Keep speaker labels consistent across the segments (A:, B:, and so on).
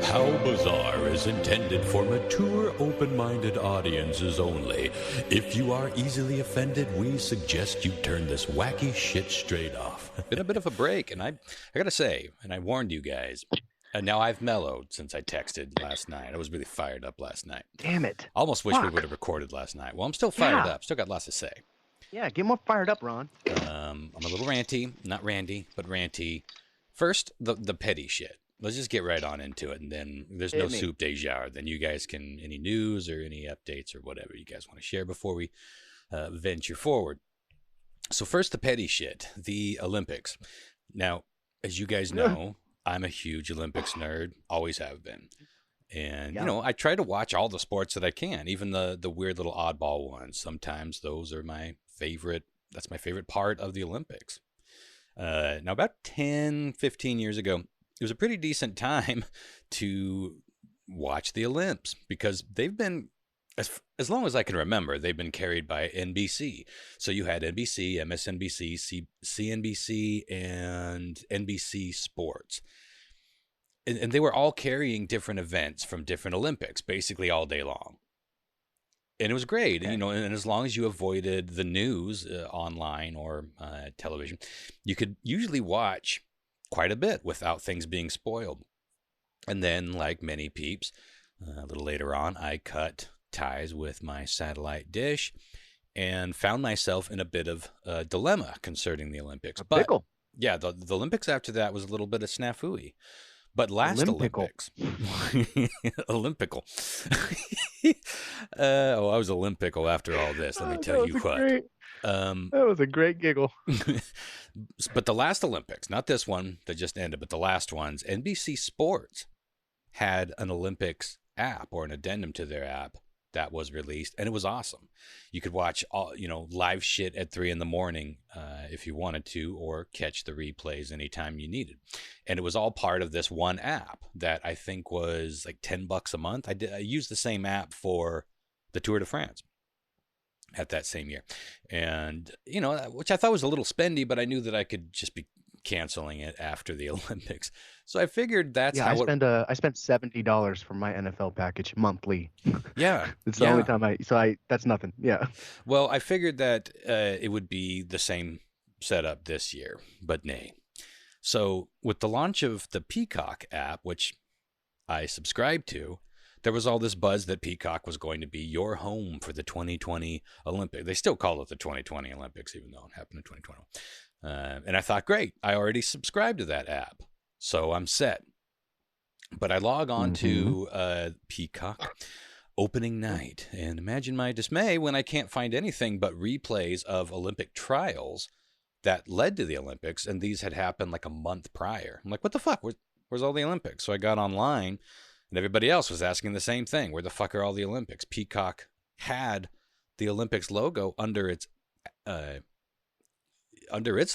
A: How Bizarre is intended for mature, open-minded audiences only. If you are easily offended, we suggest you turn this wacky shit straight off. Been a bit of a break, and I gotta say, and I warned you guys, and now I've mellowed since I texted last night. I was really fired up last night.
B: Damn it.
A: I almost wish we would have recorded last night. Well, I'm still fired up. Still got lots to say.
B: Yeah, get more fired up, Ron.
A: I'm a little ranty. Not randy, but ranty. First, the petty shit. Let's just get right on into it, and then there's no soup de jour. Then you guys can, any news or any updates or whatever you guys want to share before we venture forward. So first, the petty shit, the Olympics. Now, as you guys know, I'm a huge Olympics nerd, always have been. And, you know, I try to watch all the sports that I can, even the weird little oddball ones. Sometimes those are my favorite. That's my favorite part of the Olympics. Now, about 10, 15 years ago, it was a pretty decent time to watch the Olymps because they've been, as long as I can remember, they've been carried by NBC. So you had NBC, MSNBC, CNBC, and NBC Sports. And they were all carrying different events from different Olympics, basically all day long. And it was great, you know, and as long as you avoided the news online or television, you could usually watch quite a bit without things being spoiled. And then, like many peeps, a little later on, I cut ties with my satellite dish and found myself in a bit of a dilemma concerning the Olympics. But yeah, the Olympics after that was a little bit of snafu-y. But last Olympics, Olympical. I was Olympical after all this. Let me tell you what.
B: That was a great giggle.
A: But the last Olympics, not this one that just ended, but the last ones, NBC Sports had an Olympics app or an addendum to their app that was released, and it was awesome. You could watch all, you know, live shit at 3 a.m. If you wanted to, or catch the replays anytime you needed. And it was all part of this one app that I think was like $10 a month. I used the same app for the Tour de France at that same year, and you know, which I thought was a little spendy, but I knew that I could just be canceling it after the Olympics. So I figured that's how
B: I spent $70 for my NFL package monthly.
A: Yeah.
B: It's the only time that's nothing. Yeah.
A: Well, I figured that it would be the same setup this year, but nay. So with the launch of the Peacock app, which I subscribed to, there was all this buzz that Peacock was going to be your home for the 2020 Olympics. They still call it the 2020 Olympics, even though it happened in 2021. And I thought, great, I already subscribed to that app, so I'm set. But I log on to Peacock opening night, and imagine my dismay when I can't find anything but replays of Olympic trials that led to the Olympics, and these had happened like a month prior. I'm like, what the fuck? Where's all the Olympics? So I got online, and everybody else was asking the same thing. Where the fuck are all the Olympics? Peacock had the Olympics logo under its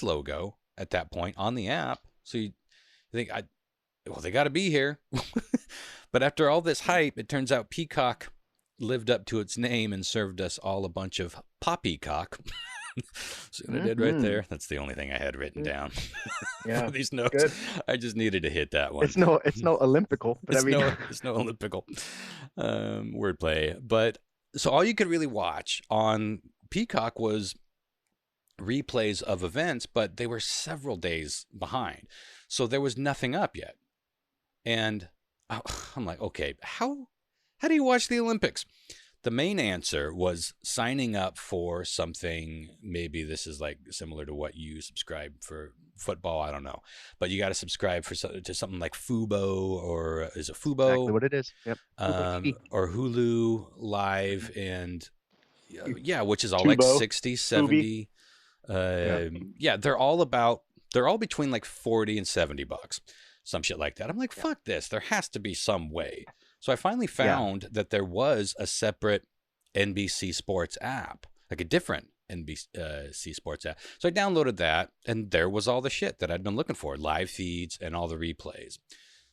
A: logo at that point on the app. So you think, they got to be here. But after all this hype, it turns out Peacock lived up to its name and served us all a bunch of poppycock. So I did right there. That's the only thing I had written down for these notes. Good. I just needed to hit that one.
B: It's no Olympical. But
A: it's no Olympical wordplay. But so all you could really watch on Peacock was replays of events, but they were several days behind. So there was nothing up yet. And I'm like, okay, how do you watch the Olympics? The main answer was signing up for something. Maybe this is like similar to what you subscribe for football. I don't know, but you got to subscribe to something like Fubo, or is it Fubo?
B: Exactly what it is. Yep.
A: Or Hulu Live, and which is all Tubo, like 60, 70. They're all between like 40 and $70, some shit like that. I'm like, fuck this. There has to be some way. So I finally found that there was a separate NBC Sports app, like a different NBC Sports app. So I downloaded that, and there was all the shit that I'd been looking for, live feeds and all the replays.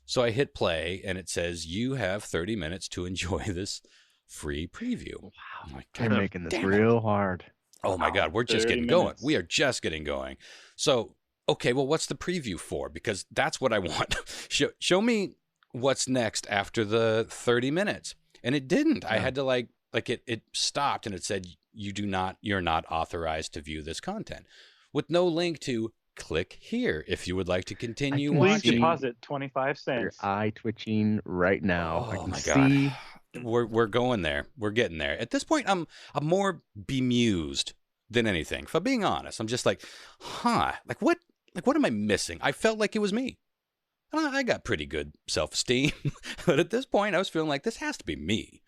A: So I hit play, and it says, you have 30 minutes to enjoy this free preview.
B: Wow, they're making this real hard.
A: Oh my God, we're just getting going. We are just getting going. So, okay, well, what's the preview for? Because that's what I want. Show me what's next after the 30 minutes. And it didn't. I had to like it stopped and it said, you're not authorized to view this content, with no link to click here if you would like to continue
C: Please
A: watching.
C: deposit 25 cents.
B: Your eye twitching right now.
A: Oh my God. We're going there. We're getting there. At this point, I'm more bemused than anything. If I'm being honest, I'm just like, like what am I missing? I felt like it was me. I got pretty good self-esteem, but at this point, I was feeling like this has to be me.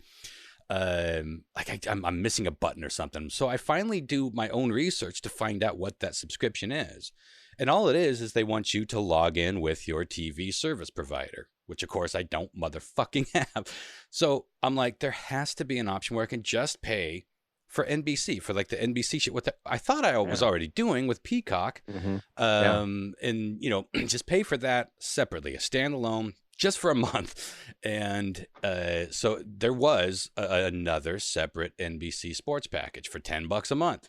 A: Like I'm missing a button or something. So I finally do my own research to find out what that subscription is. And all it is they want you to log in with your TV service provider, which of course I don't motherfucking have. So I'm like, there has to be an option where I can just pay for NBC, for like the NBC shit. What I thought I was already doing with Peacock, and just pay for that separately, a standalone, just for a month. And so there was another separate NBC sports package for $10 a month.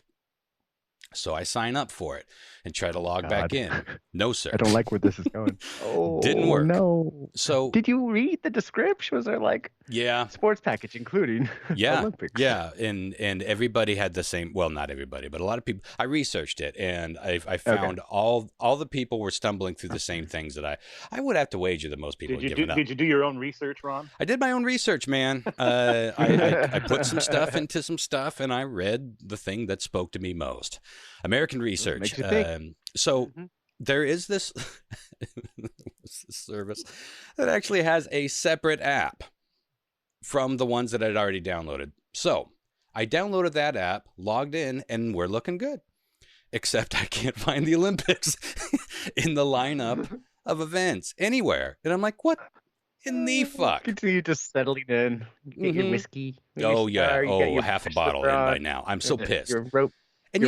A: So I sign up for it and try to log back in. No, sir.
B: I don't like where this is going.
A: Didn't work.
B: No.
A: So
B: did you read the description? Was there like sports package including Olympics?
A: Yeah, and everybody had the same. Well, not everybody, but a lot of people. I researched it, and I found all the people were stumbling through the same things that I would have to wager that most people
C: Did you do your own research, Ron?
A: I did my own research, man. I put some stuff into some stuff, and I read the thing that spoke to me most. American research. There is this service that actually has a separate app from the ones that I'd already downloaded. So I downloaded that app, logged in, and we're looking good. Except I can't find the Olympics in the lineup of events anywhere. And I'm like, what in the fuck?
B: Continue just settling in. Get your whiskey.
A: Oh, yeah. Half a bottle in by now. I'm so pissed.
B: Your rope.
A: And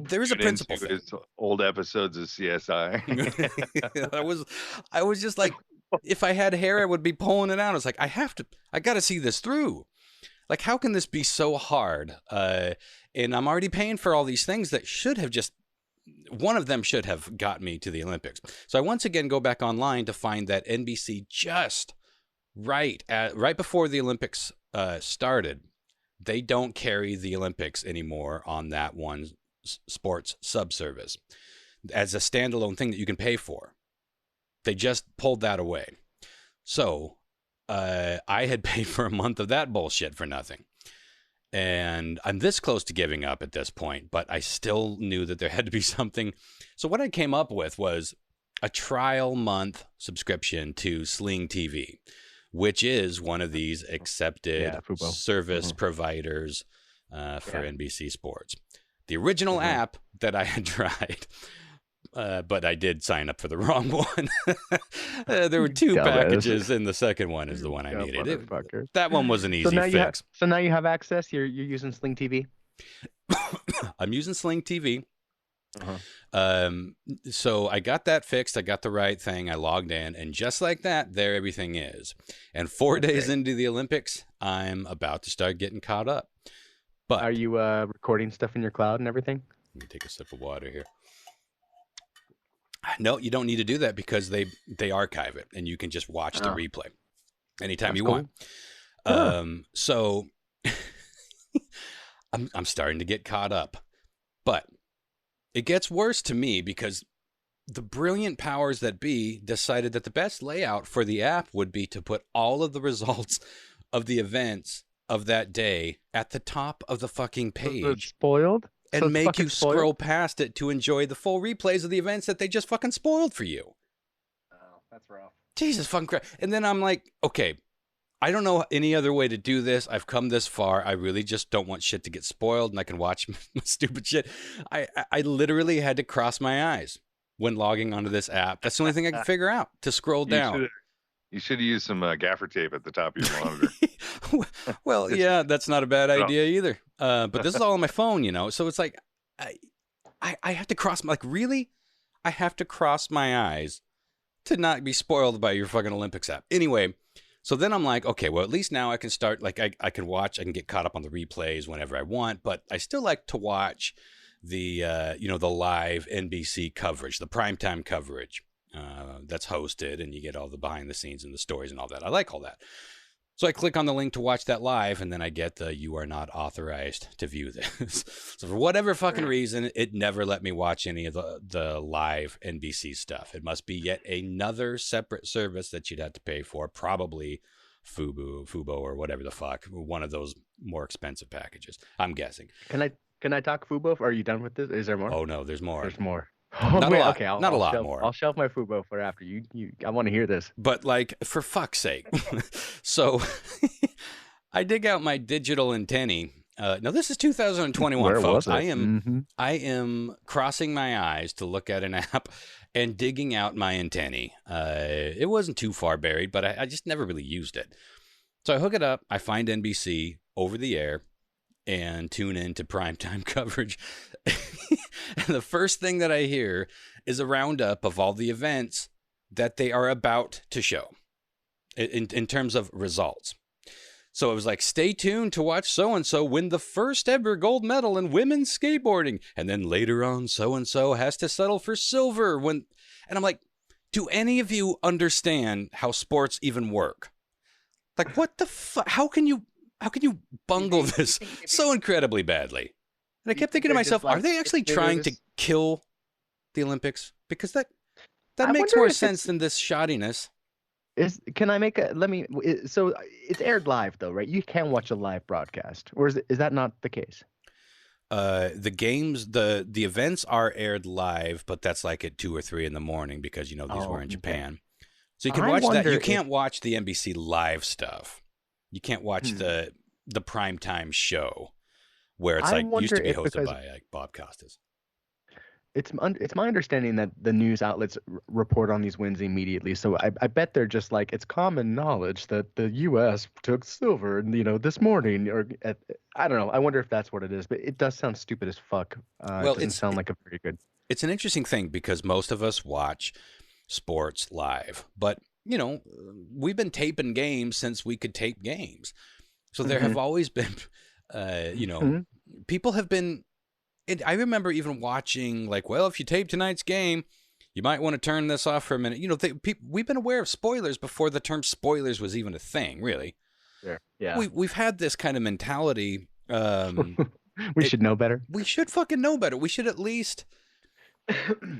A: there is a principle thing.
D: Old episodes of CSI.
A: I was just like, if I had hair, I would be pulling it out. I was like, I got to see this through. Like, how can this be so hard? And I'm already paying for all these things that should have one of them should have got me to the Olympics. So I once again go back online to find that NBC just right before the Olympics started, they don't carry the Olympics anymore on that one sports subservice as a standalone thing that you can pay for. They just pulled that away. So I had paid for a month of that bullshit for nothing. And I'm this close to giving up at this point, but I still knew that there had to be something. So what I came up with was a trial month subscription to Sling TV, which is one of these accepted service providers for NBC Sports. The original app that I had tried, but I did sign up for the wrong one. There were two packages, and the second one is the one I needed. That one was an easy fix.
B: So now you have access? You're using Sling TV?
A: I'm using Sling TV. So I got that fixed. I got the right thing. I logged in, and just like that, there everything is. And 4 days into the Olympics, I'm about to start getting caught up. But
B: are you recording stuff in your cloud and everything?
A: Let me take a sip of water here. No, you don't need to do that because they archive it, and you can just watch the replay anytime you want. So I'm starting to get caught up, but it gets worse to me because the brilliant powers that be decided that the best layout for the app would be to put all of the results of the events of that day at the top of the fucking page.
B: So it's spoiled?
A: And make you scroll past it to enjoy the full replays of the events that they just fucking spoiled for you.
B: Oh, that's rough.
A: Jesus fucking Christ. And then I'm like, okay, I don't know any other way to do this. I've come this far. I really just don't want shit to get spoiled, and I can watch stupid shit. I literally had to cross my eyes when logging onto this app. That's the only thing I can figure out to scroll down.
D: You should use some gaffer tape at the top of your monitor.
A: Well, yeah, that's not a bad idea either. But this is all on my phone, So it's like, I have to cross, really? I have to cross my eyes to not be spoiled by your fucking Olympics app. Anyway, so then I'm like, okay, well, at least now I can start, I can watch, I can get caught up on the replays whenever I want, but I still like to watch the, the live NBC coverage, the primetime coverage. that's hosted, and you get all the behind the scenes and the stories and all that. I like all that. So I click on the link to watch that live, and then I get the "you are not authorized to view this." So for whatever fucking reason, it never let me watch any of the live NBC stuff. It must be yet another separate service that you'd have to pay for, probably Fubo, or whatever the fuck, one of those more expensive packages, I'm guessing.
B: Can I talk Fubo? Are you done with this? Is there more?
A: Oh no, there's more.
B: There's more.
A: Not a lot.
B: Okay,
A: not a lot more.
B: I'll shelf my Fubo for after you. I want to hear this.
A: But like, for fuck's sake. So I dig out my digital antennae. Now this is 2021,
B: Where
A: folks.
B: was it?
A: I am crossing my eyes to look at an app and digging out my antennae. It wasn't too far buried, but I just never really used it. So I hook it up. I find NBC over the air and tune in to primetime coverage. And the first thing that I hear is a roundup of all the events that they are about to show in terms of results. So it was like, stay tuned to watch so-and-so win the first ever gold medal in women's skateboarding. And then later on, so-and-so has to settle for silver. And I'm like, do any of you understand how sports even work? Like, what the fuck? How can you bungle this so incredibly badly? And I kept thinking to myself, are they actually trying to kill the Olympics? Because that makes more sense than this shoddiness.
B: So it's aired live though, right? You can watch a live broadcast, or is that not the case?
A: The games, the events are aired live, but that's like at 2 or 3 in the morning because these were in Japan. So you can watch that. You can't watch the NBC live stuff. You can't watch the primetime show where it's used to be hosted by like Bob Costas.
B: It's my understanding that the news outlets report on these wins immediately. So I bet they're just like, it's common knowledge that the U.S. took silver, this morning, or I don't know. I wonder if that's what it is, but it does sound stupid as fuck. It doesn't sound like a very good.
A: It's an interesting thing because most of us watch sports live, but we've been taping games since we could tape games. So there have always been, people have been. I remember even watching if you tape tonight's game, you might want to turn this off for a minute. We've been aware of spoilers before the term spoilers was even a thing, really.
B: Yeah.
A: We've had this kind of mentality.
B: We should know better.
A: We should fucking know better. We should at least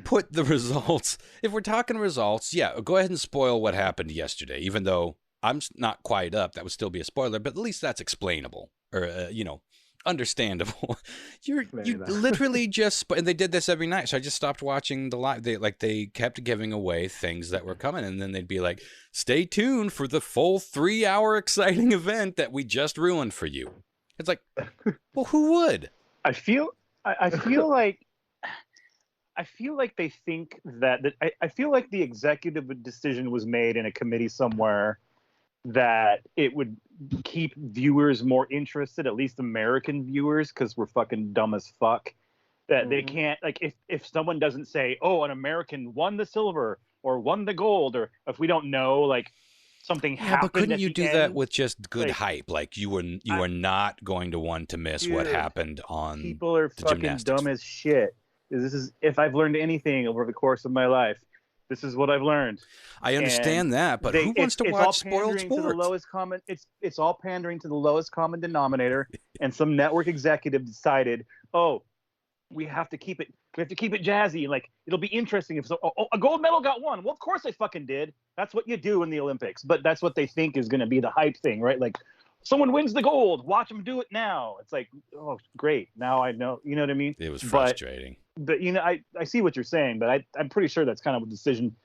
A: put the results. If we're talking results, go ahead and spoil what happened yesterday, even though I'm not quite up. That would still be a spoiler, but at least that's explainable or, understandable. You literally just, and they did this every night. So I just stopped watching the live. They kept giving away things that were coming, and then they'd be like, "Stay tuned for the full 3-hour exciting event that we just ruined for you." It's like, well, who would?
C: I feel like they think that I feel like the executive decision was made in a committee somewhere that it would keep viewers more interested, at least American viewers, because we're fucking dumb as fuck. That they can't, if someone doesn't say, "Oh, an American won the silver or won the gold," or if we don't know, something happened.
A: But couldn't you do that with just good hype? Like you are not going to want to miss what happened on.
C: People are fucking dumb as shit. This is, if I've learned anything over the course of my life, this is what I've learned.
A: I understand that, but who wants to watch spoiled sports?
C: It's all pandering to the lowest common denominator, and some network executive decided, we have to keep it jazzy. It'll be interesting if a gold medal got won. Well, of course they fucking did. That's what you do in the Olympics. But that's what they think is going to be the hype thing, right? Someone wins the gold, watch them do it now. It's like, oh, great. Now I know. You know what I mean?
A: It was frustrating.
C: But I see what you're saying, but I'm pretty sure that's kind of a decision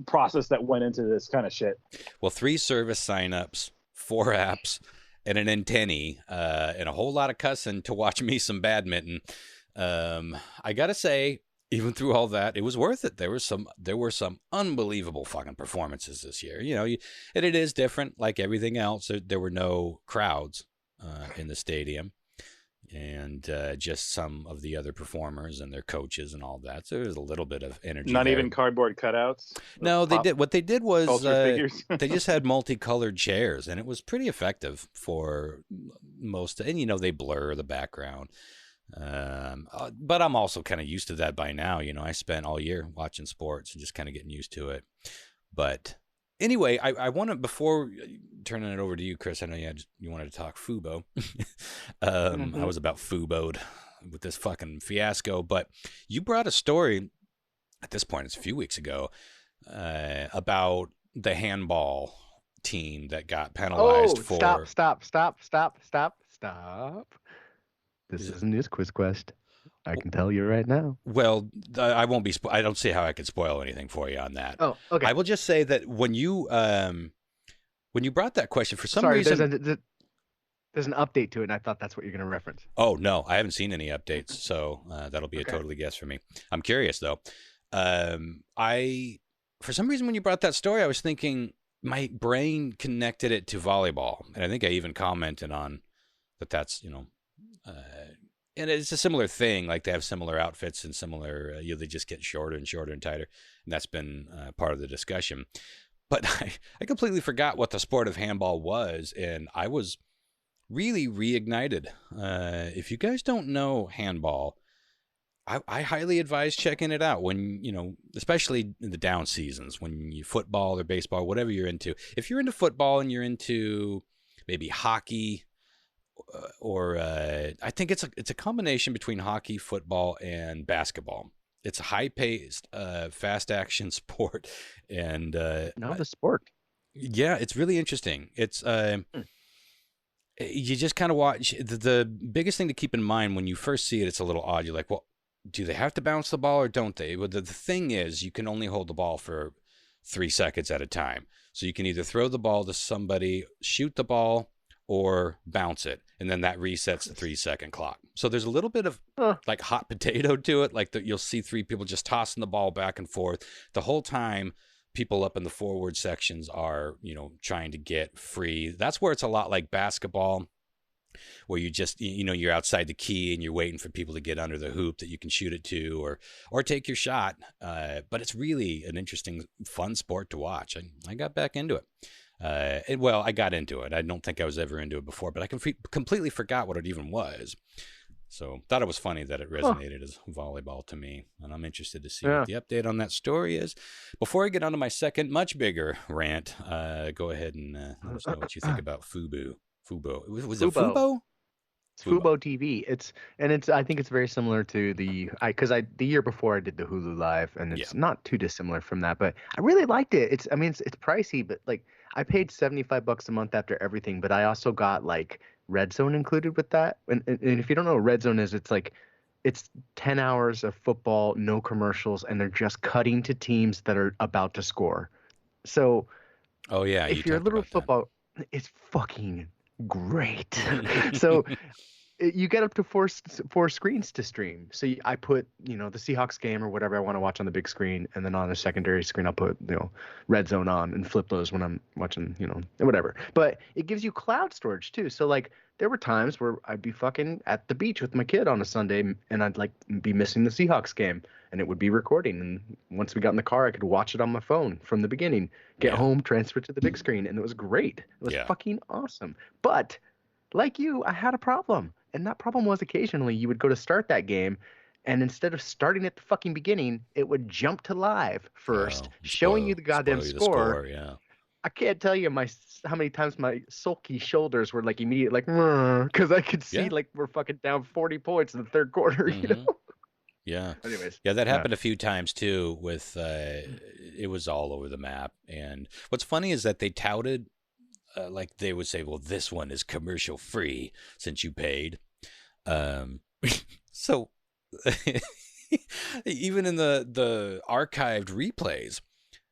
C: process that went into this kind of shit.
A: Well, 3 service signups, 4 apps, and an antennae, and a whole lot of cussing to watch me some badminton. I gotta say, even through all that, it was worth it. There were some unbelievable fucking performances this year. And it is different, like everything else. There were no crowds in the stadium, and just some of the other performers and their coaches and all that. So there was a little bit of energy.
C: Not
A: there.
C: Even cardboard cutouts.
A: No, they did. What they did was they just had multicolored chairs, and it was pretty effective for most. And they blur the background. But I'm also kind of used to that by now. I spent all year watching sports and just kind of getting used to it. But anyway, I want to, before turning it over to you, Chris, I know you wanted to talk Fubo. I was about Fubo'd with this fucking fiasco, but you brought a story, at this point, it's a few weeks ago, about the handball team that got penalized for...
B: Stop. This is News Quiz Quest. I can tell you right now.
A: Well, I won't be. I don't see how I could spoil anything for you on that.
B: Oh, okay.
A: I will just say that when you brought that question, for some reason,
B: there's an update to it, and I thought that's what you're going to reference.
A: Oh no, I haven't seen any updates, so that'll be a totally guess for me. I'm curious though. For some reason, when you brought that story, I was thinking my brain connected it to volleyball, and I think I even commented on that. That's and it's a similar thing. Like they have similar outfits and similar. They just get shorter and shorter and tighter, and that's been part of the discussion. But I completely forgot what the sport of handball was, and I was really reignited. If you guys don't know handball, I highly advise checking it out when, especially in the down seasons, when you football or baseball, whatever you're into. If you're into football and you're into maybe hockey, or I think it's a combination between hockey, football, and basketball. It's a high-paced, fast-action sport, and
B: the sport.
A: Yeah, it's really interesting. It's you just kind of watch. The biggest thing to keep in mind when you first see it, it's a little odd. You're like, well, do they have to bounce the ball or don't they? Well, the thing is, you can only hold the ball for 3 seconds at a time. So you can either throw the ball to somebody, shoot the ball, or bounce it, and then that resets the 3-second clock. So there's a little bit of like hot potato to it. Like you'll see 3 people just tossing the ball back and forth the whole time. People up in the forward sections are, trying to get free. That's where it's a lot like basketball, where you just, you're outside the key and you're waiting for people to get under the hoop that you can shoot it to, or take your shot. But it's really an interesting, fun sport to watch. I got back into it. I got into it. I don't think I was ever into it before, but I completely forgot what it even was. So thought it was funny that it resonated as volleyball to me, and I'm interested to see what the update on that story is. Before I get on to my second, much bigger rant, go ahead and let us know what you think about Fubo. Was it Fubo?
B: It's Fubo TV. I think it's very similar to the year before I did the Hulu Live, and it's not too dissimilar from that. But I really liked it. It's pricey, but like I paid $75 a month after everything. But I also got like Red Zone included with that. And if you don't know what Red Zone is, it's 10 hours of football, no commercials, and they're just cutting to teams that are about to score. So, if you're a little football, it's fucking great. So you get up to four screens to stream. So I put the Seahawks game or whatever I want to watch on the big screen, and then on a secondary screen I'll put Red Zone on and flip those when I'm watching whatever. But it gives you cloud storage too. So like there were times where I'd be fucking at the beach with my kid on a Sunday, and I'd like be missing the Seahawks game, and it would be recording. And once we got in the car, I could watch it on my phone from the beginning, get home, transfer it to the big screen, and it was great. It was fucking awesome. But like you, I had a problem. And that problem was occasionally you would go to start that game, and instead of starting at the fucking beginning, it would jump to live first, showing you the goddamn score. I can't tell you how many times my sulky shoulders were like immediately like, because I could see like we're fucking down 40 points in the third quarter,
A: Yeah.
B: Anyways.
A: Yeah, that happened a few times too with it was all over the map. And what's funny is that they touted like they would say, well, this one is commercial free since you paid. So even in the archived replays,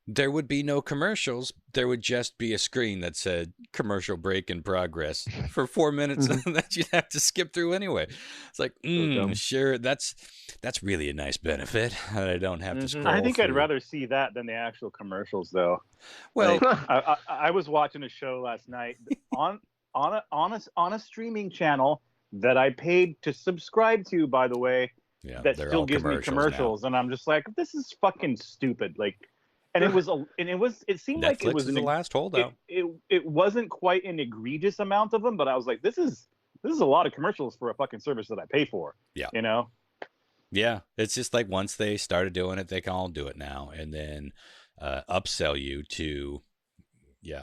A: there would be no commercials. There would just be a screen that said commercial break in progress for 4 minutes that you'd have to skip through anyway. It's like, sure, that's really a nice benefit. I don't have to scroll
C: I think
A: through.
C: I'd rather see that than the actual commercials, though.
A: Well,
C: I was watching a show last night on a streaming channel that I paid to subscribe to, by the way, that still gives me commercials, and I'm just like, this is fucking stupid. Like, and it seemed
A: Netflix
C: like it was
A: the last holdout.
C: It wasn't quite an egregious amount of them, but I was like, this is this is a lot of commercials for a fucking service that I pay for.
A: Yeah.
C: You know?
A: Yeah. It's just like once they started doing it, they can all do it now. And then upsell you to,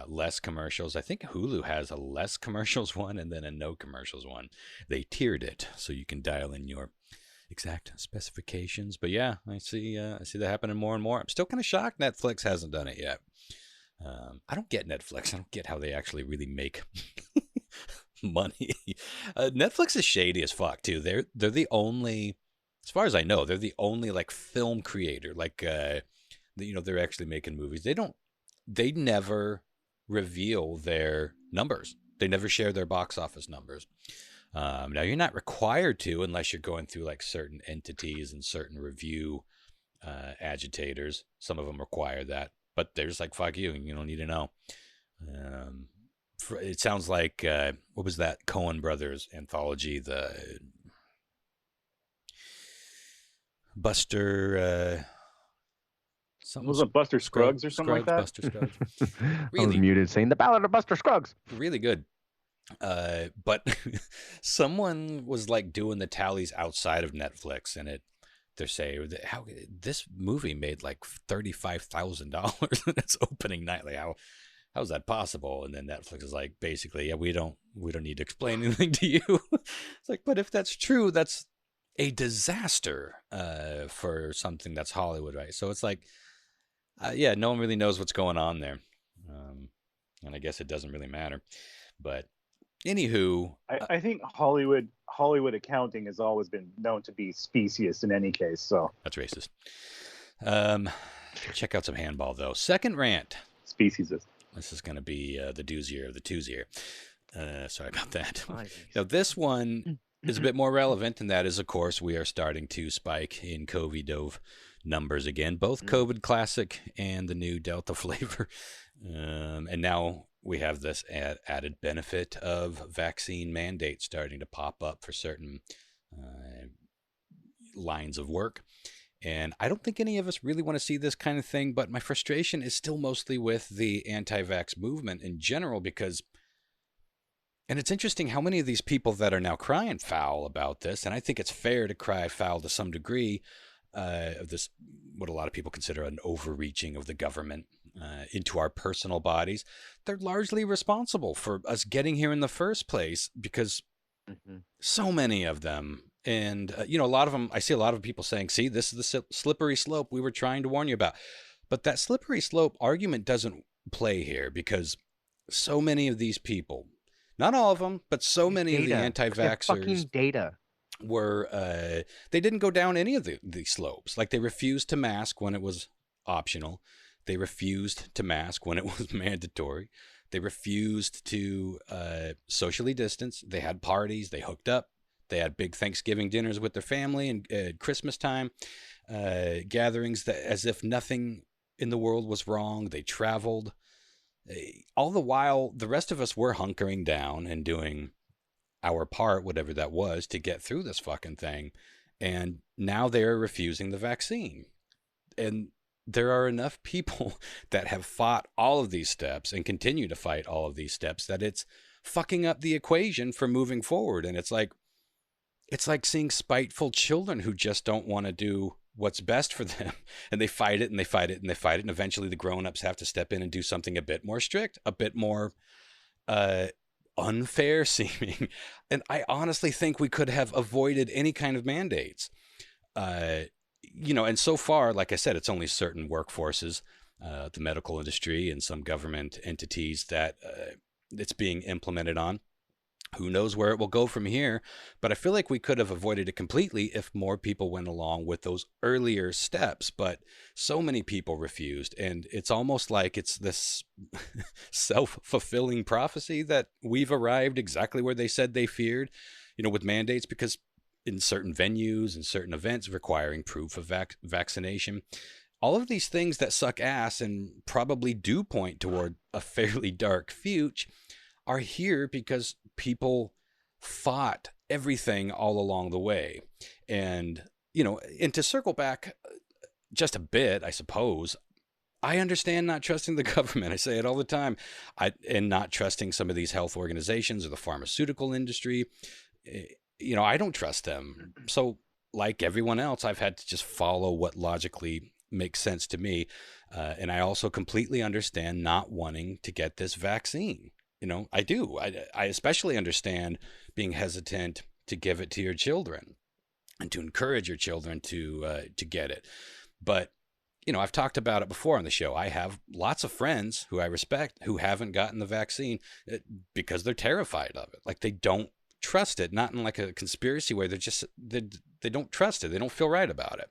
A: less commercials. I think Hulu has a less commercials one and then a no commercials one. They tiered it so you can dial in your exact specifications. But yeah, I see that happening more and more. I'm still kind of shocked Netflix hasn't done it yet. I don't get Netflix. I don't get how they actually really make money. Netflix is shady as fuck too. They're the only, as far as I know, they're the only like film creator. Like they're actually making movies. They never reveal their numbers. They never share their box office numbers. Now you're not required to unless you're going through like certain entities and certain review agitators. Some of them require that, but they're just like, fuck you. You don't need to know. It sounds like, what was that Coen Brothers anthology? The Buster,
C: Was it Buster Scruggs or something like that?
A: Buster Scruggs.
B: I was muted saying the Ballad of Buster Scruggs.
A: Really good. But someone was like doing the tallies outside of Netflix, and they're saying how this movie made like $35,000 in its opening night. Like how's that possible? And then Netflix is like, basically, we don't need to explain anything to you. It's like, but if that's true, that's a disaster for something that's Hollywood, right? So it's like, no one really knows what's going on there, and I guess it doesn't really matter. But anywho,
C: I think Hollywood accounting has always been known to be specious in any case. So
A: that's racist. Check out some handball though. Second rant.
C: Speciesist.
A: This is going to be the doozier of the twosier. Sorry about that. Now this one is a bit more relevant, and that is, of course, we are starting to spike in COVID-19 numbers again, both COVID Classic and the new Delta flavor. And now we have this added benefit of vaccine mandates starting to pop up for certain lines of work. And I don't think any of us really want to see this kind of thing, but my frustration is still mostly with the anti-vax movement in general, because, and it's interesting how many of these people that are now crying foul about this, and I think it's fair to cry foul to some degree of this, what a lot of people consider an overreaching of the government into our personal bodies. They're largely responsible for us getting here in the first place, because so many of them, and a lot of them, I see a lot of people saying, see, this is the slippery slope we were trying to warn you about. But that slippery slope argument doesn't play here, because so many of these people, not all of them, but so many of the anti-vaxxers,
B: fucking data,
A: were they didn't go down any of the slopes. Like, they refused to mask when it was optional. They refused to mask when it was mandatory. They refused to socially distance. They had parties. They hooked up. They had big Thanksgiving dinners with their family and Christmas time gatherings that, as if nothing in the world was wrong. They traveled. All the while, the rest of us were hunkering down and doing our part, whatever that was, to get through this fucking thing. And now they're refusing the vaccine. And there are enough people that have fought all of these steps and continue to fight all of these steps that it's fucking up the equation for moving forward. And it's like seeing spiteful children who just don't want to do what's best for them. And they fight it and they fight it and they fight it. And eventually the grown-ups have to step in and do something a bit more strict, a bit more unfair seeming. And I honestly think we could have avoided any kind of mandates. And so far, like I said, it's only certain workforces, the medical industry and some government entities that it's being implemented on. Who knows where it will go from here? But I feel like we could have avoided it completely if more people went along with those earlier steps. But so many people refused. And it's almost like it's this self-fulfilling prophecy that we've arrived exactly where they said they feared, with mandates, because in certain venues and certain events requiring proof of vaccination, all of these things that suck ass and probably do point toward a fairly dark future are here because people fought everything all along the way. And to circle back just a bit, I suppose, I understand not trusting the government. I say it all the time. And not trusting some of these health organizations or the pharmaceutical industry. You know, I don't trust them. So like everyone else, I've had to just follow what logically makes sense to me. And I also completely understand not wanting to get this vaccine. You know, I do. I especially understand being hesitant to give it to your children and to encourage your children to get it. But, you know, I've talked about it before on the show. I have lots of friends who I respect who haven't gotten the vaccine because they're terrified of it. Like they don't trust it, not in like a conspiracy way. They don't trust it. They don't feel right about it.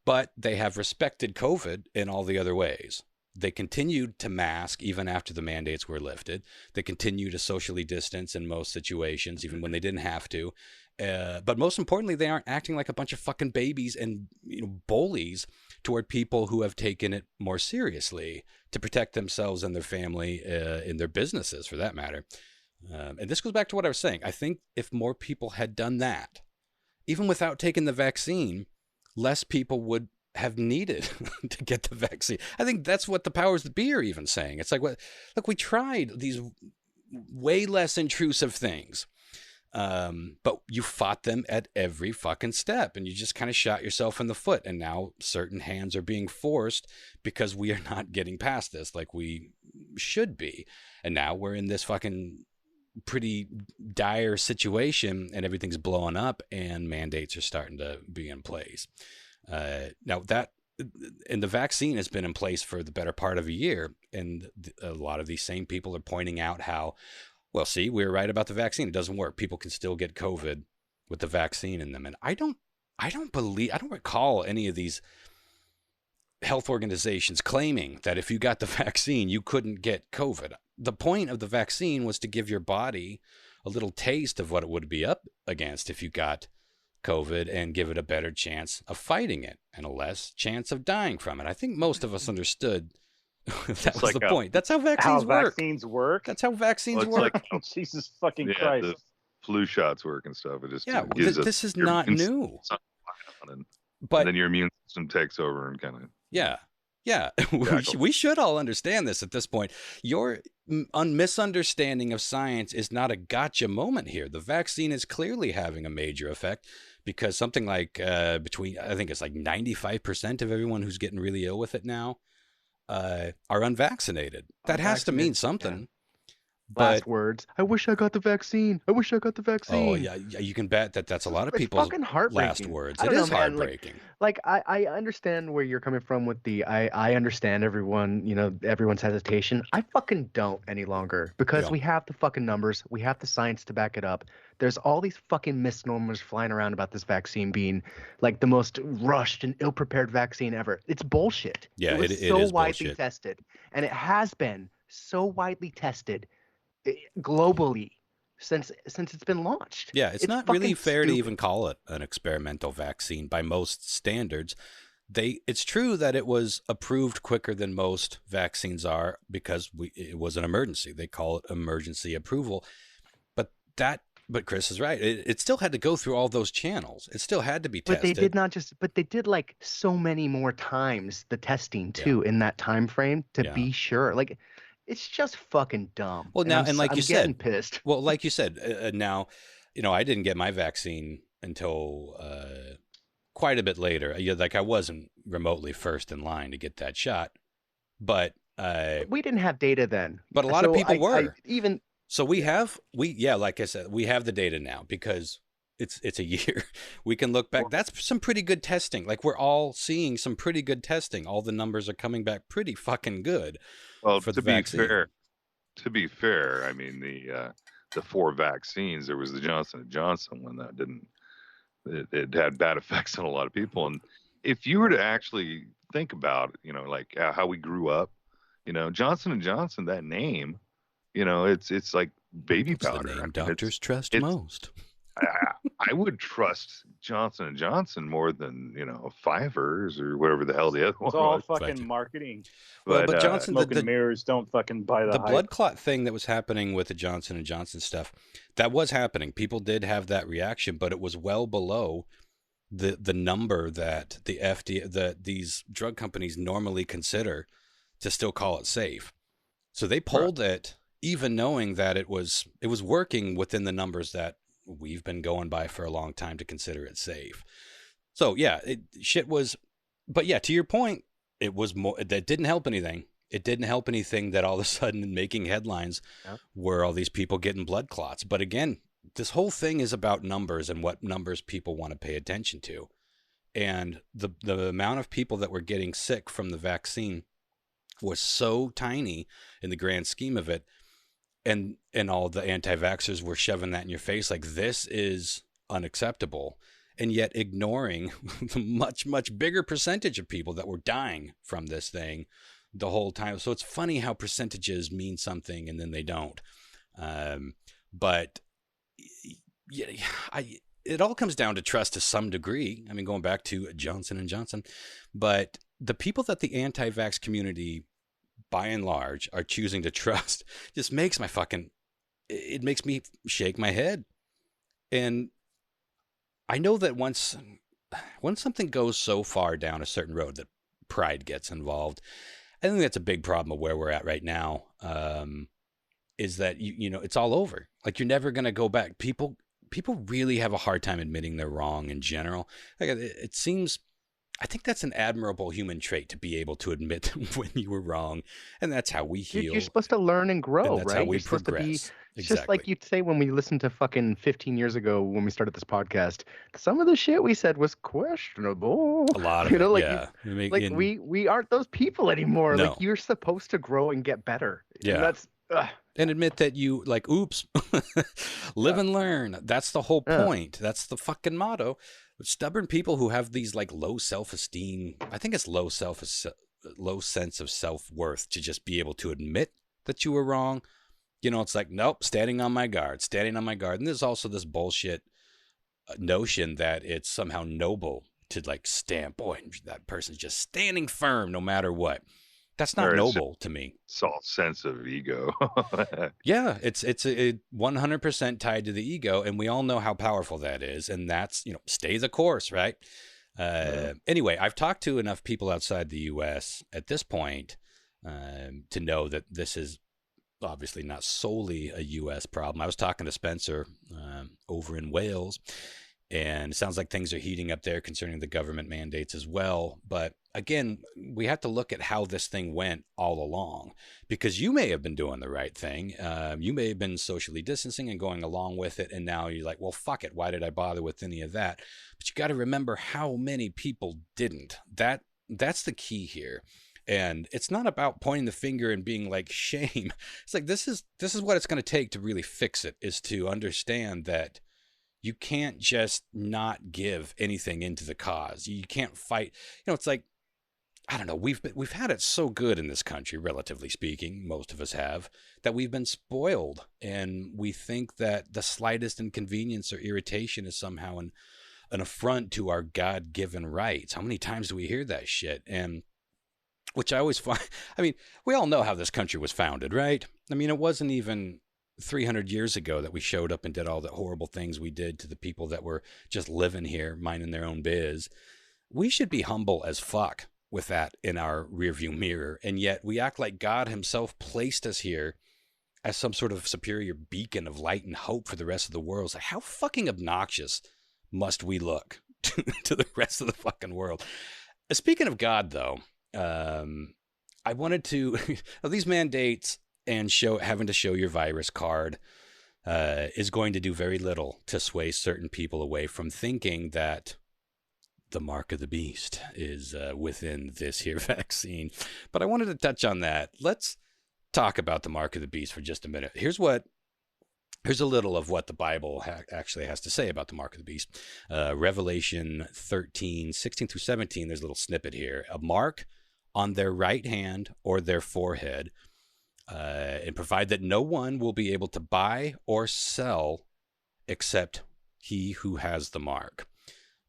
A: But they have respected COVID in all the other ways. They continued to mask even after the mandates were lifted. They continue to socially distance in most situations, even when they didn't have to. But most importantly, they aren't acting like a bunch of fucking babies and, you know, bullies toward people who have taken it more seriously to protect themselves and their family, in their businesses for that matter. And this goes back to what I was saying. I think if more people had done that, even without taking the vaccine, less people would have needed to get the vaccine. I think that's what the powers that be are even saying. It's like, look, we tried these way less intrusive things, but you fought them at every fucking step, and you just kind of shot yourself in the foot. And now certain hands are being forced because we are not getting past this like we should be. And now we're in this fucking pretty dire situation, and everything's blowing up, and mandates are starting to be in place. Now the vaccine has been in place for the better part of a year, and a lot of these same people are pointing out how, well, see, we were right about the vaccine. It doesn't work. People can still get COVID with the vaccine in them. And I don't recall any of these health organizations claiming that if you got the vaccine, you couldn't get COVID. The point of the vaccine was to give your body a little taste of what it would be up against if you got COVID, and give it a better chance of fighting it and a less chance of dying from it. I think most of us understood that was the point. That's how vaccines
C: work.
A: That's how vaccines work.
D: Like,
C: Jesus fucking Christ.
D: The flu shots work and stuff. It just
A: this is not new.
D: And then your immune system takes over and kind of
A: we should all understand this at this point. Your misunderstanding of science is not a gotcha moment here. The vaccine is clearly having a major effect, because something like I think it's like 95% of everyone who's getting really ill with it now are unvaccinated. That has to mean something.
B: Yeah. Last words. I wish I got the vaccine. I wish I got the vaccine.
A: Oh yeah, you can bet that's a lot of people's
B: fucking heartbreaking.
A: Last words.
B: It is
A: heartbreaking.
B: Like I understand where you're coming from with the I understand everyone's hesitation. I fucking don't any longer, because we have the fucking numbers, we have the science to back it up. There's all these fucking misnomers flying around about this vaccine being like the most rushed and ill-prepared vaccine ever. It's bullshit.
A: Yeah,
B: it
A: is
B: so widely
A: bullshit.
B: tested, and it has been so widely tested globally since it's been launched.
A: Yeah, it's not really fair
B: stupid
A: to even call it an experimental vaccine by most standards. It's true that it was approved quicker than most vaccines are because it was an emergency. They call it emergency approval. But Chris is right. It still had to go through all those channels. It still had to be tested.
B: But they did like so many more times the testing too in that time frame to be sure. Like, it's just fucking dumb.
A: Well, now, and like
B: I'm
A: you
B: getting
A: said,
B: pissed.
A: Well, like you said, now, I didn't get my vaccine until quite a bit later. Like I wasn't remotely first in line to get that shot, but
B: we didn't have data then.
A: But a lot of people were. So like I said, we have the data now because it's a year. We can look back. That's some pretty good testing. Like we're all seeing some pretty good testing. All the numbers are coming back pretty fucking good.
D: Well,
A: for the vaccine.
D: To be fair, I mean the 4 vaccines. There was the Johnson & Johnson one that didn't. It had bad effects on a lot of people. And if you were to actually think about, like how we grew up, Johnson & Johnson, that name, it's like baby powder.
A: The name doctors trust most.
D: I would trust Johnson & Johnson more than, Pfizer's or whatever the hell the other one was.
C: It's all fucking marketing.
A: But Johnson,
C: smoke and mirrors don't fucking buy the hype.
A: Blood clot thing that was happening with the Johnson & Johnson stuff, that was happening. People did have that reaction, but it was well below the number that the FDA, these drug companies normally consider to still call it safe. So they pulled it, even knowing that it was working within the numbers that we've been going by for a long time to consider it safe. So yeah, shit was, but yeah, to your point, it was more, that didn't help anything. It didn't help anything that all of a sudden making headlines were all these people getting blood clots. But again, this whole thing is about numbers and what numbers people want to pay attention to. And the amount of people that were getting sick from the vaccine was so tiny in the grand scheme of it. And all the anti-vaxxers were shoving that in your face like this is unacceptable, and yet ignoring the much, much bigger percentage of people that were dying from this thing the whole time. So it's funny how percentages mean something and then they don't. But yeah, it all comes down to trust to some degree. I mean, going back to Johnson & Johnson, but the people that the anti-vax community by and large are choosing to trust just makes it makes me shake my head. And I know that once something goes so far down a certain road that pride gets involved, I think that's a big problem of where we're at right now. Is that you know, it's all over. Like, you're never going to go back. People really have a hard time admitting they're wrong in general. Like, it seems, I think that's an admirable human trait, to be able to admit when you were wrong. And that's how we heal.
B: You're supposed to learn and grow,
A: And that's
B: right?
A: how we
B: You're supposed to be,
A: progress.
B: it's
A: Exactly.
B: just like you'd say when we listened to fucking 15 years ago when we started this podcast, some of the shit we said was questionable.
A: A lot of
B: you know,
A: it,
B: like,
A: yeah.
B: we aren't those people anymore.
A: No.
B: Like, you're supposed to grow and get better.
A: Yeah.
B: And that's,
A: and admit that you, like, oops, live and learn. That's the whole point. That's the fucking motto. Stubborn people who have these, like, low self-esteem, I think it's low sense of self-worth, to just be able to admit that you were wrong. You know, it's like, nope, standing on my guard. And there's also this bullshit notion that it's somehow noble to, like, stand, boy, that person's just standing firm no matter what. That's not noble to me.
D: It's all sense of ego.
A: Yeah, it's a 100% tied to the ego, and we all know how powerful that is. And that's, you know, stay the course, right? Anyway, I've talked to enough people outside the U.S. at this point to know that this is obviously not solely a U.S. problem. I was talking to Spencer over in Wales, and it sounds like things are heating up there concerning the government mandates as well. But again, we have to look at how this thing went all along, because you may have been doing the right thing. You may have been socially distancing and going along with it. And now you're like, well, fuck it. Why did I bother with any of that? But you got to remember how many people didn't. That's the key here. And it's not about pointing the finger and being like, shame. It's like, this is what it's going to take to really fix it, is to understand that you can't just not give anything into the cause. You can't fight. You know, it's like, I don't know. We've had it so good in this country, relatively speaking, most of us have, that we've been spoiled, and we think that the slightest inconvenience or irritation is somehow an affront to our God-given rights. How many times do we hear that shit? And which I always find, I mean, we all know how this country was founded, right? I mean, it wasn't even 300 years ago that we showed up and did all the horrible things we did to the people that were just living here, minding their own biz. We should be humble as fuck with that in our rearview mirror. And yet we act like God himself placed us here as some sort of superior beacon of light and hope for the rest of the world. It's like, how fucking obnoxious must we look to the rest of the fucking world? Speaking of God, though, I wanted to, these mandates and having to show your virus card is going to do very little to sway certain people away from thinking that the mark of the beast is within this here vaccine. But I wanted to touch on that. Let's talk about the mark of the beast for just a minute. Here's a little of what the Bible actually has to say about the mark of the beast. Revelation 13, 16 through 17, there's a little snippet here. A mark on their right hand or their forehead, and provide that no one will be able to buy or sell except he who has the mark.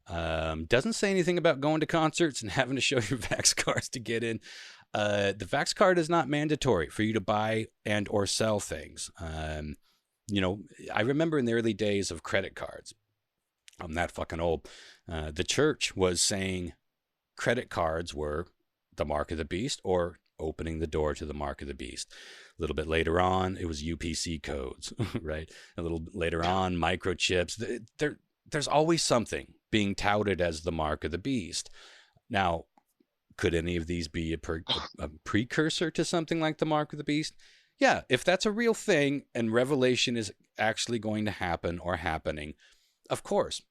A: Doesn't say anything about going to concerts and having to show your Vax cards to get in. The Vax card is not mandatory for you to buy and or sell things. You know, I remember in the early days of credit cards, I'm that fucking old, the church was saying credit cards were the mark of the beast, or opening the door to the mark of the beast. A little bit later on, it was UPC codes, right? A little bit later on, microchips. There's always something being touted as the mark of the beast. Now, could any of these be a precursor to something like the mark of the beast? Yeah, if that's a real thing and Revelation is actually going to happen or happening, of course,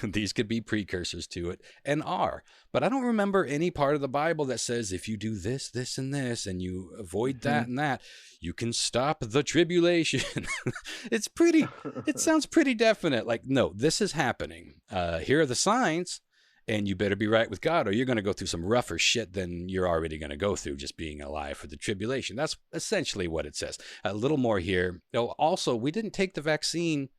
A: these could be precursors to it and are. But I don't remember any part of the Bible that says if you do this, this, and this, and you avoid that and that, you can stop the tribulation. It sounds pretty definite. Like, no, this is happening. Here are the signs. And you better be right with God, or you're going to go through some rougher shit than you're already going to go through just being alive for the tribulation. That's essentially what it says. A little more here. Oh, also, we didn't take the vaccine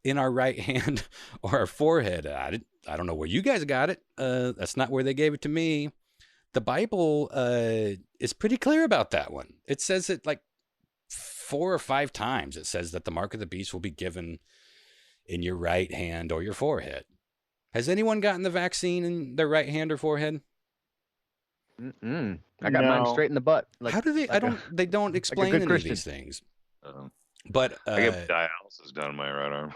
A: in our right hand or our forehead. I don't know where you guys got it. That's not where they gave it to me. The Bible is pretty clear about that one. It says it like 4 or 5 times. It says that the mark of the beast will be given in your right hand or your forehead. Has anyone gotten the vaccine in their right hand or forehead?
B: I got mine straight in the butt.
A: Like, how do they? They don't explain like any Christian. Of these things. But
D: I get dialysis done in my right arm.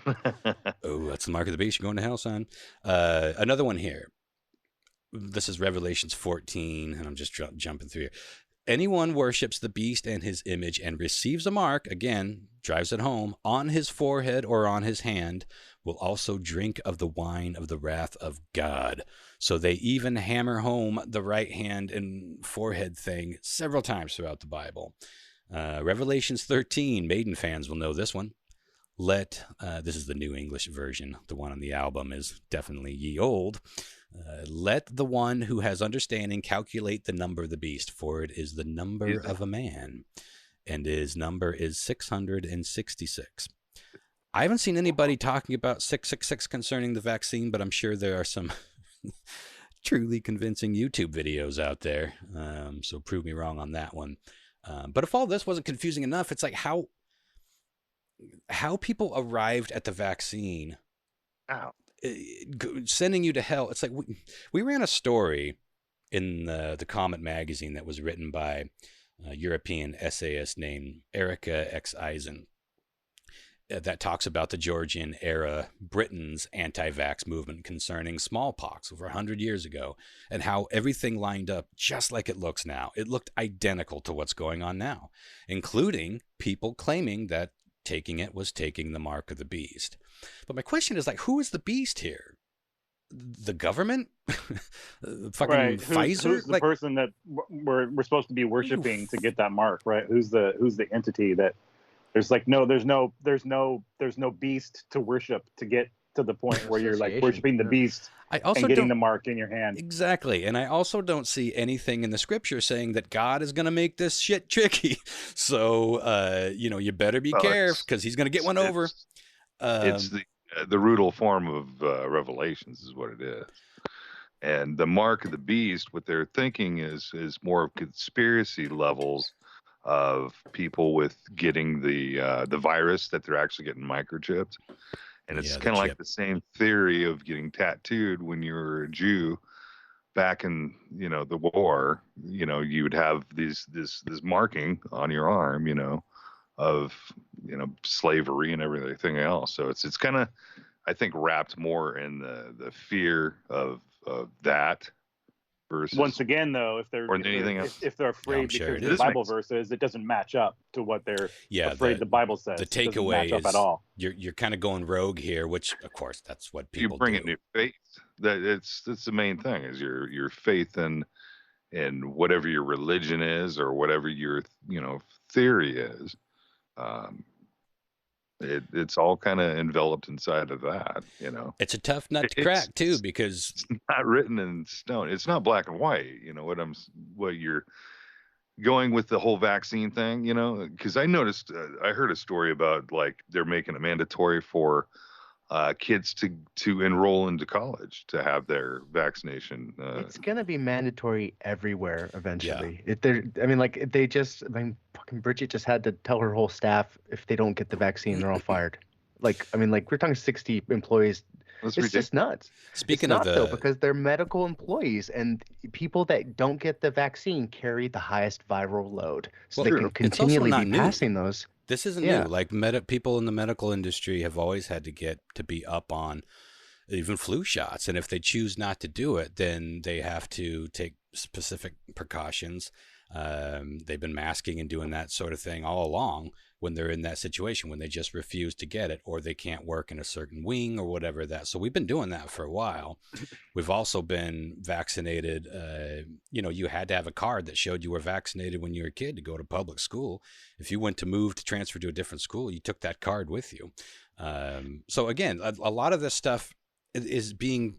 A: Oh, that's the mark of the beast. You're going to hell, son. Another one here. This is Revelations 14, and I'm just jumping through here. Anyone worships the beast and his image and receives a mark, again, drives it home, on his forehead or on his hand, will also drink of the wine of the wrath of God. So they even hammer home the right hand and forehead thing several times throughout the Bible. Revelations 13, Maiden fans will know this one. This is the New English version. The one on the album is definitely ye old. Let the one who has understanding calculate the number of the beast, for it is the number of a man, and his number is 666. I haven't seen anybody talking about 666 concerning the vaccine, but I'm sure there are some truly convincing YouTube videos out there. So prove me wrong on that one. But if all this wasn't confusing enough, it's like how people arrived at the vaccine.
D: Ow.
A: Sending you to hell. It's like we ran a story in the Comet magazine that was written by a European essayist named Erika X. Eisen that talks about the Georgian era Britain's anti-vax movement concerning smallpox over 100 years ago and how everything lined up just like it looks now. It looked identical to what's going on now, including people claiming that taking it was taking the mark of the beast. But my question is, like, who is the beast here? The government? Fucking
C: right.
A: Pfizer?
C: Who's the person that we're supposed to be worshiping to get that mark, right? Who's the entity that there's no beast to worship to get to the point where you're like worshiping the beast and getting the mark in your hand.
A: Exactly. And I also don't see anything in the scripture saying that God is going to make this shit tricky. So, you better be careful because he's going to get one over.
D: It's the brutal form of Revelations is what it is. And the mark of the beast, what they're thinking is more of conspiracy levels of people with getting the virus, that they're actually getting microchipped. And it's kind of like the same theory of getting tattooed when you were a Jew back in, the war. You would have this marking on your arm, of, slavery and everything else. So it's kind of, I think, wrapped more in the fear of that. Versus,
C: once again, though, if they're afraid because the Bible verses, it doesn't match up to what they're afraid the Bible says.
A: The takeaway is at all. You're kind of going rogue here, which of course that's what people
D: bring
A: do.
D: A new faith. That's the main thing is your faith in whatever your religion is or whatever your theory is. It's all kind of enveloped inside of that,
A: It's a tough nut to crack too, because
D: it's not written in stone. It's not black and white. What you're going with the whole vaccine thing, because I noticed, I heard a story about like they're making it mandatory for kids to enroll into college to have their vaccination.
B: It's gonna be mandatory everywhere eventually.
A: Yeah.
B: Fucking Bridget just had to tell her whole staff if they don't get the vaccine, they're all fired. Like, I mean, like we're talking 60 employees.
D: That's
B: It's
D: ridiculous.
B: just nuts.
A: Speaking
B: It's
A: of
B: not though,
A: the,
B: because they're medical employees, and people that don't get the vaccine carry the highest viral load, so
A: well,
B: they can
A: it's also
B: continually
A: not
B: be
A: new.
B: passing those.
A: This isn't
B: Yeah.
A: new. Like people in the medical industry have always had to get to be up on even flu shots, and if they choose not to do it, then they have to take specific precautions. They've been masking and doing that sort of thing all along when they're in that situation, when they just refuse to get it or they can't work in a certain wing or whatever that. So we've been doing that for a while. We've also been vaccinated. You had to have a card that showed you were vaccinated when you were a kid to go to public school. If you went to move to transfer to a different school, you took that card with you. So again, a lot of this stuff is being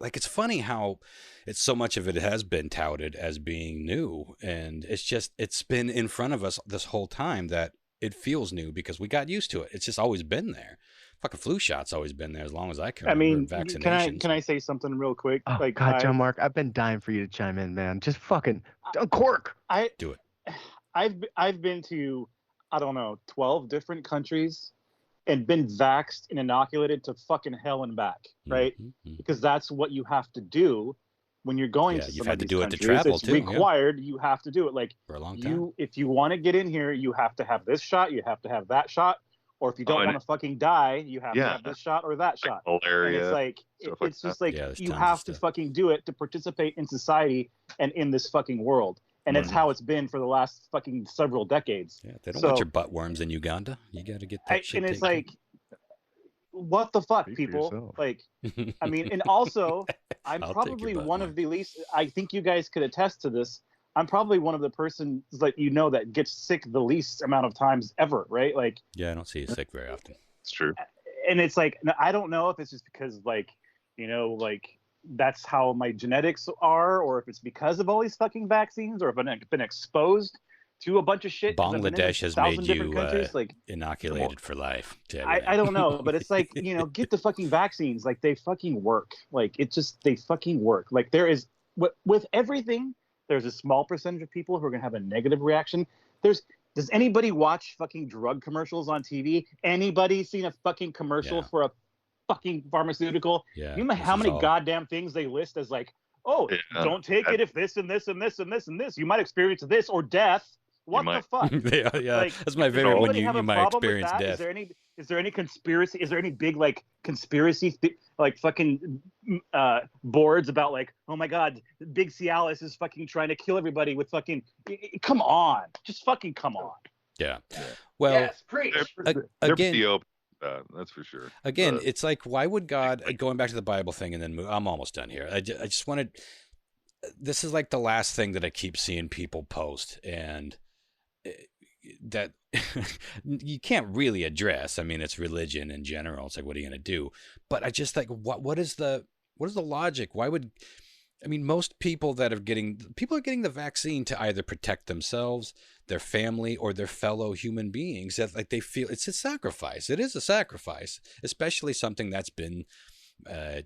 A: like, it's funny how it's so much of it has been touted as being new, and it's been in front of us this whole time that it feels new because we got used to it. It's just always been there. Fucking flu shot's always been there as long as I can remember. Vaccinations.
C: Can I say something real quick?
B: Oh God, Jon-Mark, I've been dying for you to chime in, man. Just fucking uncork.
A: Do it.
C: I've been to, I don't know, 12 different countries and been vaxxed and inoculated to fucking hell and back, right?
A: Mm-hmm.
C: Because that's what you have to do when you're going to
A: you've
C: some
A: had
C: of
A: to
C: these
A: do it to
C: countries.
A: travel
C: it's
A: too.
C: required. You have to do it. Like,
A: for a long time.
C: If you want to get in here, you have to have this shot. You have to have that shot. Or if you don't want to fucking die, you have to have this shot or that shot.
D: Malaria.
C: And it's like, it's just like, you have to fucking do it to participate in society and in this fucking world. And it's how it's been for the last fucking several decades.
A: Yeah, they don't want your butt worms in Uganda. You got to get that shit.
C: And it's like, what the fuck, people? Like, I mean, and also, I'm probably one of the least, I think you guys could attest to this. I'm probably one of the persons that that gets sick the least amount of times ever, right? Like,
A: yeah, I don't see you sick very often.
D: It's true.
C: And it's like, I don't know if it's just because, like, that's how my genetics are, or if it's because of all these fucking vaccines, or if I've been exposed to a bunch of shit.
A: Bangladesh has made you inoculated for life.
C: I don't know, but it's like, get the fucking vaccines. Like, they fucking work. Like, they fucking work. Like, there is, with everything, there's a small percentage of people who are going to have a negative reaction. Does anybody watch fucking drug commercials on TV? Anybody seen a fucking commercial for a fucking pharmaceutical?
A: Yeah.
C: You know how many goddamn things they list as like, don't take it if this and this and this and this and this. You might experience this or death. What the fuck?
A: Yeah, like, that's my favorite when you might experience death.
C: Is there any conspiracy? Is there any big like conspiracy like fucking boards about like, oh my god, Big Cialis is fucking trying to kill everybody with fucking? Come on, just fucking come on.
A: Yeah. Well,
B: yes, preach.
A: Again,
D: that's for sure.
A: Again, it's like, why would God, going back to the Bible thing, and then I'm almost done here. I just wanted. This is like the last thing that I keep seeing people post, and that you can't really address. I mean, it's religion in general. It's like, what are you going to do? But I just like, what is the logic? Why would, I mean, most people are getting the vaccine to either protect themselves, their family, or their fellow human beings. That like they feel it's a sacrifice. It is a sacrifice, especially something that's been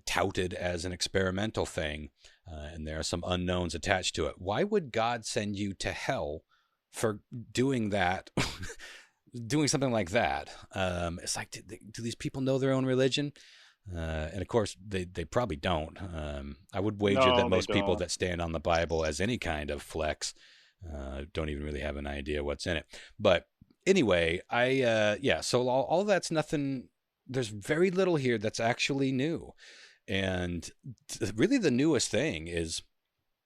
A: touted as an experimental thing, and there are some unknowns attached to it. Why would God send you to hell for doing that, doing something like that? It's like, do these people know their own religion? And of course, they probably don't. I would wager that most people that stand on the Bible as any kind of flex don't even really have an idea what's in it. But anyway, so all that's nothing. There's very little here that's actually new. And really the newest thing is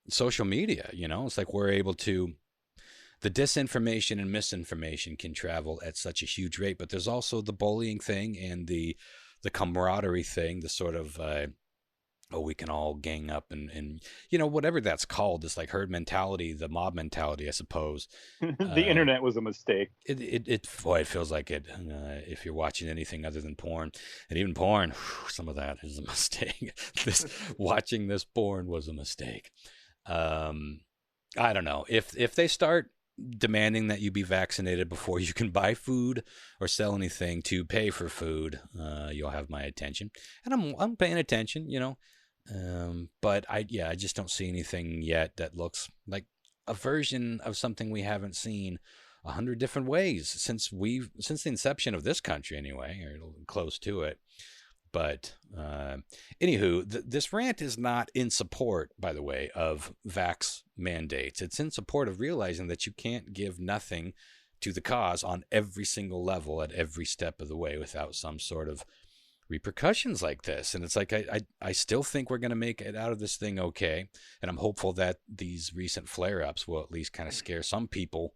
A: social media. It's like we're able to, the disinformation and misinformation can travel at such a huge rate, but there's also the bullying thing and the camaraderie thing, the sort of, we can all gang up and whatever that's called, this like herd mentality, the mob mentality, I suppose.
C: The internet was a mistake.
A: It feels like it. If you're watching anything other than porn, and even porn, some of that is a mistake. Watching this porn was a mistake. I don't know if they start demanding that you be vaccinated before you can buy food or sell anything to pay for food, you'll have my attention, and I'm paying attention, but I just don't see anything yet that looks like a version of something we haven't seen 100 different ways since the inception of this country anyway, or close to it. But anywho, this rant is not in support, by the way, of vax mandates. It's in support of realizing that you can't give nothing to the cause on every single level at every step of the way without some sort of repercussions like this. And it's like, I still think we're going to make it out of this thing okay. And I'm hopeful that these recent flare-ups will at least kind of scare some people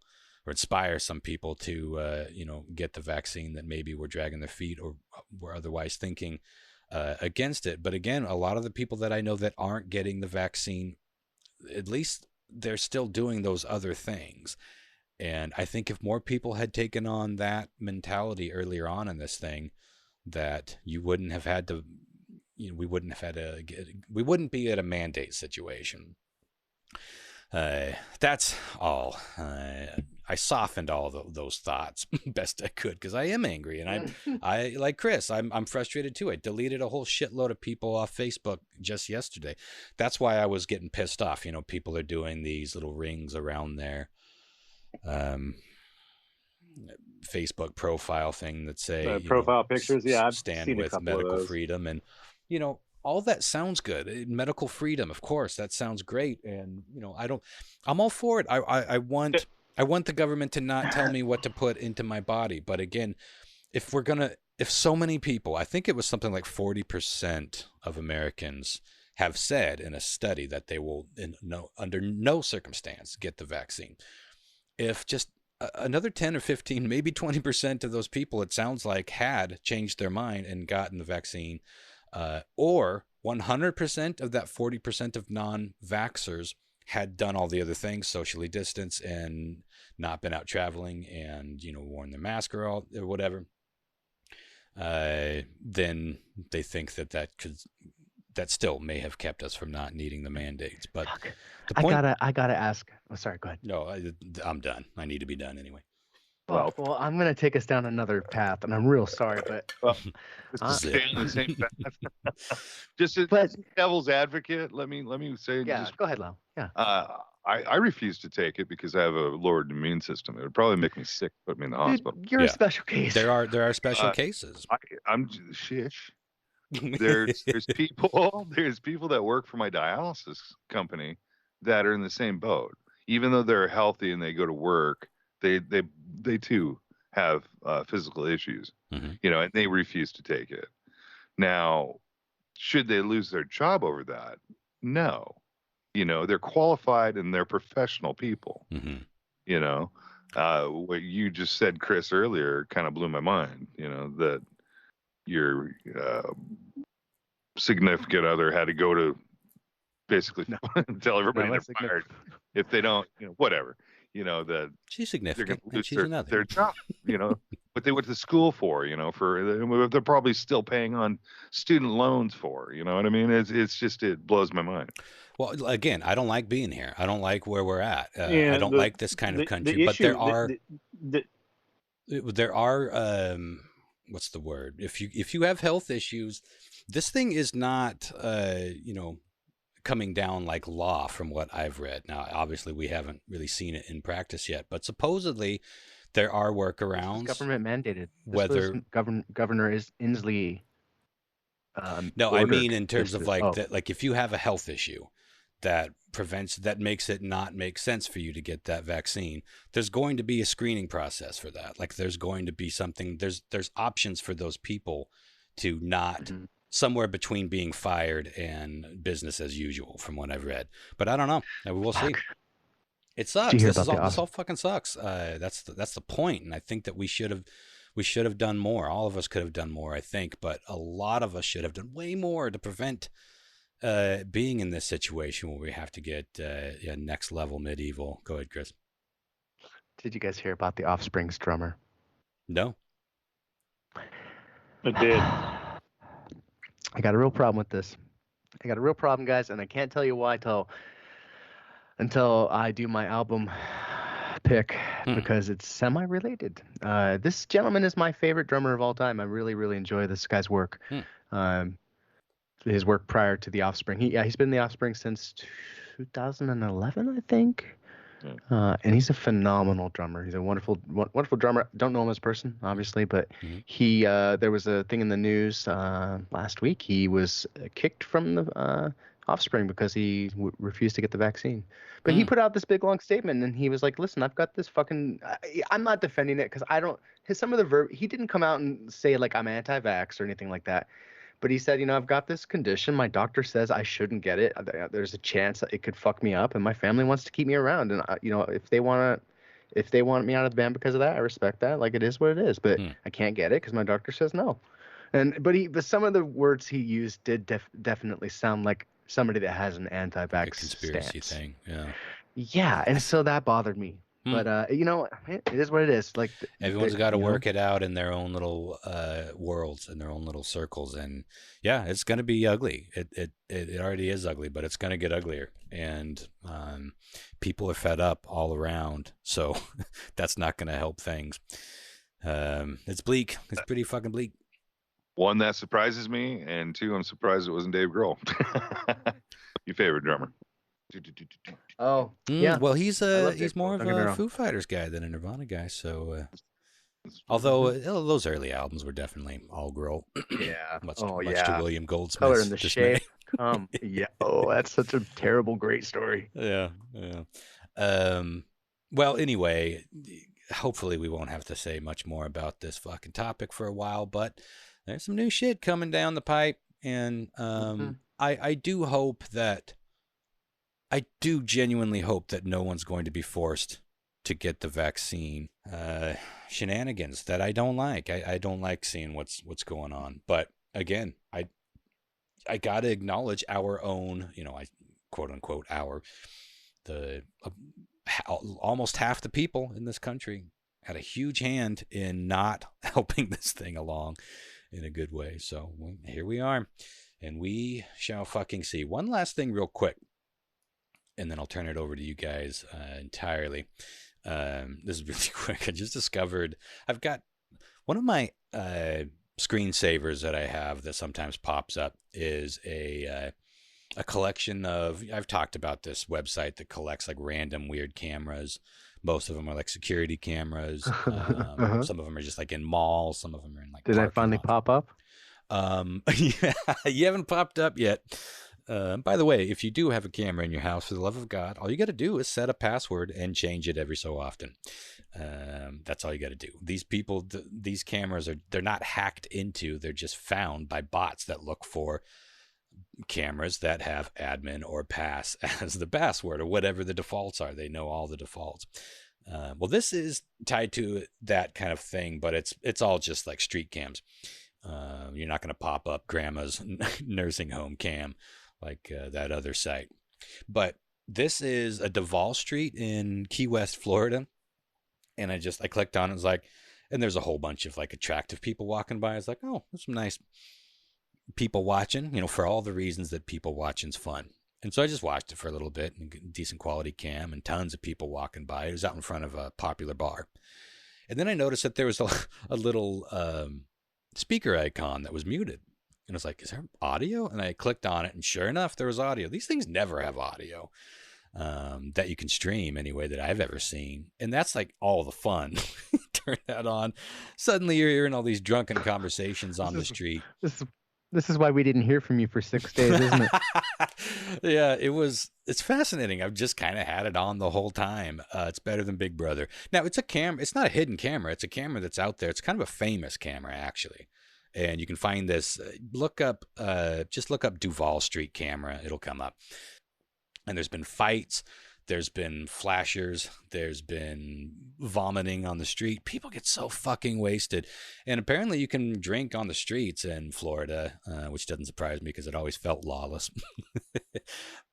A: or inspire some people to, get the vaccine that maybe were dragging their feet or were otherwise thinking against it. But again, a lot of the people that I know that aren't getting the vaccine, at least they're still doing those other things. And I think if more people had taken on that mentality earlier on in this thing, that you wouldn't have had to, we wouldn't be at a mandate situation. That's all. I softened all those thoughts best I could because I am angry, and I like Chris. I'm frustrated too. I deleted a whole shitload of people off Facebook just yesterday. That's why I was getting pissed off. People are doing these little rings around their Facebook profile thing that say
C: profile pictures. Yeah, I've
A: stand
C: seen
A: with
C: a couple
A: medical
C: of those.
A: freedom, and all that sounds good. Medical freedom, of course, that sounds great. And I'm all for it. I want the government to not tell me what to put into my body. But again, if so many people, I think it was something like 40% of Americans have said in a study that they will under no circumstance get the vaccine. If just another 10 or 15, maybe 20% of those people, it sounds like, had changed their mind and gotten the vaccine, or 100% of that 40% of non-vaxxers had done all the other things, socially distanced and not been out traveling and, worn their mask or whatever, then they think that still may have kept us from not needing the mandates. But the point,
B: I gotta ask. Oh, sorry, go ahead.
A: No, I'm done. I need to be done anyway.
B: Well, I'm gonna take us down another path, and I'm real sorry, but
D: just to stay on the same path. Just as devil's advocate, let me say.
B: Yeah, go ahead, Lyle. Yeah.
D: I refuse to take it because I have a lowered immune system. It would probably make me sick, put me in the hospital.
B: You're a special case.
A: There are special cases.
D: I'm shish. There's people that work for my dialysis company that are in the same boat. Even though they're healthy and they go to work, they too have physical issues, and they refuse to take it. Now, should they lose their job over that? No. They're qualified and they're professional people. What you just said, Chris, earlier kind of blew my mind, that your significant other had to go to basically tell everybody they're fired if they don't, whatever, that
A: she's significant.
D: They're going to lose
A: their
D: job, what they went to school for, they're probably still paying on student loans for, you know what I mean? It's just, it blows my mind.
A: Well, again, I don't like being here. I don't like where we're at. I don't like this kind of country, but there are, what's the word? If you have health issues, this thing is not, coming down like law from what I've read. Now, obviously, we haven't really seen it in practice yet, but supposedly there are workarounds.
B: Government mandated. Whether Governor Inslee.
A: No, I mean in terms of that, like if you have a health issue that makes it not make sense for you to get that vaccine, there's going to be a screening process for that. Like there's going to be something. There's options for those people to not. Mm-hmm. Somewhere between being fired and business as usual, from what I've read. But I don't know. We'll see. It sucks. This all fucking sucks. That's the point. And I think that we should have done more. All of us could have done more, I think. But a lot of us should have done way more to prevent being in this situation where we have to get next level medieval. Go ahead, Chris.
B: Did you guys hear about the Offspring's drummer?
A: No.
C: I did.
B: I got a real problem with this. I got a real problem, guys, and I can't tell you why until I do my album pick because it's semi-related. This gentleman is my favorite drummer of all time. I really, really enjoy this guy's work. His work prior to The Offspring. He's been The Offspring since 2011, I think. And he's a phenomenal drummer. He's a wonderful drummer. Don't know him as a person, obviously, but he there was a thing in the news last week. He was kicked from the Offspring because he refused to get the vaccine. But he put out this big long statement, and he was like, "Listen, I've got this fucking. I'm not defending it because I don't. Some of the verb. He didn't come out and say like I'm anti-vax or anything like that. But he said, I've got this condition. My doctor says I shouldn't get it. There's a chance that it could fuck me up, and my family wants to keep me around. And if they want me out of the band because of that, I respect that. Like, it is what it is. But I can't get it because my doctor says no. But some of the words he used did definitely sound like somebody that has an anti-vax
A: like a conspiracy
B: stance.
A: thing. Yeah.
B: Yeah, and so that bothered me. But it is what it is. Like,
A: everyone's got to work it out in their own little worlds, in their own little circles, and yeah, it's going to be ugly. It already is ugly, but it's going to get uglier, and people are fed up all around. So that's not going to help things. It's bleak. It's pretty fucking bleak.
D: One, that surprises me, and two, I'm surprised it wasn't Dave Grohl. Your favorite drummer.
B: Oh, yeah.
A: Well, he's more of a Foo Fighters guy than a Nirvana guy. So, although those early albums were definitely all Grohl.
B: Yeah.
A: much to William Goldsmith's
B: Color in the
A: dismay.
B: Shade. Yeah. Oh, that's such a terrible, great story.
A: Yeah. Well, anyway, hopefully we won't have to say much more about this fucking topic for a while, but there's some new shit coming down the pipe, and I do hope that. I do genuinely hope that no one's going to be forced to get the vaccine. Shenanigans that I don't like. I don't like seeing what's going on. But again, I got to acknowledge our own, I quote unquote almost half the people in this country had a huge hand in not helping this thing along in a good way. So here we are, and we shall fucking see. One last thing real quick, and then I'll turn it over to you guys entirely. This is really quick. I just discovered I've got one of my screensavers that I have that sometimes pops up is a collection of, I've talked about this website that collects like random weird cameras. Most of them are like security cameras. Some of them are just like in malls. Some of them are in like.
B: Did I finally pop up?
A: Yeah, you haven't popped up yet. By the way, if you do have a camera in your house, for the love of God, all you got to do is set a password and change it every so often. That's all you got to do. These people, these cameras they're not hacked into. They're just found by bots that look for cameras that have admin or pass as the password or whatever the defaults are. They know all the defaults. Well, this is tied to that kind of thing, but it's all just like street cams. You're not going to pop up grandma's nursing home cam like that other site. But this is a Duval Street in Key West, Florida. And I clicked on it. It's like, and there's a whole bunch of like attractive people walking by. It's like, oh, there's some nice people watching, for all the reasons that people watching's fun. And so I just watched it for a little bit, and decent quality cam, and tons of people walking by. It was out in front of a popular bar. And then I noticed that there was a little speaker icon that was muted. And I was like, is there audio? And I clicked on it, and sure enough, there was audio. These things never have audio that you can stream anyway that I've ever seen. And that's like all the fun. Turn that on. Suddenly you're hearing all these drunken conversations on the street.
B: This is why we didn't hear from you for 6 days, isn't it?
A: Yeah, it's fascinating. I've just kind of had it on the whole time. It's better than Big Brother. Now, it's a camera. It's not a hidden camera. It's a camera that's out there. It's kind of a famous camera, actually. And you can find this. Just look up Duval Street camera. It'll come up. And there's been fights. There's been flashers. There's been vomiting on the street. People get so fucking wasted. And apparently you can drink on the streets in Florida, which doesn't surprise me because it always felt lawless.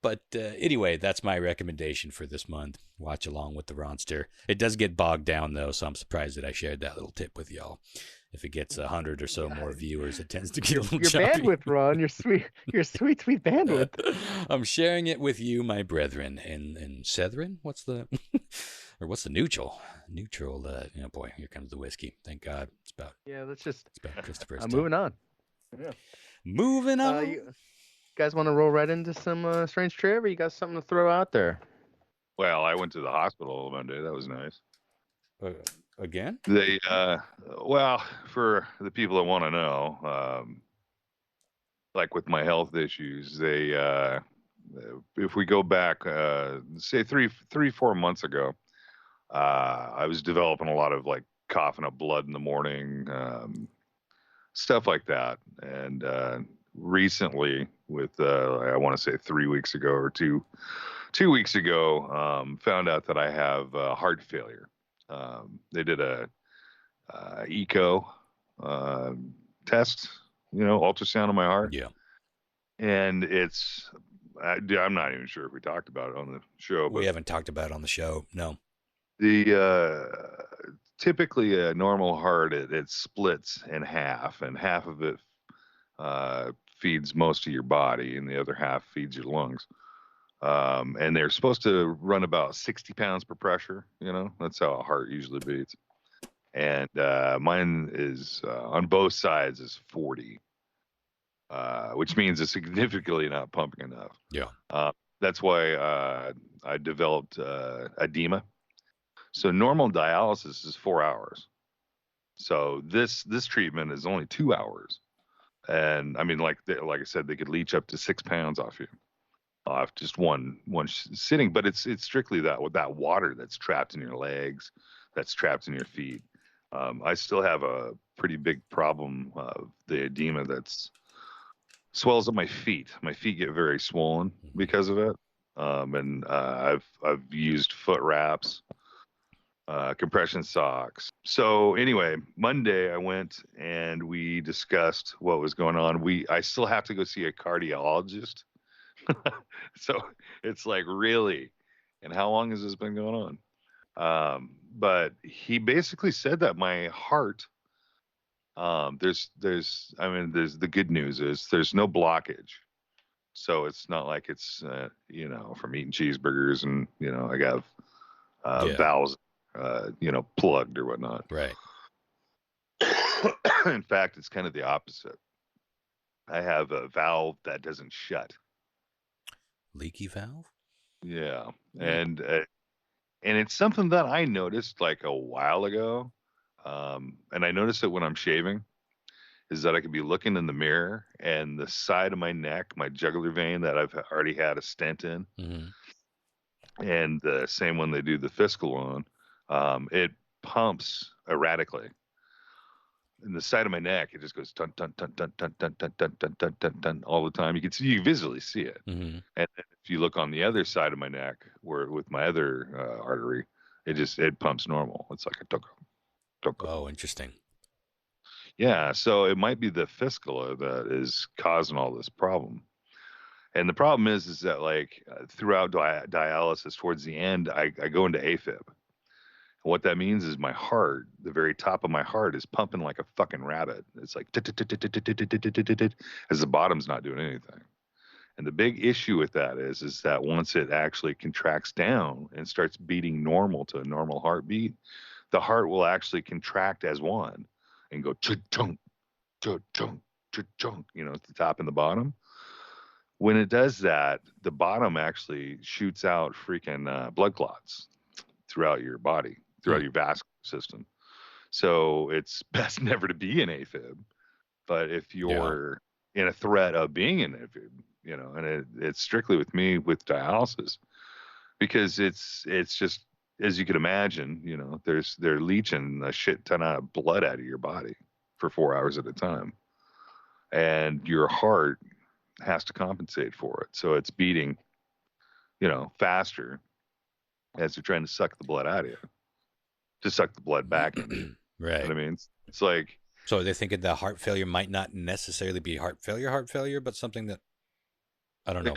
A: But anyway, that's my recommendation for this month. Watch along with the Ronster. It does get bogged down, though, so I'm surprised that I shared that little tip with y'all. If it gets 100 or so more viewers, it tends to get a little
B: your
A: choppy.
B: Bandwidth, Ron. Your sweet bandwidth.
A: I'm sharing it with you, my brethren. And Sethrin, what's the neutral? Neutral. Boy, here comes the whiskey. Thank God. It's about.
B: Yeah,
A: it's about Christopher's.
B: Moving on.
C: Yeah.
A: Moving on.
B: You guys want to roll right into some strange trivia? You got something to throw out there?
D: Well, I went to the hospital Monday. That was nice.
A: Again?
D: They, well, for the people that want to know, like with my health issues, they, if we go back, say 4 months ago, I was developing a lot of like coughing up blood in the morning, stuff like that. And recently, with I want to say 3 weeks ago or 2 weeks ago, found out that I have heart failure. They did a echo test, ultrasound of my heart.
A: Yeah.
D: And I'm not even sure if we talked about it on the show.
A: We haven't talked about it on the show. No.
D: Typically a normal heart, it splits in half, and half of it feeds most of your body, and the other half feeds your lungs. And they're supposed to run about 60 pounds per pressure. That's how a heart usually beats. And mine is on both sides is 40, which means it's significantly not pumping enough.
A: Yeah.
D: That's why I developed edema. So normal dialysis is 4 hours. So this treatment is only 2 hours. And I mean, like I said, they could leach up to 6 pounds off you, off just one sitting. But it's strictly that water that's trapped in your legs, that's trapped in your feet. I still have a pretty big problem of the edema that's swells up my feet. My feet get very swollen because of it. And I've used foot wraps, compression socks. So anyway, Monday I went and we discussed what was going on. I still have to go see a cardiologist. So it's like, really? And how long has this been going on? But he basically said that my heart, there's the good news is there's no blockage. So it's not like it's, from eating cheeseburgers and, I got valves, plugged or whatnot.
A: Right.
D: In fact, it's kind of the opposite. I have a valve that doesn't shut.
A: Leaky valve?
D: Yeah. And it's something that I noticed like a while ago. And I noticed it when I'm shaving, is that I could be looking in the mirror and the side of my neck, my jugular vein that I've already had a stent in, and the same one they do the fiscal on, it pumps erratically. In the side of my neck, it just goes dun dun dun dun dun dun dun dun dun dun dun dun all the time. You can visually see it. And if you look on the other side of my neck, where with my other artery, it pumps normal. It's like a tuck.
A: Oh, interesting.
D: Yeah, so it might be the fistula that is causing all this problem. And the problem is that like throughout dialysis, towards the end, I go into AFib. And what that means is my heart, the very top of my heart, is pumping like a fucking rabbit. It's like as the bottom's not doing anything. And the big issue with that is that once it actually contracts down and starts beating normal to a normal heartbeat, the heart will actually contract as one and go chunk, chunk, chunk, at the top and the bottom. When it does that, the bottom actually shoots out freaking blood clots throughout your body, throughout your vascular system. So it's best never to be in AFib. But if you're in a threat of being in AFib, and it's strictly with me with dialysis, because it's just, as you can imagine, they're leaching a shit ton of blood out of your body for 4 hours at a time. And your heart has to compensate for it. So it's beating, faster as they're trying to suck the blood out of you, to suck the blood back in.
A: Right.
D: You know what I mean? It's like.
A: So they're thinking the heart failure might not necessarily be heart failure, but something that, I don't know.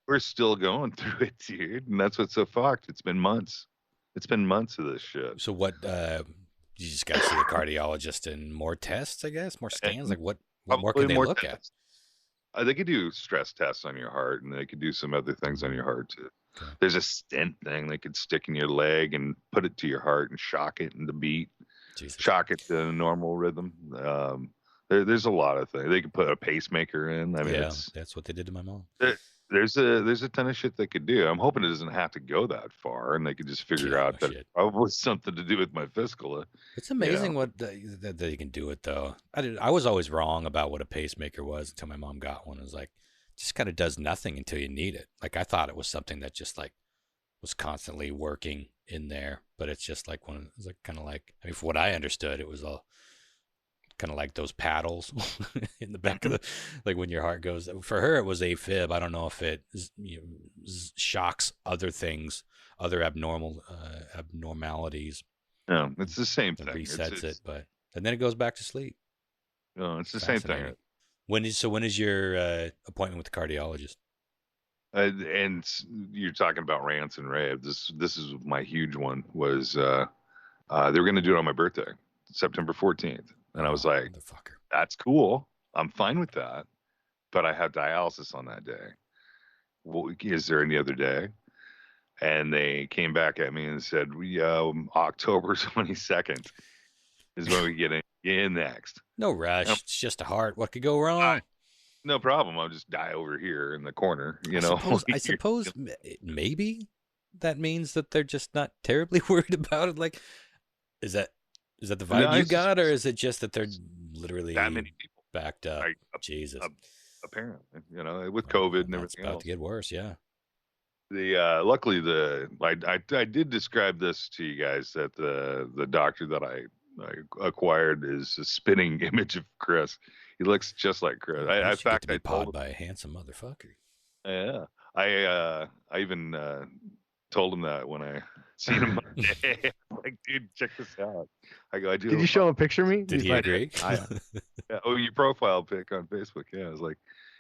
D: We're still going through it, dude. And that's what's so fucked. It's been months. It's been months of this shit.
A: So what, you just got to see a cardiologist and more tests, I guess, more scans. Like what more can they look at?
D: They could do stress tests on your heart, and they could do some other things on your heart too. Okay. There's a stent thing they could stick in your leg and put it to your heart and shock it into beat, shock it to a normal rhythm. There's a lot of things. They could put a pacemaker in. I mean,
A: that's what they did to my mom.
D: there's a ton of shit they could do. I'm hoping it doesn't have to go that far, and they could just figure out that it's probably something to do with my fistula.
A: It's amazing what that you can do it though. I was always wrong about what a pacemaker was until my mom got one. It was like, it just kind of does nothing until you need it. Like I thought it was something that just like was constantly working in there, but it's just like one. It's like kind of like, I mean, from what I understood, it was all kind of like those paddles in the back of the, like when your heart goes. For her, it was AFib. I don't know if it shocks other things, other abnormalities.
D: No, it's the same thing.
A: Resets it, but and then it goes back to sleep.
D: No, it's the same thing.
A: When is your appointment with the cardiologist?
D: And you're talking about rants and raves. This is my huge one. Was they were going to do it on my birthday, September 14th, and I was like, "That's cool. I'm fine with that." But I have dialysis on that day. Well, is there any other day? And they came back at me and said, October 22nd is when we get in next.
A: No rush. It's just a heart. What could go wrong?
D: No problem. I'll just die over here in the corner,
A: I suppose maybe that means that they're just not terribly worried about it. Like, is that the vibe you got, or is it just that they're literally
D: that many people
A: backed up? Jesus.
D: Apparently, with COVID and everything
A: it's about to get worse, yeah.
D: Luckily I did describe this to you guys, that the doctor that I acquired is a spitting image of Chris. He looks just like Chris. In fact, I told him
A: by a handsome motherfucker.
D: Yeah, I even told him that when I seen him Monday. Like, dude, check this out. I go, I do.
B: Did you show him a picture of me?
A: Did he agree?
D: Yeah, your profile pic on Facebook. Yeah, I was like,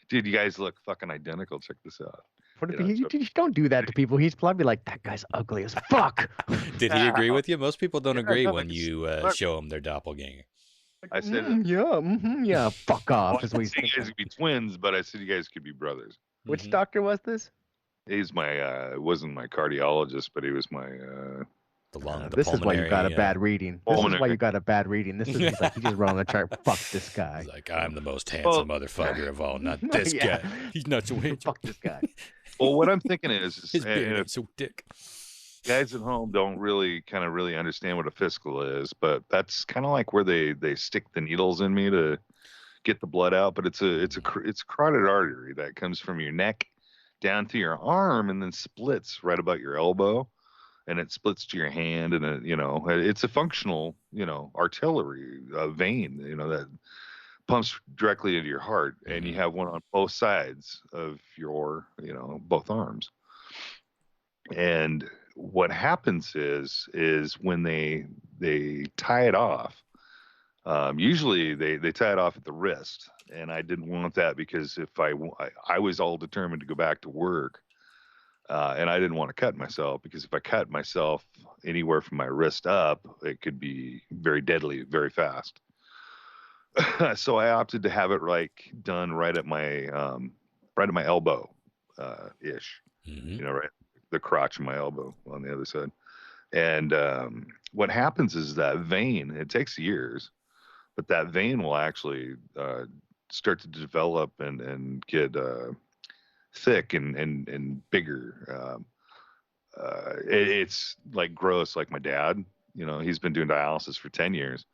D: dude, you guys look fucking identical. Check this out.
B: What if you don't do that to people? He's probably like, that guy's ugly as fuck.
A: Did he agree with you? Most people don't agree when you show them their doppelganger.
D: I said,
B: yeah, fuck off.
D: Well, I said you guys could be twins, but I said you guys could be brothers.
B: Which doctor was this?
D: He's my, wasn't my cardiologist, but he was my,
B: this is why you got a bad reading. This is why you got a bad reading. This is like, he just wrote on the chart, fuck this guy.
A: He's like, I'm the most handsome motherfucker of all, not this guy. He's not so handsome.
B: Fuck this guy.
D: Well, what I'm thinking is
A: his beard ain't so thick.
D: Guys at home don't really understand what a fistula is, but that's kind of like where they stick the needles in me to get the blood out. But it's a carotid artery that comes from your neck down to your arm and then splits right about your elbow, and it splits to your hand, and it's a functional artery vein that pumps directly into your heart, and you have one on both sides of your both arms. And what happens is when they tie it off, usually they tie it off at the wrist, and I didn't want that because if I was all determined to go back to work, and I didn't want to cut myself, because if I cut myself anywhere from my wrist up, it could be very deadly very fast. So I opted to have it done right at my elbow ish, right, the crotch of my elbow on the other side. And what happens is that vein, it takes years, but that vein will actually start to develop and get thick and bigger. It's like gross, like my dad. He's been doing dialysis for 10 years,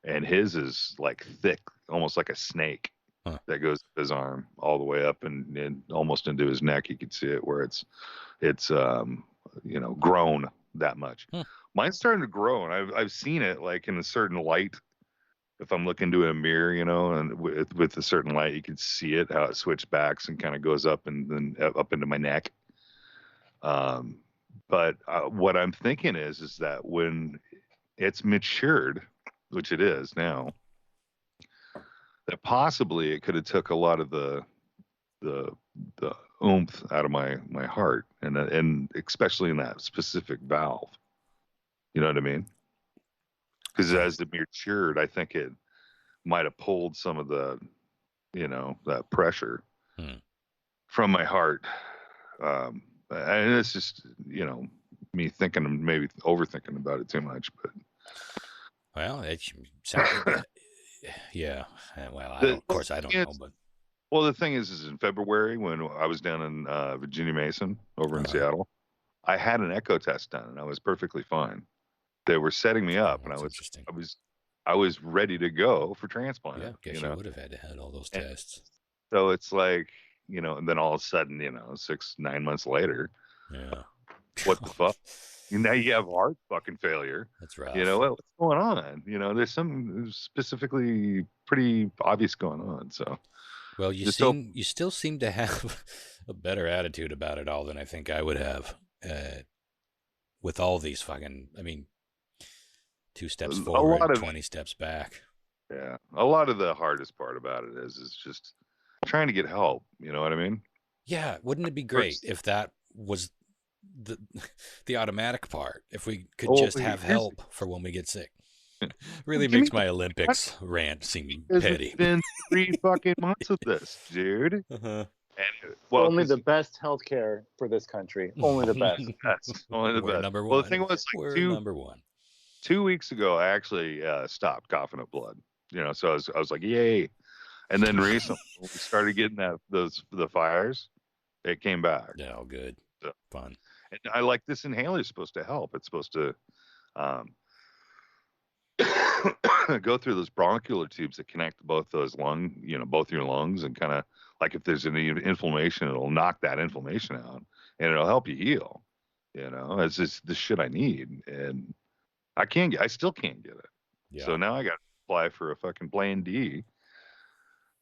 D: and his is like thick, almost like a snake. That goes up his arm all the way up and almost into his neck. You can see it where it's grown that much. Mine's starting to grow, and I've seen it like in a certain light. If I'm looking into a mirror, and with a certain light, you can see it, how it switchbacks and kind of goes up and then up into my neck. But what I'm thinking is that when it's matured, which it is now, that possibly it could have took a lot of the oomph out of my heart, and especially in that specific valve. You know what I mean? Because as it matured, I think it might have pulled some of the, that pressure from my heart. And it's just, me thinking, maybe overthinking about it too much. But
A: well, it sounds. Yeah. Well, of course I don't know, but
D: Well, the thing is in February when I was down in Virginia Mason over in Seattle, I had an echo test done and I was perfectly fine. They were setting me up, and
A: That's interesting.
D: I was ready to go for transplant.
A: Yeah, guess you would have had to had all those
D: And
A: tests.
D: so it's like, and then all of a sudden, 6-9 months later,
A: Yeah.
D: what the fuck? Now you have heart fucking failure.
A: That's rough.
D: What's going on? There's some specifically pretty obvious going on. So,
A: well, you still seem to have a better attitude about it all than I think I would have. With all these fucking, 2 steps forward, 20 steps back.
D: Yeah, a lot of the hardest part about it is just trying to get help. You know what I mean?
A: Yeah, wouldn't it be great if that was the automatic part? If we could just have help for when we get sick. Really makes my Olympics rant seem petty.
D: It's been 3 fucking months of this, dude.
A: Uh-huh.
D: And,
C: only the best healthcare for this country. Only the best.
D: That's only the
A: We're
D: best.
A: number one.
D: Well, the thing was,
A: We're number one.
D: 2 weeks ago, I actually stopped coughing up blood. So I was like, yay. And then recently, when we started getting the fires, it came back.
A: Yeah, all good.
D: So,
A: fun.
D: And I like this inhaler is supposed to help. It's supposed to go through those bronchial tubes that connect both those both your lungs, and kind of like if there's any inflammation, it'll knock that inflammation out and it'll help you heal. It's just the shit I need, and I still can't get it. Yeah. So now I got to apply for a fucking Plan D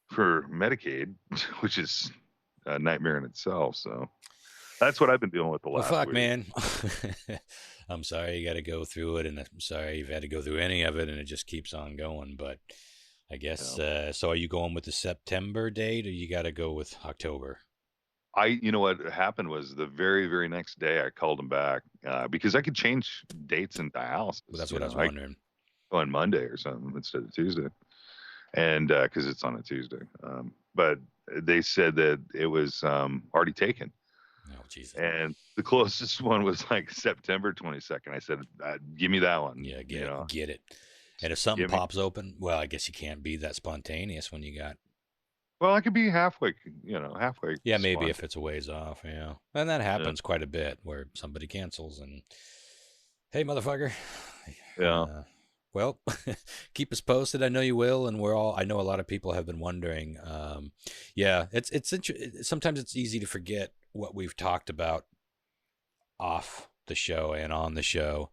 D: for Medicaid, which is a nightmare in itself. So that's what I've been dealing with the last week.
A: Man. I'm sorry you got to go through it, and I'm sorry you've had to go through any of it, and it just keeps on going. But I guess, so are you going with the September date, or you got to go with October?
D: What happened was the very, very next day I called him back because I could change dates in dialysis.
A: Well, that's what I was wondering.
D: Go on Monday or something instead of Tuesday, and because it's on a Tuesday. But they said that it was already taken.
A: Oh, Jesus.
D: And the closest one was like September 22nd. I said, give me that one.
A: Yeah, get it. And if something pops open, well, I guess you can't be that spontaneous when you got.
D: Well, I could be halfway.
A: Yeah, maybe if it's a ways off. Yeah, and that happens quite a bit where somebody cancels and, hey, motherfucker.
D: Yeah.
A: Well, keep us posted. I know you will, and I know a lot of people have been wondering. Sometimes it's easy to forget what we've talked about off the show and on the show,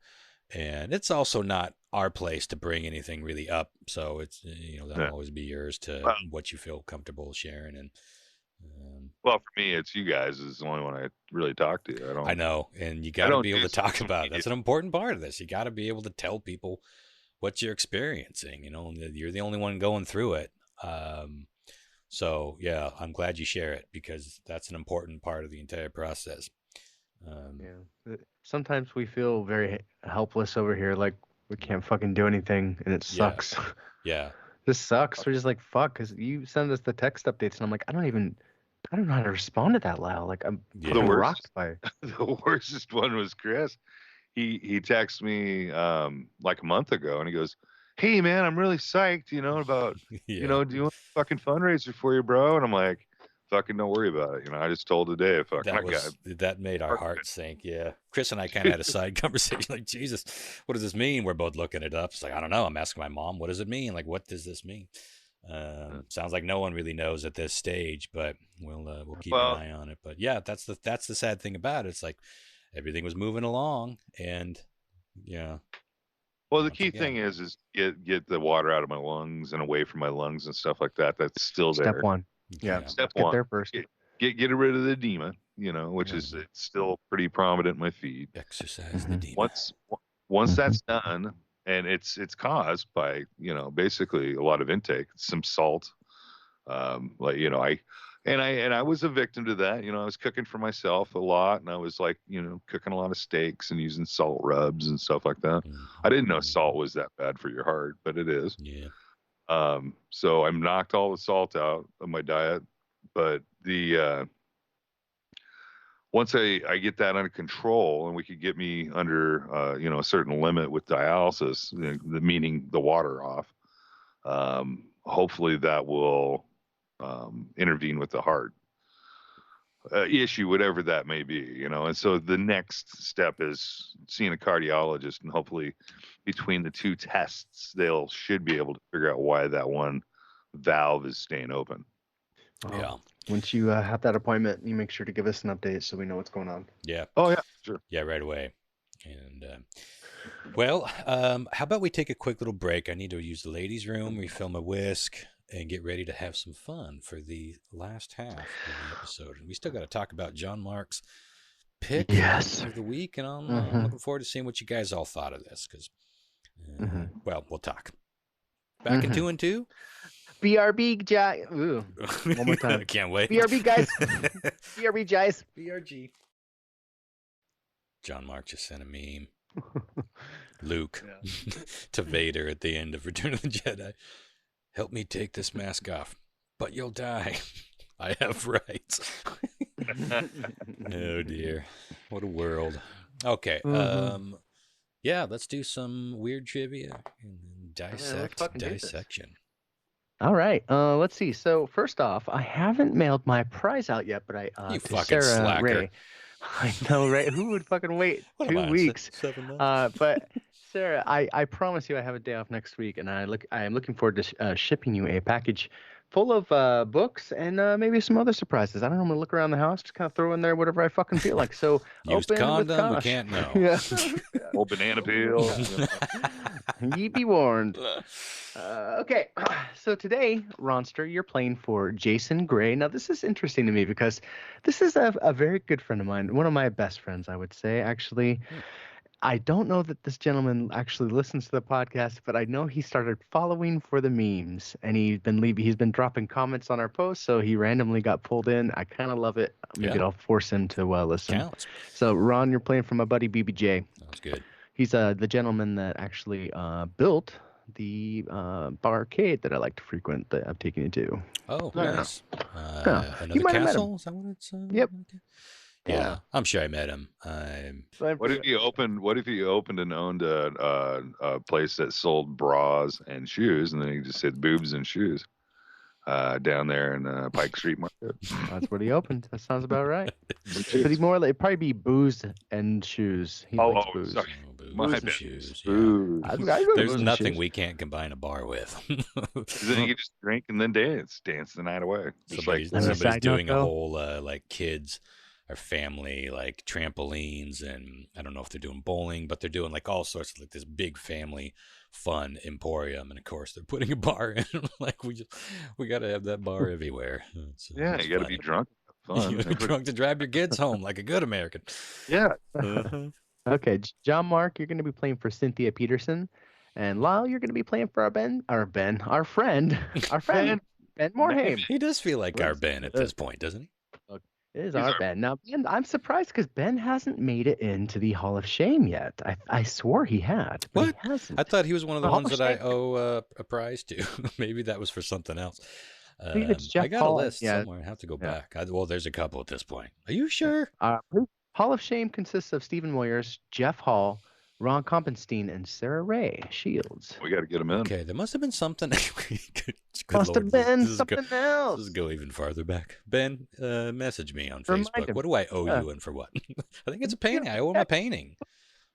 A: and it's also not our place to bring anything really up. So it's that'll always be yours to what you feel comfortable sharing. And
D: well, for me, it's you guys is the only one I really talk to.
A: I know, and you got to be able to talk about it. That's an important part of this. You got to be able to tell people what you're experiencing. You're the only one going through it. So yeah, I'm glad you share it because that's an important part of the entire process.
B: Sometimes we feel very helpless over here, like we can't fucking do anything, and it sucks.
A: Yeah.
B: This sucks. We're just like, fuck, because you send us the text updates, and I'm like, I don't know how to respond to that, Lyle. Like, I'm rocked by it.
D: The worst one was Chris. He texted me like a month ago, and he goes, hey, man, I'm really psyched, about, do you want a fucking fundraiser for you, bro? And I'm like, fucking don't worry about it. I just told today,
A: that made our hearts sink. Yeah. Chris and I kind of had a side conversation like, Jesus, what does this mean? We're both looking it up. It's like, I don't know. I'm asking my mom, what does it mean? Like, what does this mean? Sounds like no one really knows at this stage, but we'll keep an eye on it. But yeah, that's the sad thing about it. It's like everything was moving along, and yeah.
D: Well, the key thing is get the water out of my lungs and away from my lungs and stuff like that. That's still there.
B: Step one. Yeah.
D: Step
B: one.
D: Get
B: there first.
D: Get rid of the edema, which is it's still pretty prominent in my feet.
A: Exercise the edema.
D: Once that's done, and it's caused by basically a lot of intake, some salt, I was a victim to that. I was cooking for myself a lot, and I was like, cooking a lot of steaks and using salt rubs and stuff like that. I didn't know salt was that bad for your heart, but it is.
A: Yeah.
D: So I knocked all the salt out of my diet, but once I get that under control and we could get me under, a certain limit with dialysis, meaning the water off, hopefully that will intervene with the heart issue, whatever that may be, And so the next step is seeing a cardiologist, and hopefully between the two tests, should be able to figure out why that one valve is staying open.
A: Yeah.
B: Once you have that appointment, you make sure to give us an update so we know what's going on.
A: Yeah.
D: Oh yeah, sure.
A: Yeah, right away. And how about we take a quick little break? I need to use the ladies' room, refill my whisk, and get ready to have some fun for the last half of the episode. And we still got to talk about Jon-Mark's pick of the week, and I'm looking forward to seeing what you guys all thought of this. Because, well, we'll talk. Back in 2 and 2.
B: BRB, guys. Ooh, one more time.
A: I can't wait.
B: BRB, guys. BRB, guys.
A: BRG. Jon-Mark just sent a meme. Luke to Vader at the end of Return of the Jedi. Help me take this mask off, but you'll die. I have rights. Oh dear, what a world. Okay, yeah, let's do some weird trivia and dissection.
B: All right, let's see. So first off, I haven't mailed my prize out yet, but
A: you
B: to
A: fucking
B: Sarah
A: slacker.
B: Ray. I know, right? Who would fucking wait 2 weeks?
A: 7 months.
B: But Sarah, I promise you I have a day off next week, and I am looking forward to shipping you a package full of books and maybe some other surprises. I don't know. I'm gonna look around the house, just kind of throw in there whatever I fucking feel like. So
A: used
B: open
A: condom,
B: with
A: we can't know.
B: Yeah.
D: Old banana peel.
B: Ye be warned. Okay, so today, Ronster, you're playing for Jason Gray. Now, this is interesting to me because this is a very good friend of mine, one of my best friends, I would say, actually. I don't know that this gentleman actually listens to the podcast, but I know he started following for the memes, and he's been dropping comments on our posts, so he randomly got pulled in. I kind of love it. Maybe I'll force him to listen.
A: Counts.
B: So, Ron, you're playing for my buddy BBJ.
A: Sounds good.
B: He's the gentleman that actually built the barcade that I like to frequent that I'm taking you to.
A: Oh, nice.
B: You
A: Another
B: might have met
A: castle?
B: him.
A: Is that what it's?
B: Yep.
A: Yeah, I'm sure I met him.
D: What if you opened and owned a place that sold bras and shoes, and then you just said boobs and shoes down there in Pike Street Market?
B: That's what he opened. That sounds about right. But it'd probably be booze and shoes. He likes booze.
D: Sorry.
A: Booze and shoes. Yeah.
D: Booze.
A: There's nothing we can't combine a bar with.
D: Then you can just drink and then dance the night away.
A: Somebody's doing a whole like kids or family like trampolines, and I don't know if they're doing bowling, but they're doing like all sorts of like this big family fun emporium, and of course they're putting a bar in. Like we got to have that bar everywhere.
D: You got to be drunk. Fun.
A: You gotta be drunk to drive your kids home like a good American.
D: Yeah.
B: Okay, Jon-Mark, you're going to be playing for Cynthia Peterson, and Lyle, you're going to be playing for our friend Ben Morhaime.
A: He does feel like our Ben at this point, doesn't he?
B: It is our Ben. Now, Ben, I'm surprised because Ben hasn't made it into the Hall of Shame yet. I swore he had, but
A: what?
B: He hasn't.
A: I thought he was one of the ones that I owe a prize to. Maybe that was for something else.
B: I think it's Jeff
A: I got
B: Hall.
A: a list somewhere. I have to go back. Well, there's a couple at this point. Are you sure?
B: Hall of Shame consists of Stephen Moyers, Jeff Hall, Ron Kompenstein, and Sarah Ray Shields.
D: We got to get them in.
A: Okay, there must have been something.
B: Must have been something else.
A: Let's go even farther back. Ben, message me on Facebook. What do I owe you and for what? I think it's a painting. I owe him a painting.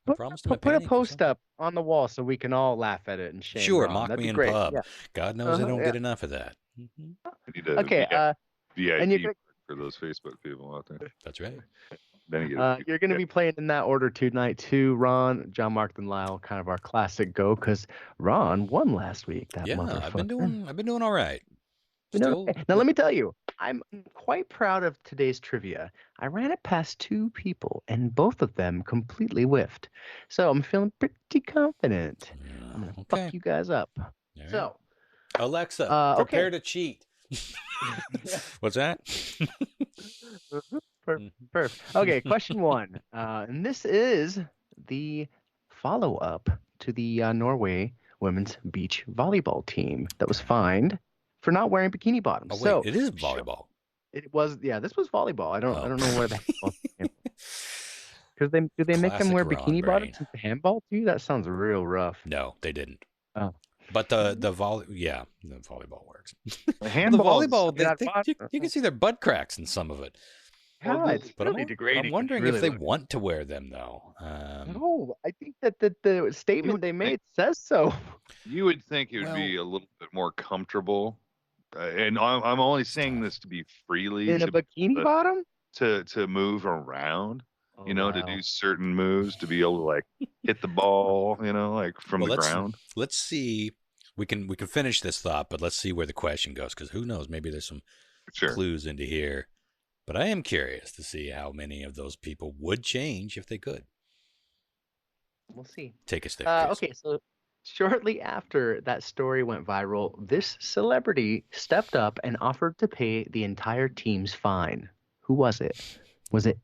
A: I promised him a painting.
B: Put a post up on the wall so we can all laugh at it and shame.
A: Sure,
B: Ron.
A: mock
B: That'd
A: me
B: be
A: in
B: great.
A: pub.
B: Yeah.
A: God knows I don't get enough of that. Mm-hmm.
B: Okay.
D: VIP for those Facebook people out there.
A: That's right.
B: You're going to be playing in that order tonight too, Ron, Jon-Mark, and Lyle. Kind of our classic go because Ron won last week.
A: I've been doing all right.
B: Now let me tell you, I'm quite proud of today's trivia. I ran it past 2 people, and both of them completely whiffed. So I'm feeling pretty confident. I'm gonna fuck you guys up.
A: Right.
B: So,
A: Alexa, prepare to cheat. What's that?
B: Perfect. Okay, question 1. And this is the follow-up to the Norway women's beach volleyball team that was fined for not wearing bikini bottoms.
A: Oh, wait, it is volleyball.
B: It was, this was volleyball. I don't know where the handball came from. Because do they make them wear bikini bottoms with the handball too? That sounds real rough.
A: No, they didn't.
B: Oh.
A: But the volleyball works.
D: The handball.
A: The volleyball, you can see their butt cracks in some of it.
B: Yeah, it's
A: But
B: really degrading.
A: I'm wondering
B: really
A: if they want to wear them though.
B: No, I think that the statement they made says so.
D: You would think it would be a little bit more comfortable, and I'm only saying this to be freely
B: In a bikini bottom
D: to move around.
B: Oh,
D: to do certain moves, to be able to like hit the ball, like from the ground.
A: Let's see. We can finish this thought, but let's see where the question goes, because who knows? Maybe there's some clues into here. But I am curious to see how many of those people would change if they could.
B: We'll see.
A: Take us there.
B: Okay, so shortly after that story went viral, this celebrity stepped up and offered to pay the entire team's fine. Who was it? Was it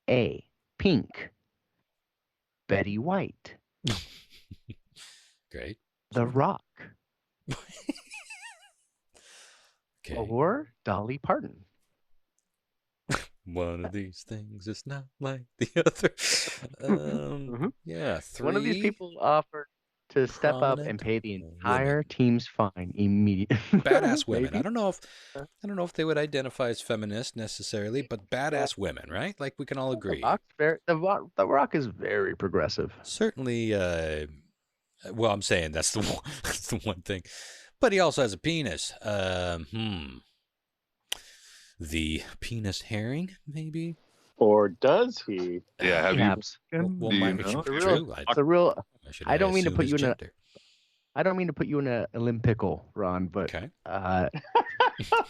B: A, Pink, Betty White,
A: Great,
B: The Rock,
A: okay,
B: or Dolly Parton?
A: One of these things is not like the other. Yeah, 3.
B: One of these people offered to step up and pay the entire team's fine immediately.
A: Badass women. I don't know if they would identify as feminist necessarily, but badass women, right? Like we can all agree.
B: The Rock is very progressive.
A: Certainly. Well, I'm saying that's the one thing, but he also has a penis. The penis herring, maybe?
C: Or does he?
D: Yeah, have you?
A: Well,
B: true. It's a real. I don't mean to put you in a. I don't mean to put you in a limp pickle, Ron, but
A: okay.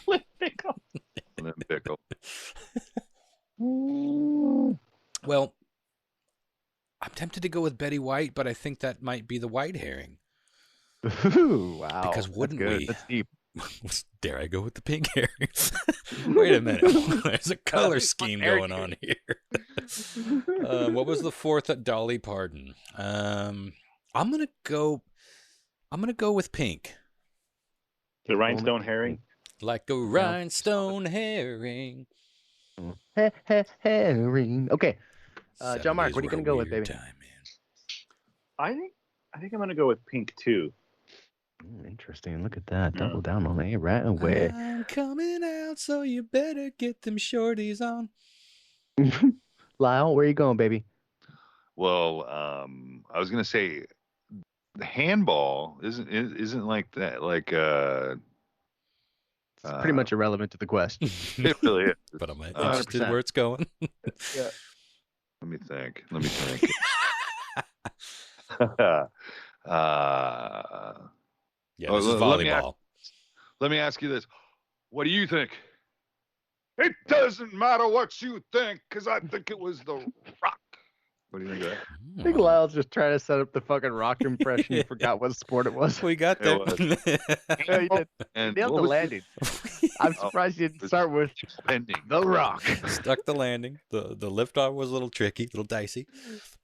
C: Limp pickle.
D: Limp pickle.
A: Well, I'm tempted to go with Betty White, but I think that might be the white herring.
B: Ooh, wow.
A: Because wouldn't we?
B: That's deep.
A: Dare I go with the pink herrings? Wait a minute. There's a color scheme going on here. What was the fourth at Dolly Parton? I'm gonna go with pink.
C: The rhinestone herring.
A: Like a rhinestone herring.
B: Herring. Okay. Jon-Mark, what are you gonna go with, baby?
A: Time,
C: I think I'm gonna go with pink too.
B: Interesting. Look at that. Double down on it right away.
A: I'm coming out, so you better get them shorties on.
B: Lyle, where are you going, baby?
D: Well, I was gonna say the handball isn't like that. Like
B: it's pretty much irrelevant to the question.
D: It really is.
A: But I'm interested in where it's going.
B: Yeah.
D: Let me think.
A: Yeah, this is volleyball.
D: Let me ask you this. What do you think? It doesn't matter what you think, because I think it was The Rock. What do you think of that?
B: I think Lyle's just trying to set up the fucking Rock impression. He forgot what sport it was.
A: We got there.
B: Yeah, he did.
D: And
B: Nailed the landing. I'm surprised you didn't start with The Rock.
A: Stuck the landing. The liftoff was a little tricky, a little dicey,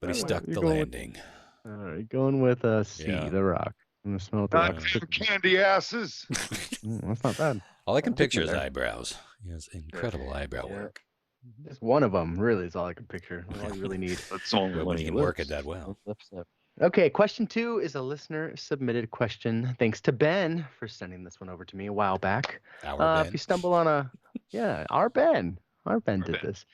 A: but he stuck the landing.
B: All right, going with C, The Rock. I'm gonna smell the
D: Not candy asses.
B: That's not bad.
A: All I can picture is eyebrows. He has incredible eyebrow work.
B: Just one of them really is all I can picture. That's all you really need.
D: That's only
A: when he can work it that well.
B: Okay, question 2 is a listener submitted question. Thanks to Ben for sending this one over to me a while back.
A: Ben.
B: If you stumble on our Ben did this.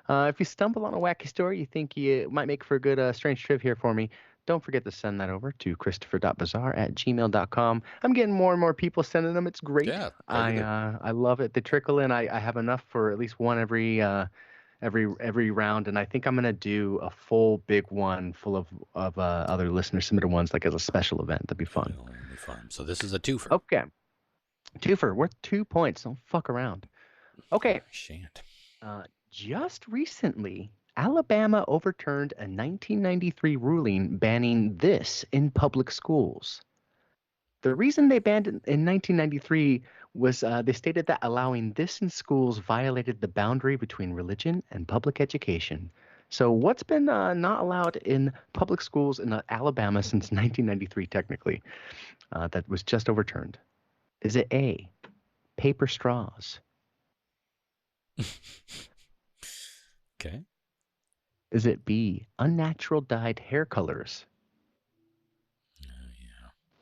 B: If you stumble on a wacky story you think you might make for a good strange trivia here for me, don't forget to send that over to christopher.bazaar@gmail.com. I'm getting more and more people sending them. It's great.
A: Yeah,
B: I love it. They trickle in. I have enough for at least one every round, and I think I'm gonna do a full big one full of other listener submitted ones, like as a special event. That'd be fun.
A: It'll be fun. So this is a twofer.
B: Okay, twofer worth 2 points. Don't fuck around. Okay.
A: Shan't.
B: Just recently, Alabama overturned a 1993 ruling banning this in public schools. The reason they banned it in 1993 was they stated that allowing this in schools violated the boundary between religion and public education. So what's been not allowed in public schools in Alabama since 1993, technically, that was just overturned? Is it A, paper straws?
A: Okay.
B: Is it B, unnatural dyed hair colors?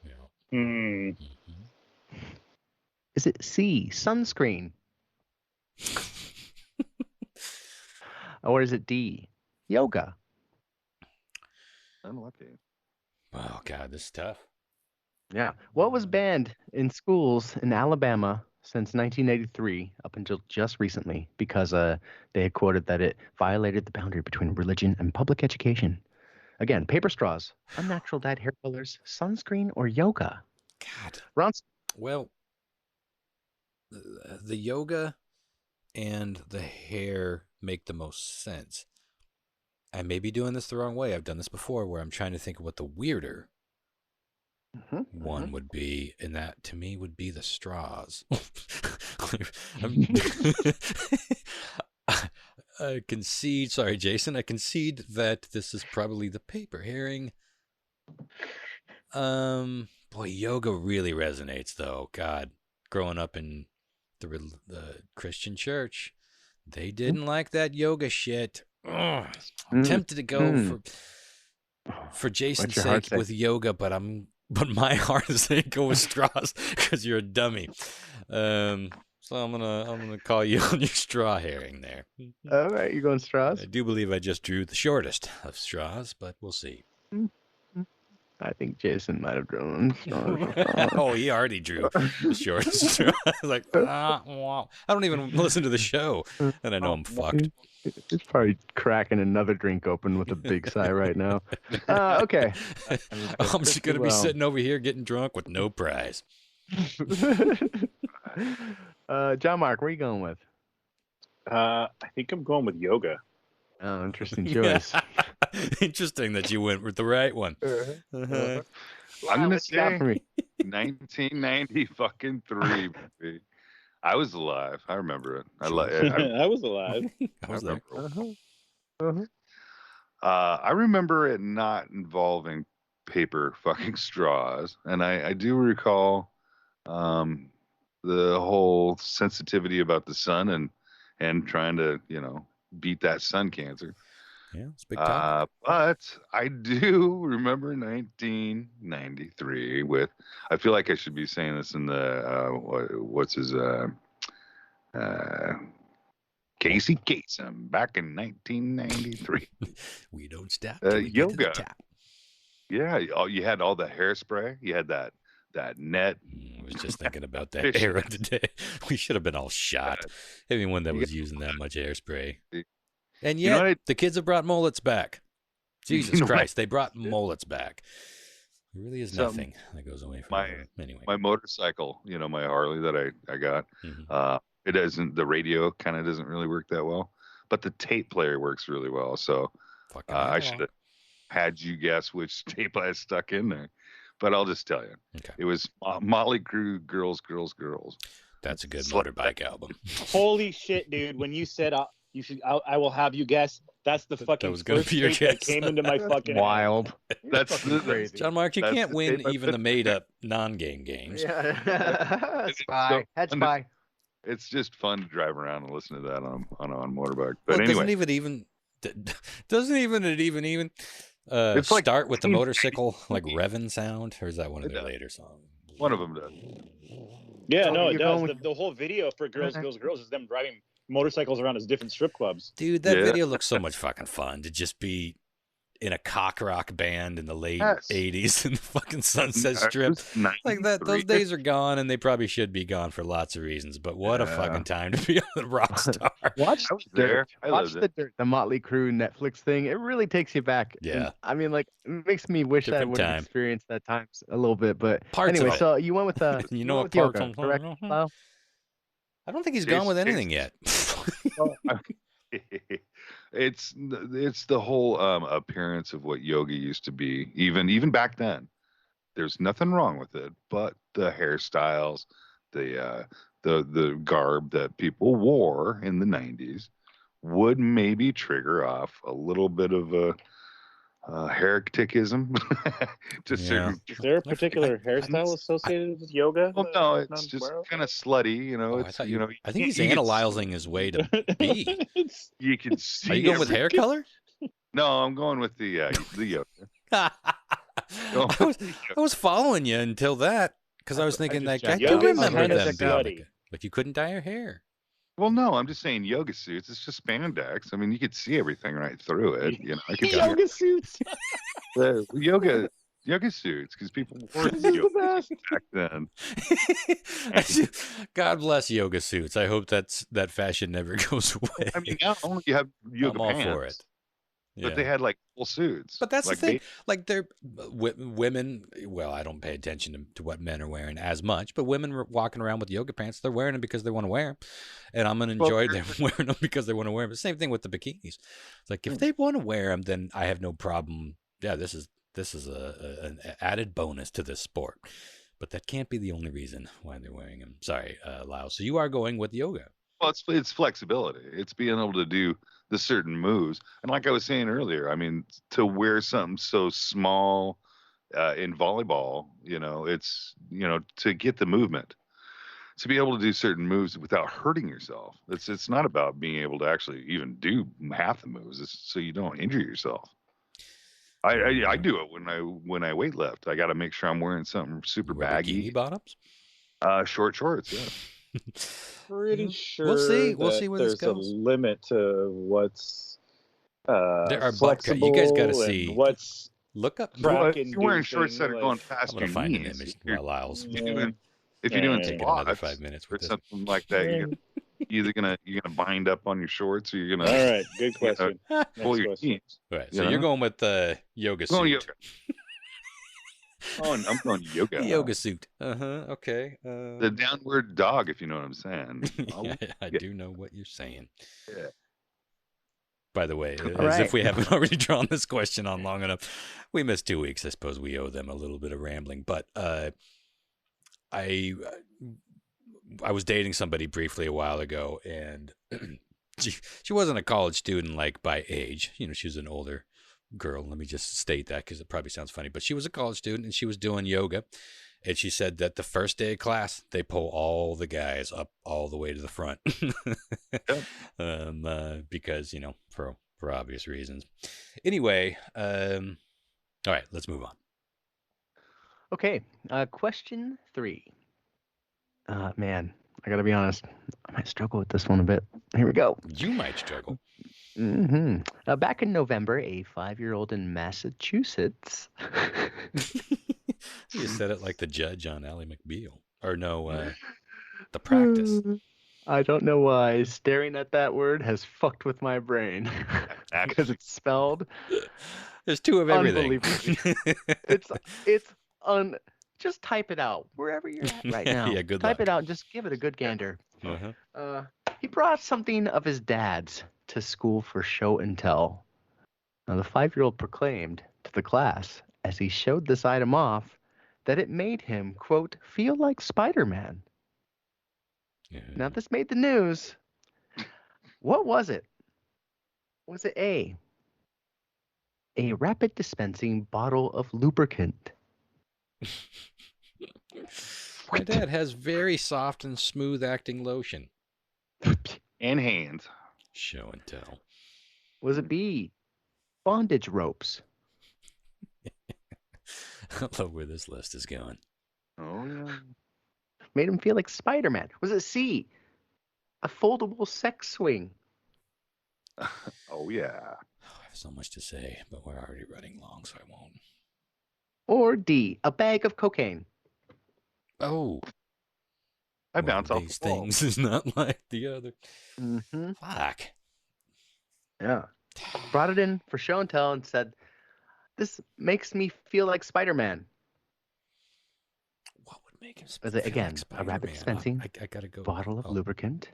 A: Yeah.
C: Hmm.
B: Is it C, sunscreen? Or is it D, yoga?
D: Unlucky.
A: Oh God, this is tough.
B: Yeah. What was banned in schools in Alabama since 1983 up until just recently because they had quoted that it violated the boundary between religion and public education? Again, paper straws, unnatural dyed hair colors, sunscreen, or yoga?
A: God.
B: Ron,
A: Well, the yoga and the hair make the most sense. I may be doing this the wrong way. I've done this before where I'm trying to think of what the weirder one would be, and that to me would be the straws. I concede, sorry, Jason, I concede that this is probably the paper herring. Boy, yoga really resonates though. God, growing up in the Christian church, they didn't like that yoga shit. Ugh. I'm tempted to go for Jason's sake with yoga, but my heart is saying go with straws because you're a dummy. So I'm gonna call you on your straw herring there.
B: All right, you going straws?
A: I do believe I just drew the shortest of straws, but we'll see.
B: I think Jason might have drawn straws.
A: Oh, he already drew the shortest straw. I was like, wow. I don't even listen to the show, and I know I'm fucked.
B: He's probably cracking another drink open with a big sigh right now. Okay.
A: I'm just going to be sitting over here getting drunk with no prize.
B: Jon-Mark, where are you going with?
C: I think I'm going with yoga.
B: Oh, interesting choice.
A: Interesting that you went with the right one.
D: I'm gonna say 1990 fucking 3. Baby. I was alive. I remember it. I
C: was alive.
A: I was there.
D: I remember it not involving paper fucking straws, and I do recall the whole sensitivity about the sun and trying to beat that sun cancer.
A: Yeah, it's big time.
D: But I do remember 1993 with. I feel like I should be saying this in the what's his Casey Kasem back in 1993.
A: We don't stop.
D: Yoga. Yeah. Oh, you had all the hairspray. You had that net.
A: I was just thinking about that era today. We should have been all shot. Anyone that was using that much hairspray. And yet, the kids have brought mullets back. Jesus Christ, they brought mullets back. There really is nothing that goes away from anyway.
D: My motorcycle, my Harley that I got, it doesn't. The radio kind of doesn't really work that well, but the tape player works really well. So I should have had you guess which tape I stuck in there, but I'll just tell you, it was Motley Crue, Girls, Girls, Girls.
A: That's a good motorbike album.
C: Holy shit, dude! When you said you should, I will have you guess. That's the fucking
A: that was gonna
C: first
A: be your
C: tape
A: guess.
C: that came into my fucking
B: wild.
D: That's
B: crazy.
A: Jon-Mark, you can't win even the made-up non-game games.
B: Yeah, spy, head spy.
D: It's just fun to drive around and listen to that on a motorbike. But
A: well,
D: anyway,
A: doesn't even
D: it's like
A: start with the motorcycle like revving sound, or is that one of their later songs?
D: One of them does.
C: Yeah, no, it does. The whole video for Girls, Girls, Girls is them driving motorcycles around as different strip clubs.
A: Dude, that video looks so much fucking fun to just be in a cock rock band in the late 80s in the fucking Sunset Strip. Like that, those days are gone, and they probably should be gone for lots of reasons. But what a fucking time to be a rock star.
B: Watch the Motley Crue Netflix thing. It really takes you back.
A: Yeah.
B: And, I mean, like, it makes me wish I would have experienced that times a little bit. But
A: parts
B: anyway, so you went with the yoga, correct?
A: I don't think he's gone with anything yet.
D: It's the whole appearance of what yoga used to be, even back then. There's nothing wrong with it, but the hairstyles, the garb that people wore in the 90s would maybe trigger off a little bit of a hereticism.
C: Is there a particular hairstyle associated with yoga?
D: Well, no, it's just kind of slutty.
A: I think he's analyzing his way to be.
D: You can see.
A: Are you going with hair color?
D: No, I'm going with the yoga.
A: I was following you until that because I was thinking like I do
C: Yoga's
A: remember
C: kind of
A: them being
C: slutty.
A: like you couldn't dye your hair.
D: Well, no, I'm just saying yoga suits. It's just spandex. I mean, you could see everything right through it. I could see
C: Yoga suits.
D: the yoga suits because people wore
C: This is the best.
D: back then.
A: God bless yoga suits. I hope that fashion never goes away.
D: I mean, now only you have yoga
A: I'm all
D: pants,
A: for it.
D: but they had like full suits.
A: But that's
D: like
A: the thing. Like they're women. Well, I don't pay attention to what men are wearing as much. But women are walking around with yoga pants. They're wearing them because they want to wear them, and I'm gonna enjoy them wearing them because they want to wear them. The same thing with the bikinis. It's like if they want to wear them, then I have no problem. Yeah, this is an added bonus to this sport. But that can't be the only reason why they're wearing them. Sorry, Lyle. So you are going with yoga.
D: Well, it's flexibility. It's being able to do the certain moves. And like I was saying earlier, I mean, to wear something so small in volleyball, it's, to get the movement, to be able to do certain moves without hurting yourself. It's not about being able to actually even do half the moves. It's so you don't injure yourself. I do it when I weight lift. I got to make sure I'm wearing something super baggy.
A: Bikini bottoms?
D: Short shorts, yeah.
C: Pretty sure
A: We'll see where this
C: there's
A: goes.
C: a limit to what's
A: there are
C: flexible.
A: You guys got to see
C: what's
A: look up.
C: track
D: If you're wearing shorts that are going past
A: I'm
D: your
A: gonna find an
D: knees,
A: image while Lyle's
D: if you're doing
A: taking another
D: squats
A: 5 minutes
D: or
A: with this.
D: something like that, you're either gonna bind up on your shorts or you're gonna
C: All right, good question.
D: pull your
C: question.
D: knees.
A: Right. So you're going with the yoga
D: Going
A: suit.
D: yoga. I'm going yoga.
A: Yoga suit. Okay.
D: The downward dog, if you know what I'm saying.
A: I do know what you're saying.
D: Yeah.
A: By the way, as
B: right.
A: if we haven't already drawn this question on long enough, we missed 2 weeks. I suppose we owe them a little bit of rambling. But I was dating somebody briefly a while ago, and she wasn't a college student like by age. She was an older girl. Let me just state that because it probably sounds funny. But she was a college student, and she was doing yoga. And she said that the first day of class, they pull all the guys up all the way to the front. Because, for obvious reasons. Anyway, all right, let's move on.
B: Okay, question 3. Man, I gotta be honest. I might struggle with this one a bit. Here we go.
A: You might struggle.
B: Back in November, a 5-year-old in Massachusetts.
A: You said it like the judge on Ally McBeal. Or no, The Practice.
B: I don't know why staring at that word has fucked with my brain. Because it's spelled.
A: There's 2 of everything.
B: Just type it out wherever you're at right now.
A: Yeah, good
B: Type
A: luck.
B: it out and just give it a good gander.
A: Uh-huh.
B: He brought something of his dad's to school for show and tell. Now, the 5-year-old proclaimed to the class as he showed this item off that it made him, quote, feel like Spider-Man.
A: Yeah.
B: Now, this made the news. What was it? Was it A rapid dispensing bottle of lubricant?
A: My dad has very soft and smooth acting lotion.
D: And hands.
A: Show and tell.
B: Was it B, bondage ropes?
A: I love where this list is going.
D: Oh, yeah.
B: Made him feel like Spider-Man. Was it C, a foldable sex swing?
D: Oh, yeah.
A: I have so much to say, but we're already running long, so I won't.
B: Or D, a bag of cocaine?
A: Oh.
D: I bounce
A: One
D: off
A: of these
D: the wall.
A: things is not like the other.
B: Mm-hmm.
A: Fuck.
B: Yeah. Brought it in for show and tell and said, this makes me feel like Spider-Man.
A: What would make him
B: Was it,
A: feel
B: again,
A: like
B: a rapid
A: Spider-Man?
B: dispensing
A: I gotta go.
B: bottle of
A: Oh.
B: lubricant,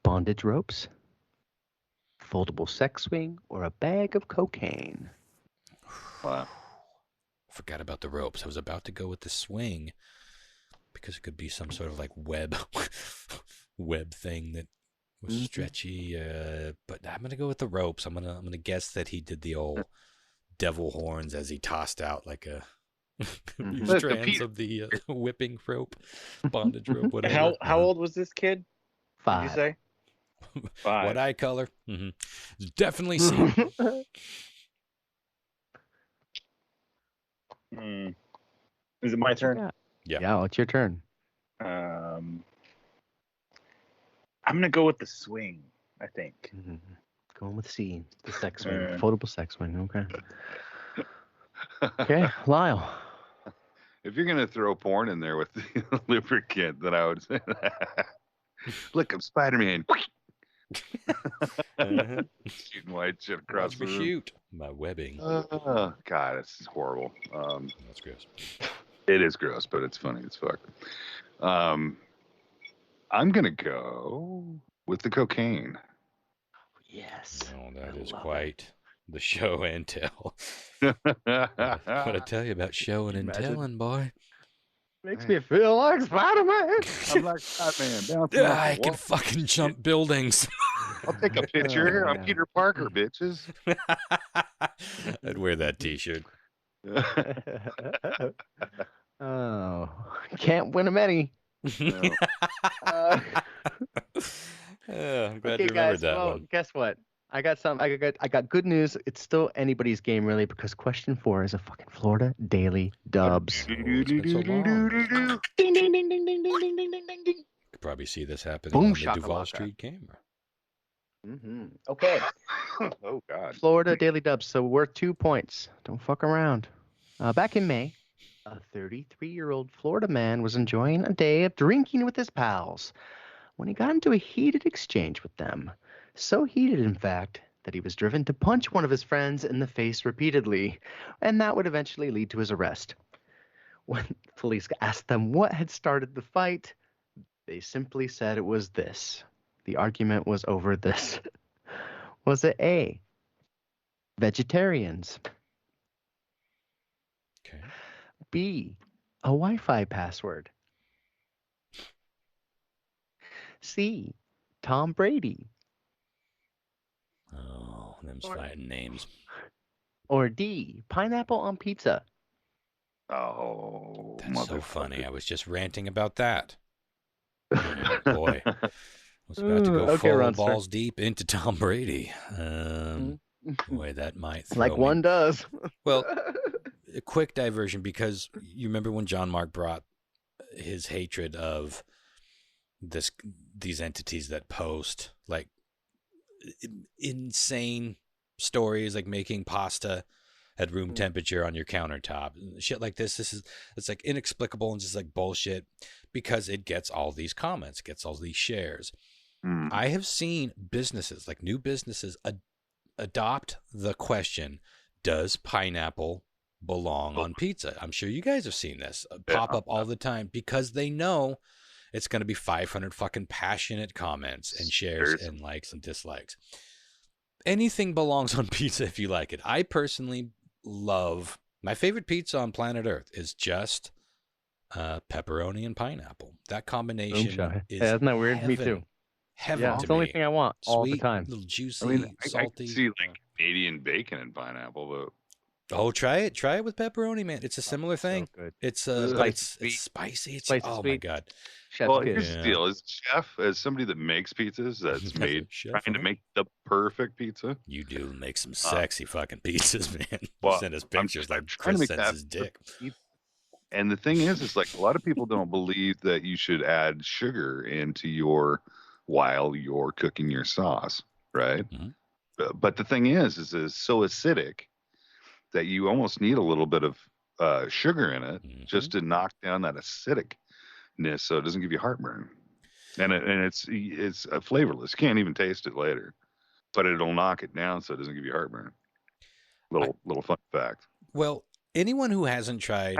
B: bondage ropes, foldable sex swing, or a bag of cocaine?
D: Wow.
A: Forgot about the ropes. I was about to go with the swing because it could be some sort of like web thing that was stretchy. But I'm gonna go with the ropes. I'm gonna guess that he did the old devil horns as he tossed out like a strands of the whipping rope, bondage rope, whatever.
C: How old was this kid?
B: 5.
C: Did you say? 5.
A: What eye color? Definitely C.
C: Is it my turn?
B: Yeah, it's your turn.
C: I'm gonna go with the swing. I think.
B: Mm-hmm. Going with C, the sex swing, foldable sex swing. Okay. Okay, Lyle.
D: If you're gonna throw porn in there with the lubricant, then I would say, "Look, I'm Spider-Man." Shooting white shit across
A: Watch
D: the
A: me
D: room.
A: shoot my webbing.
D: Oh God, it's horrible.
A: That's gross.
D: It is gross, but it's funny as fuck. I'm gonna go with the cocaine.
B: Yes.
A: Oh, that is quite the show and tell. What I tell you about showing and telling, boy.
B: Makes me feel like Spider-Man.
D: I'm like Batman bouncing off
A: I
D: the
A: can
D: wall.
A: fucking jump buildings.
D: I'll take a picture.
B: Oh,
D: I'm
B: yeah.
D: Peter Parker, bitches.
A: I'd wear that T-shirt.
B: Oh, can't win them any.
D: No.
A: I'm glad
B: Okay,
A: you remembered
B: guys.
A: that
B: Well,
A: one.
B: guess what? I got good news. It's still anybody's game, really, because question 4 is a fucking Florida Daily Dubs.
A: Oh, it's been so long.
B: Ding, ding, ding, ding, ding, ding, ding, ding, ding, ding, ding.
A: Could probably see this happening
B: Boom
A: on the Duval
B: shakalaka.
A: Street camera.
B: Mm-hmm. Okay.
D: Oh God.
B: Florida Daily Dubs. So worth 2 points. Don't fuck around. Back in May, a 33-year-old Florida man was enjoying a day of drinking with his pals when he got into a heated exchange with them. So heated, in fact, that he was driven to punch one of his friends in the face repeatedly, and that would eventually lead to his arrest. When police asked them what had started the fight, they simply said it was this. The argument was over this. Was it A, vegetarians,
A: Okay.
B: B, a Wi-Fi password, C, Tom Brady,
A: Oh, them's fighting names.
B: or D, pineapple on pizza?
D: Oh,
A: That's so funny. I
D: motherfucker.
A: was just ranting about that. Boy, I was about to go
B: Okay,
A: full
B: Ronster.
A: balls deep into Tom Brady. Boy, that might throw
B: Like
A: me.
B: one does.
A: Well, a quick diversion, because you remember when Jon-Mark brought his hatred of these entities that post like insane stories, like making pasta at room temperature on your countertop, shit like this. It's like inexplicable and just like bullshit, because it gets all these comments, gets all these shares. I have seen businesses, like new businesses, adopt the question, does pineapple belong on pizza? I'm sure you guys have seen this pop up all the time, because they know it's going to be 500 fucking passionate comments and shares and likes and dislikes. Anything belongs on pizza if you like it. I personally love, my favorite pizza on planet Earth is just pepperoni and pineapple. That combination is
B: isn't that weird?
A: heaven.
B: Me too.
A: Heaven
B: Yeah,
A: to
B: it's the only
A: me.
B: thing I want all the
A: Sweet,
B: time.
A: little juicy,
D: I mean, I
A: salty.
D: can see like Canadian bacon and pineapple, but
A: Oh, try it with pepperoni, man. It's a similar thing.
B: So good.
A: It's
D: Spicy
A: it's spicy. It's
B: Spicy
A: oh my
B: sweet.
A: god.
B: Chef's
D: well,
B: kiss.
D: here's the deal: as a chef, as somebody that makes pizzas, that's made
A: Chef,
D: trying to make the perfect pizza.
A: You do make some sexy fucking pizzas, man.
D: Well,
A: Send us
D: I'm
A: pictures like
D: trying to
A: Chris
D: make
A: sends
D: that
A: his dick.
D: And the thing is like a lot of people don't believe that you should add sugar into while you're cooking your sauce, right?
A: Mhm.
D: But the thing is it's so acidic that you almost need a little bit of sugar in it just to knock down that acidicness, so it doesn't give you heartburn. And it's flavorless. You can't even taste it later, but it'll knock it down so it doesn't give you heartburn. Little fun fact.
A: Well, anyone who hasn't tried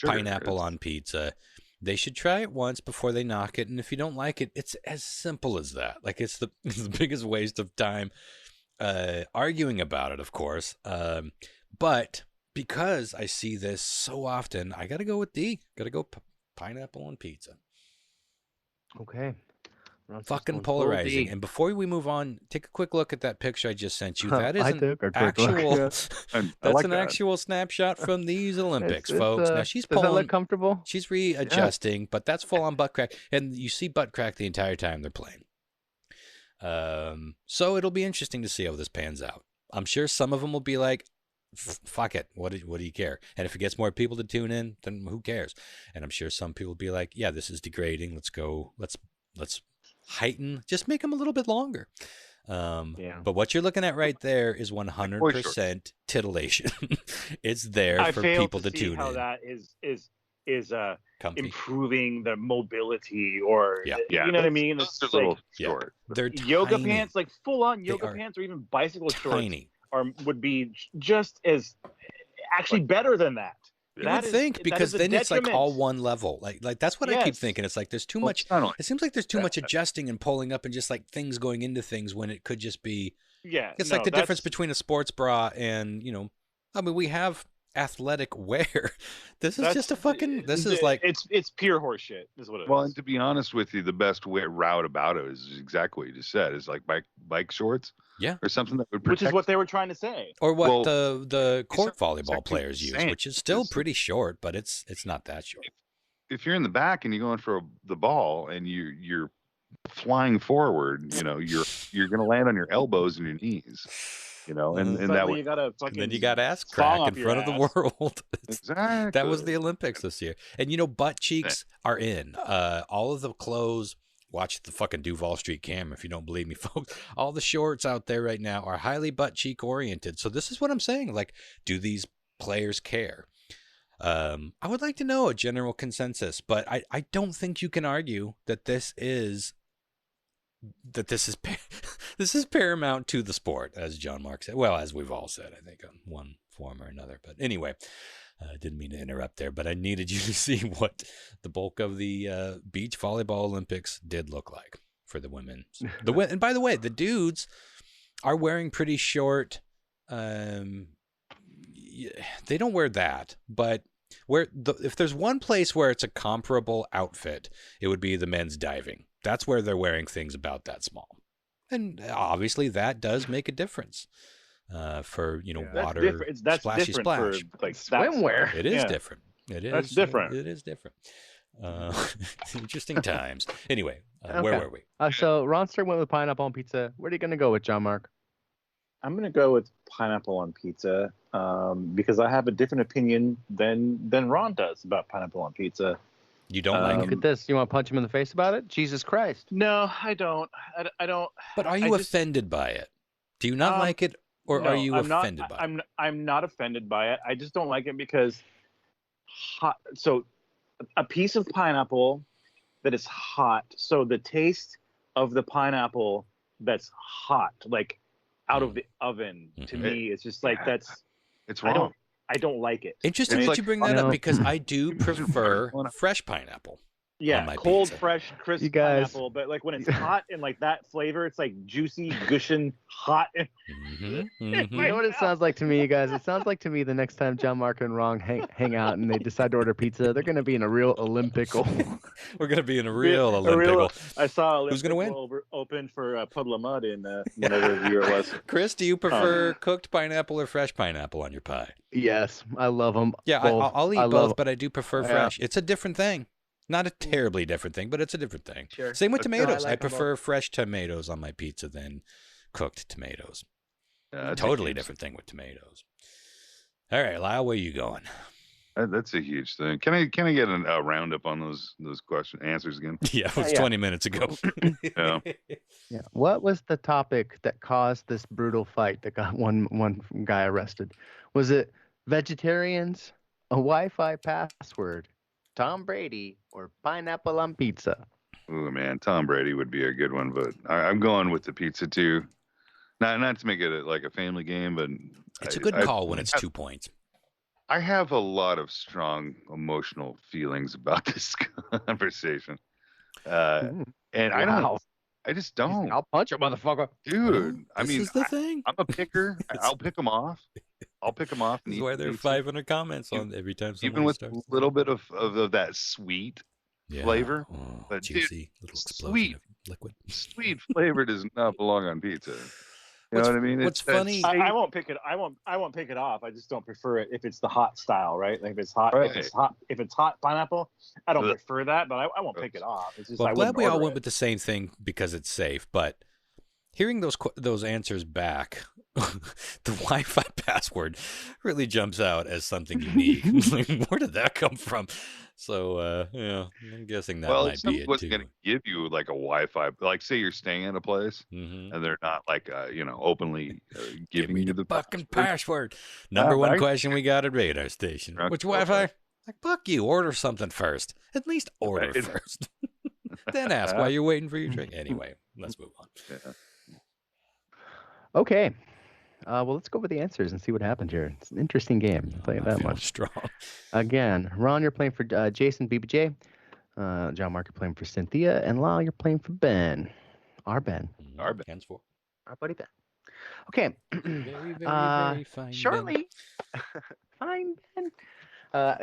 A: pineapple on pizza, they should try it once before they knock it. And if you don't like it, it's as simple as that. Like it's the biggest waste of time arguing about it, of course. But because I see this so often, I got to go with D. Got to go pineapple on pizza.
B: Okay.
A: Fucking polarizing. And before we move on, take a quick look at that picture I just sent you. That is an actual. That's an actual snapshot from these Olympics, folks. Now she's pulling.
B: Does that look comfortable?
A: She's readjusting, but that's full on butt crack, and you see butt crack the entire time they're playing. So it'll be interesting to see how this pans out. I'm sure some of them will be like, fuck it. What do you care? And if it gets more people to tune in, then who cares? And I'm sure some people will be like, yeah, this is degrading. Let's go. Let's heighten. Just make them a little bit longer. But what you're looking at right there is 100% titillation. It's there for people to tune in.
C: How that is
A: Comfy.
C: improving the mobility, or
A: Yeah.
C: you know what I mean?
D: It's
C: It's
D: a little
C: like
D: short.
A: They're
C: yoga
A: tiny.
C: pants, like full on
A: They
C: yoga
A: are
C: pants, or even bicycle shorts,
A: Tiny.
C: would be just as actually better than that.
A: You would think, because then it's like all one level. Like that's what I keep
C: Yes.
A: thinking. It's like there's too much. It seems like there's too much adjusting and pulling up and just like things going into things when it could just be.
C: Yeah,
A: It's like the difference between a sports bra and, you know, I mean, we have athletic wear. This is just a fucking. This is like
C: it's pure horseshit, is what it is.
D: Well, and to be honest with you, the best route about it is exactly what you just said. Is like bike shorts.
A: Yeah.
D: Or something that would protect.
C: Which is what they were trying to say.
A: or what
D: Well,
A: the court
D: it's
A: volleyball
D: actually
A: players use,
D: insane.
A: which is still
D: It's-
A: pretty short, but it's not that short.
D: If you're in the back and you're going for the ball and you're flying forward, you know, you're going to land on your elbows and your knees, you know, and that
C: Suddenly
D: way.
C: you got a
A: And
C: fucking
A: then you got ass
C: song
A: crack
C: up
A: in
C: your
A: front of the
C: ass.
A: world.
D: Exactly.
A: That was the Olympics this year. And, you know, butt cheeks are in. All of the clothes, watch the fucking Duval Street camera if you don't believe me, folks. All the shorts out there right now are highly butt cheek oriented. So this is what I'm saying. Like, do these players care? I would like to know a general consensus, but I don't think you can argue that this is this is paramount to the sport, as Jon-Mark said. Well, as we've all said, I think, on one form or another. But anyway, I didn't mean to interrupt there, but I needed you to see what the bulk of the beach volleyball Olympics did look like for the women. And by the way, the dudes are wearing pretty short. They don't wear that, but if there's one place where it's a comparable outfit, it would be the men's diving. That's where they're wearing things about that small. And obviously that does make a difference for, you know, water,
C: that's
A: splashy
C: different
A: splash.
C: for like
B: Swimwear.
A: It is different. It is.
C: That's different.
A: It is different. Interesting times. Anyway,
B: Okay.
A: where were we?
B: So Ronster went with pineapple on pizza. Where are you going to go with, Jon-Mark?
C: I'm gonna go with pineapple on pizza because I have a different opinion than Ron does about pineapple on pizza.
A: You don't like
B: Look
A: it?
B: at this. You want to punch him in the face about it? Jesus Christ.
C: No, I don't. I don't.
A: But are you offended by it? Do you not like it, or
C: no,
A: are you
C: I'm
A: offended
C: not,
A: by it?
C: I'm not offended by it. I just don't like it because so a piece of pineapple that is hot. So the taste of the pineapple that's hot, like out of the oven, to me, it's just like
D: It's wrong.
C: I don't like it.
A: Interesting
D: It's
A: that
D: like-
A: you bring that up, because I do prefer fresh pineapple.
C: Yeah,
A: my
C: cold,
A: pizza.
C: fresh, crisp
B: You guys-
C: pineapple. But like when it's hot and like that flavor, it's like juicy, gushing, hot. And
A: Mm-hmm,
B: You know what it sounds like to me, you guys? It sounds like to me the next time Jon-Mark and Ron hang out and they decide to order pizza, they're going to be in a real Olympical.
A: We're gonna be in a real
C: A
A: Olympical.
C: I saw
A: Who's gonna win?
C: Open for Puddle of Mud in whatever year it was.
A: Chris, do you prefer cooked pineapple or fresh pineapple on your pie?
B: Yes, I love them.
A: Yeah,
B: both.
A: I'll eat
B: I
A: both,
B: love-
A: but I do prefer
B: Yeah.
A: fresh. It's a different thing. Not a terribly different thing, but it's a different thing.
C: Sure.
A: Same with tomatoes.
B: I
A: I
B: like 'em
A: prefer fresh tomatoes on my pizza than cooked tomatoes. Totally different thing with tomatoes. All right, Lyle, where you going?
D: That's a huge thing. Can I get a roundup on those answers again?
A: Yeah, it was
B: Yeah.
A: 20 minutes ago.
D: Yeah.
B: Yeah. What was the topic that caused this brutal fight that got one guy arrested? Was it vegetarians, a Wi-Fi password, Tom Brady, or pineapple on pizza?
D: Oh man, Tom Brady would be a good one, but I'm going with the pizza too. Not to make it like a family game, but
A: It's a good call when it's 2 points.
D: I have a lot of strong emotional feelings about this conversation, and
B: Wow.
D: I just don't,
B: I'll punch a motherfucker.
D: dude. I
A: This
D: mean,
A: is the thing.
D: I'm a picker. I'll pick them off. I'll pick them off. And
A: This is
D: eat
A: why
D: the
A: there are
D: pizza.
A: 500 comments on every time
D: Even
A: someone
D: with
A: starts.
D: a little bit of that sweet
A: Yeah.
D: flavor,
A: Oh,
D: but dude,
A: juicy little explosion
D: sweet.
A: of liquid.
D: sweet flavor does not belong on pizza. You know what I mean?
A: What's
D: It's-
A: funny?
C: I won't pick it. I won't pick it off. I just don't prefer it if it's the hot style, right? Like if it's hot,
D: Right.
C: if it's hot pineapple, I don't
D: Ugh.
C: prefer that, but I won't pick it off. It's just
A: Well,
C: I
A: I'm glad
C: wouldn't
A: we all
C: order
A: went
C: it.
A: with the same thing because it's safe. But hearing those answers back the Wi-Fi password really jumps out as something unique. Like, where did that come from? So, yeah, I'm guessing that might be it
D: wasn't
A: too.
D: going to give you like a Wi-Fi. Like, say you're staying at a place
A: Mm-hmm.
D: and they're not like, openly
A: Give
D: giving
A: me
D: you
A: the
D: the
A: fucking
D: password.
A: password. Number one
C: right.
A: question we got at radar station. Which Wi-Fi? Like, fuck you. Order something first. At least order
D: Right.
A: first. Then ask why you're waiting for your drink. Anyway, let's move on.
D: Yeah.
B: Okay. Well, let's go with the answers and see what happens here. It's an interesting game. I'll tell you
A: I'm
B: that
A: feeling
B: much.
A: strong.
B: Again, Ron, you're playing for Jason, BBJ. Jon-Mark, you're playing for Cynthia. And Lyle, you're playing for Ben. Our Ben.
D: Our Ben.
A: Hands for.
B: Our buddy Ben. Okay.
A: Very, very fine.
B: Shortly. Fine, Ben.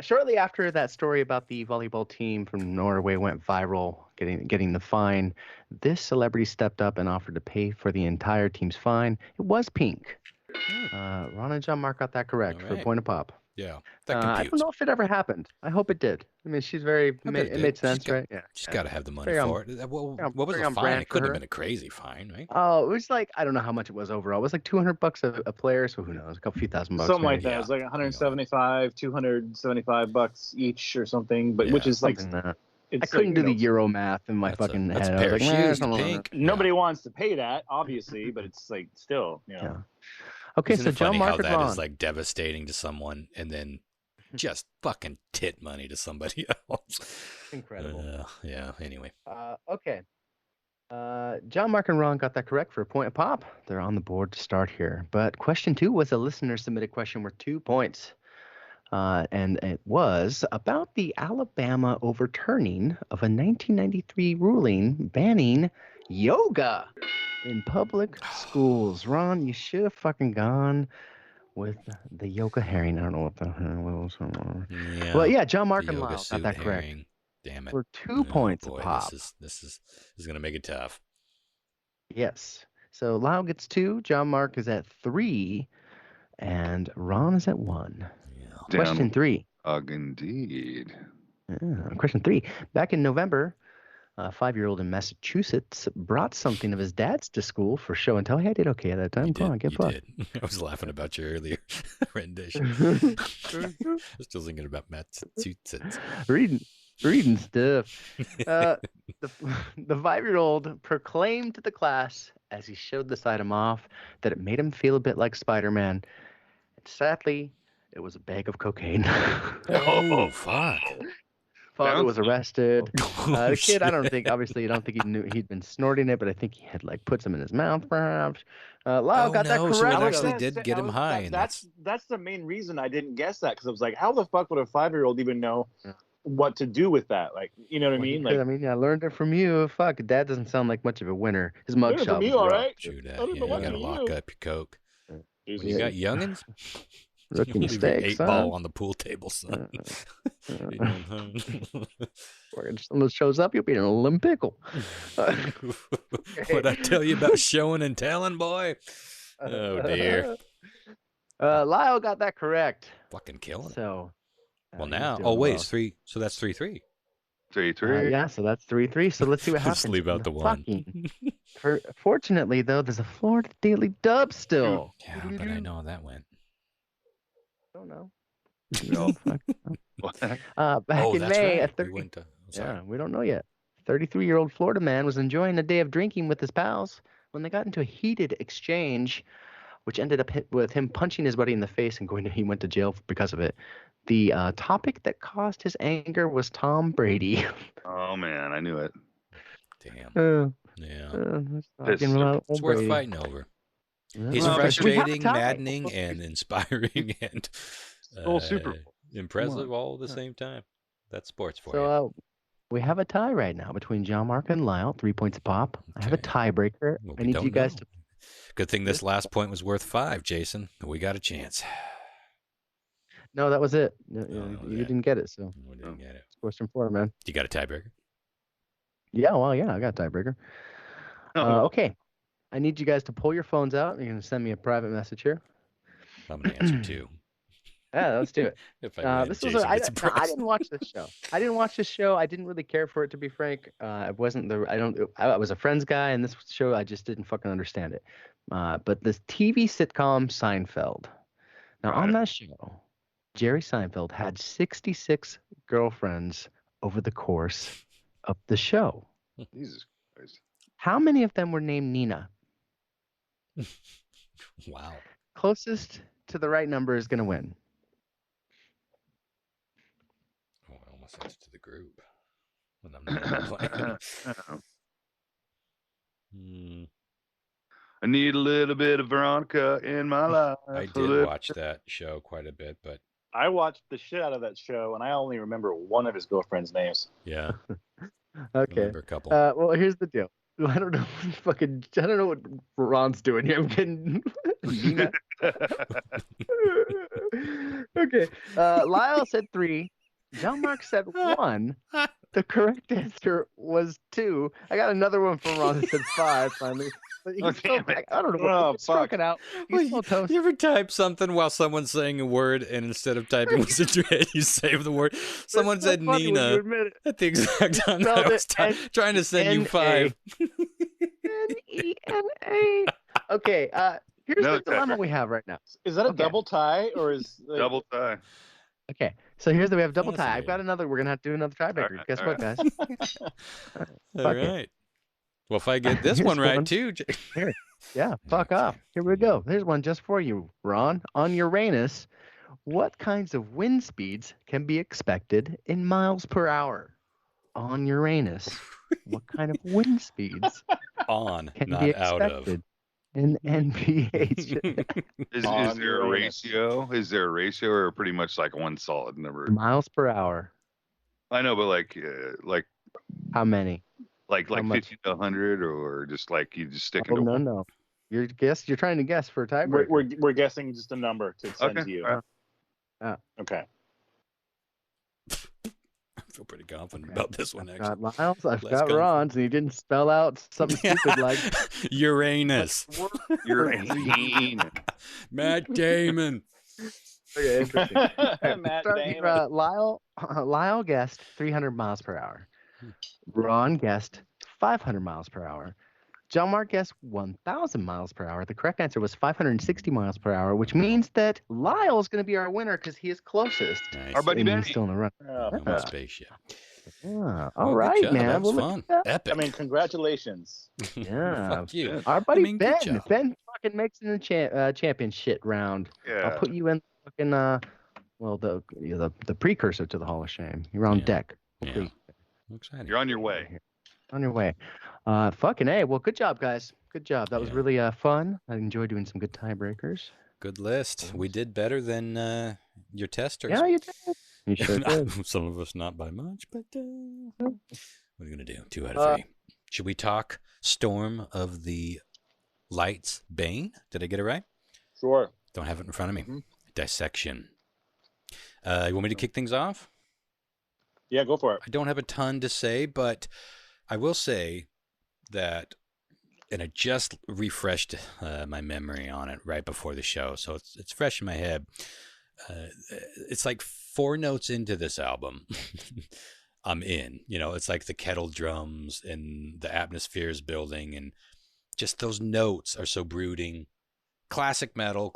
B: Shortly after that story about the volleyball team from Norway went viral, getting the fine, this celebrity stepped up and offered to pay for the entire team's fine. It was pink. Ron and Jon-Mark got that correct for a point of pop.
A: Yeah, that
B: I
A: computes.
B: don't know if it ever happened. I hope it did. I mean, she's very. It made sense, right? Yeah.
A: She's got to have the money
B: Very
A: for it. What was
B: very
A: the
B: on
A: fine?
B: brand
A: It
B: for
A: couldn't have
B: her.
A: been a crazy fine, right?
B: Oh, it was like, I don't know how much it was overall. It was like $200 a player, so who knows? A few $1,000.
C: Something like
B: maybe.
C: that.
A: Yeah.
C: It was like 175, $275 each or something. But which is like,
B: Something like that.
C: it's
B: I couldn't
C: like,
B: do the Euro math in my fucking
A: that's
B: head.
A: a
B: I
A: pair
B: was
A: of
B: like,
A: shoes,
B: nah,
A: the
B: nah, nah.
A: pink.
C: nobody wants to pay that, obviously, but it's like still,
B: Yeah. Okay,
A: Isn't
B: so
A: it funny
B: Jon-Mark
A: how
B: and
A: that
B: Ron.
A: is like devastating to someone, and then just fucking tit money to somebody else.
B: Incredible.
A: Yeah. Anyway.
B: Okay. Jon-Mark and Ron got that correct for a point a pop. They're on the board to start here. But question 2 was a listener submitted question worth 2 points. And it was about the Alabama overturning of a 1993 ruling banning yoga in public schools. Ron, you should have fucking gone with the yoga herring. I don't know what the hell was.
A: Yeah.
B: Well, yeah, Jon-Mark
A: the
B: and
A: yoga
B: Lyle got
A: suit
B: that correct.
A: herring. Damn it.
B: For 2 points
A: boy,
B: a pop.
A: This is gonna make it tough.
B: Yes. So Lyle gets 2, Jon-Mark is at 3, and Ron is at 1.
A: Yeah.
B: Question 3.
D: Indeed.
B: Question 3. Back in November, a 5-year-old in Massachusetts brought something of his dad's to school for show and tell. Hey, I did okay at that time. Come on, get fucked.
A: Did. I was laughing about your earlier rendition. Still thinking about Massachusetts.
B: Reading stuff. The 5-year-old proclaimed to the class as he showed this item off that it made him feel a bit like Spider-Man. And sadly, it was a bag of cocaine.
A: Oh, fuck.
B: Father was arrested.
A: Oh,
B: The kid, I don't think he knew he'd been snorting it, but I think he had like put some in his mouth, perhaps. Lyle got that
A: no,
B: correct.
A: so it
C: I was
A: actually
C: gonna
A: did
C: say-
A: get him high, and
C: That's the main reason I didn't guess that, because I was like, how the fuck would a 5-year-old even know what to do with that? Like, you know what I mean? Like,
B: I learned it from you. Fuck, Dad doesn't sound like much of a winner. His
C: learned it
B: mugshot
C: from
B: was
C: you, all
B: rough.
C: right?
A: True that.
C: I don't
A: Yeah,
C: know
A: you
C: what
A: gotta
C: to
A: lock
C: do.
A: up your coke.
C: Jesus.
A: When you got youngins,
B: Rookie
A: you leave your
B: mistake,
A: 8
B: son.
A: ball on the pool table, son.
B: When someone shows up, you'll be an Olympical.
A: What I tell you about showing and telling, boy? Oh dear.
B: Lyle got that correct.
A: Fucking killing it.
B: So,
A: Well,
B: he's
A: now,
B: doing
A: oh wait,
B: well.
A: it's 3. So that's 3-3.
D: 3-3.
B: Yeah, so that's 3-3. So let's see what happens.
A: Just leave out the one.
B: Fortunately, though, there's a Florida Daily Dub still.
A: Yeah, but I know how that went.
B: Don't know.
D: No.
B: Back
A: Oh,
B: in
A: that's
B: May,
A: right.
B: a 30,
A: We went to. Sorry.
B: yeah, we don't know yet. 33-year-old Florida man was enjoying a day of drinking with his pals when they got into a heated exchange, which ended up with him punching his buddy in the face and he went to jail because of it. The topic that caused his anger was Tom Brady.
D: Oh man, I knew it.
A: Damn. Yeah. It's worth fighting over. He's
B: Well,
A: frustrating,
B: we have a tie.
A: maddening, and inspiring, and
D: Full Super Bowl.
A: impressive all at the same time. That's sports for you.
B: So we have a tie right now between Jon-Mark and Lyle, 3 points a pop. I have a
A: Okay.
B: tiebreaker.
A: Well,
B: I
A: we
B: need
A: don't
B: you guys
A: know.
B: to.
A: Good thing this last point was worth 5, Jason. We got a chance.
B: No, that was it. No,
A: that was
B: you
A: it.
B: didn't get it, so
A: We didn't get it.
B: it's question 4, man.
A: You got a tiebreaker?
B: Yeah, well, yeah, I got a tiebreaker. Okay, I need you guys to pull your phones out. You're gonna send me a private message here.
A: I'm gonna answer 2.
B: Yeah, let's do it.
A: If I win, Jason gets a
B: No, I
A: prize.
B: didn't watch this show. I didn't really care for it, to be frank. It wasn't the I was a Friends guy, and this show I just didn't fucking understand it. But this TV sitcom Seinfeld. Now on that show, Jerry Seinfeld had 66 girlfriends over the course of the show.
D: Jesus Christ.
B: How many of them were named Nina?
A: Wow.
B: Closest to the right number is going to win.
A: Oh, I almost sent it to the group when I'm not playing.
D: I need a little bit of Veronica in my life.
A: I did watch that show quite a bit, but
C: I watched the shit out of that show, and I only remember one of his girlfriends' names.
A: yeah.
B: Okay.
A: Remember a couple.
B: Well, here's the deal. I don't know what Ron's doing here. I'm getting Nina. Okay. Lyle said 3. Jon-Mark said 1. The correct answer was 2. I got another one from Ron that said 5 finally. But he's still, I don't know. He's struck it out. He's still toast.
A: You ever type something while someone's saying a word, and instead of typing what's in your head, you save the word? Someone said Nina at the exact time that I was trying to send you 5.
B: Nena. Okay. Here's the dilemma we have right now.
C: Is that a double tie or is
D: double tie?
B: Okay, so we have double tie.
A: Fascinating.
B: I've got another. We're gonna have to do another tiebreaker.
D: All right,
B: Guess
D: all
B: what,
D: right.
B: guys?
A: All
B: Fuck it.
A: right. Well, if I get this
B: Here's
A: one right
B: one.
A: too,
B: Here, yeah, fuck off. Here we go. Here's one just for you, Ron. On Uranus, what kinds of wind speeds can be expected in miles per hour? On Uranus, what kind of wind speeds
A: on,
B: can
A: not
B: be
A: out of.
B: expected in NPH?
D: Is
C: On
D: there a
C: Uranus.
D: ratio? Is there a ratio, or pretty much like one solid number?
B: Miles per hour.
D: I know, but like
B: How many?
D: How
B: much?
D: 50 to 100, or just like you just stick
B: Oh,
D: it to one?
B: no. You're trying to guess for a tiebreaker.
C: we're guessing just a number to send to you?
D: all
B: right.
C: Okay.
A: I feel pretty confident about this one,
B: I've
A: actually.
B: got Lyle's, I've
A: Less
B: got
A: confident.
B: Ron's, and he didn't spell out something stupid like
A: Uranus.
D: Uranus.
A: Matt Damon.
B: Okay, interesting.
C: Matt
B: Start
C: Damon.
B: here, Lyle guessed 300 miles per hour. Ron guessed 500 miles per hour. Jon-Mark guessed 1,000 miles per hour. The correct answer was 560 miles per hour, which means that Lyle is going to be our winner because he is closest.
A: Nice.
D: Our buddy
B: And
D: Benny.
B: he's still in the run.
C: Oh,
A: I'm a spaceship.
B: Yeah.
A: Well,
B: All
A: good
B: right,
A: job.
B: man.
A: That was
B: Well, look
A: fun.
B: at that.
A: Epic.
C: I mean, congratulations.
B: Yeah.
A: Fuck you.
B: Our buddy
A: I mean, good
B: Ben.
A: job.
B: Ben fucking makes it in the championship round.
D: Yeah.
B: I'll put you in fucking the precursor to the Hall of Shame. You're on
A: Yeah.
B: deck.
A: Yeah.
B: Hopefully
A: I'm excited.
D: You're on your way.
B: on your way. Fucking A. Well, good job, guys. Good job. That was
A: Yeah.
B: really fun. I enjoyed doing some good tiebreakers.
A: Good list. We did better than your testers.
B: Yeah, you did. You sure did.
A: Some of us not by much, but what are you going to do? 2 out of 3. Should we talk Storm of the Lights Bane? Did I get it right?
C: Sure.
A: Don't have it in front of me.
C: Mhm.
A: Dissection. You want me to kick things off?
C: Yeah, go for it.
A: I don't have a ton to say, but I will say that, and I just refreshed my memory on it right before the show, so it's fresh in my head. It's like 4 notes into this album. I'm in. It's like the kettle drums and the atmosphere is building, and just those notes are so brooding. Classic metal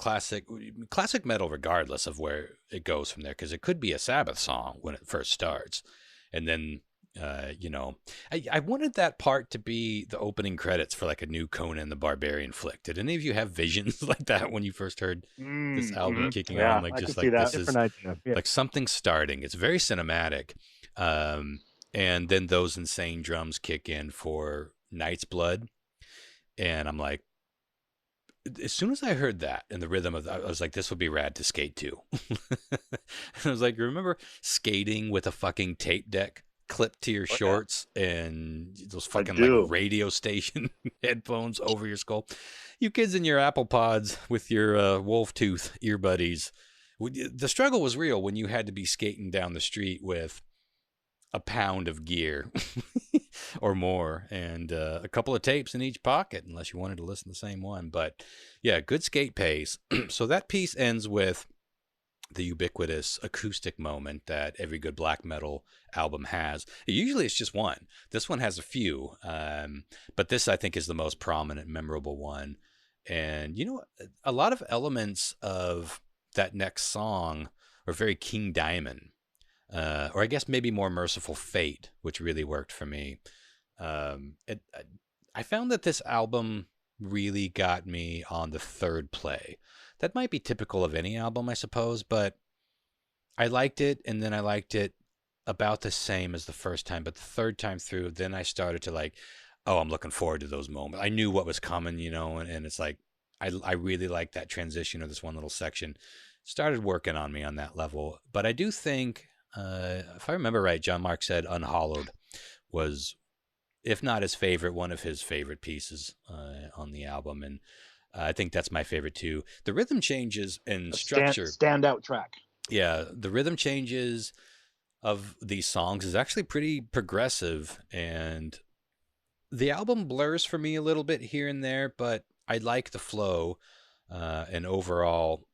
A: regardless of where it goes from there, because it could be a Sabbath song when it first starts, and then I wanted that part to be the opening credits for like a new Conan the Barbarian flick. Did any of you have visions like that when you first heard this album kicking
C: Yeah,
A: on? Like,
C: I
A: just
C: can see
A: like
C: that.
A: this is
B: Different idea. Yeah.
A: like something starting. It's very cinematic, and then those insane drums kick in for Night's Blood, and I'm like, as soon as I heard that and the rhythm of that, I was like, this would be rad to skate to. I was like, remember skating with a fucking tape deck clipped to your shorts and those fucking like radio station headphones over your skull? You kids in your Apple Pods with your wolf tooth earbuddies. The struggle was real when you had to be skating down the street with a pound of gear or more, and a couple of tapes in each pocket, unless you wanted to listen to the same one. But yeah, good skate pace. So that piece ends with the ubiquitous acoustic moment that every good black metal album has. Usually it's just one. This one has a few, but this I think is the most prominent, memorable one. And a lot of elements of that next song are very King Diamond, or I guess maybe more Merciful Fate, which really worked for me. I found that this album really got me on the third play. That might be typical of any album, I suppose, but I liked it, and then I liked it about the same as the first time. But the third time through, then I started to like, oh, I'm looking forward to those moments. I knew what was coming, and it's like, I really like that transition of this one little section. Started working on me on that level. But I do think, if I remember right, Jon-Mark said Unhallowed was, if not his favorite, one of his favorite pieces on the album. And I think that's my favorite too. The rhythm changes and structure.
C: Standout track.
A: Yeah, the rhythm changes of these songs is actually pretty progressive. And the album blurs for me a little bit here and there, but I like the flow. And overall,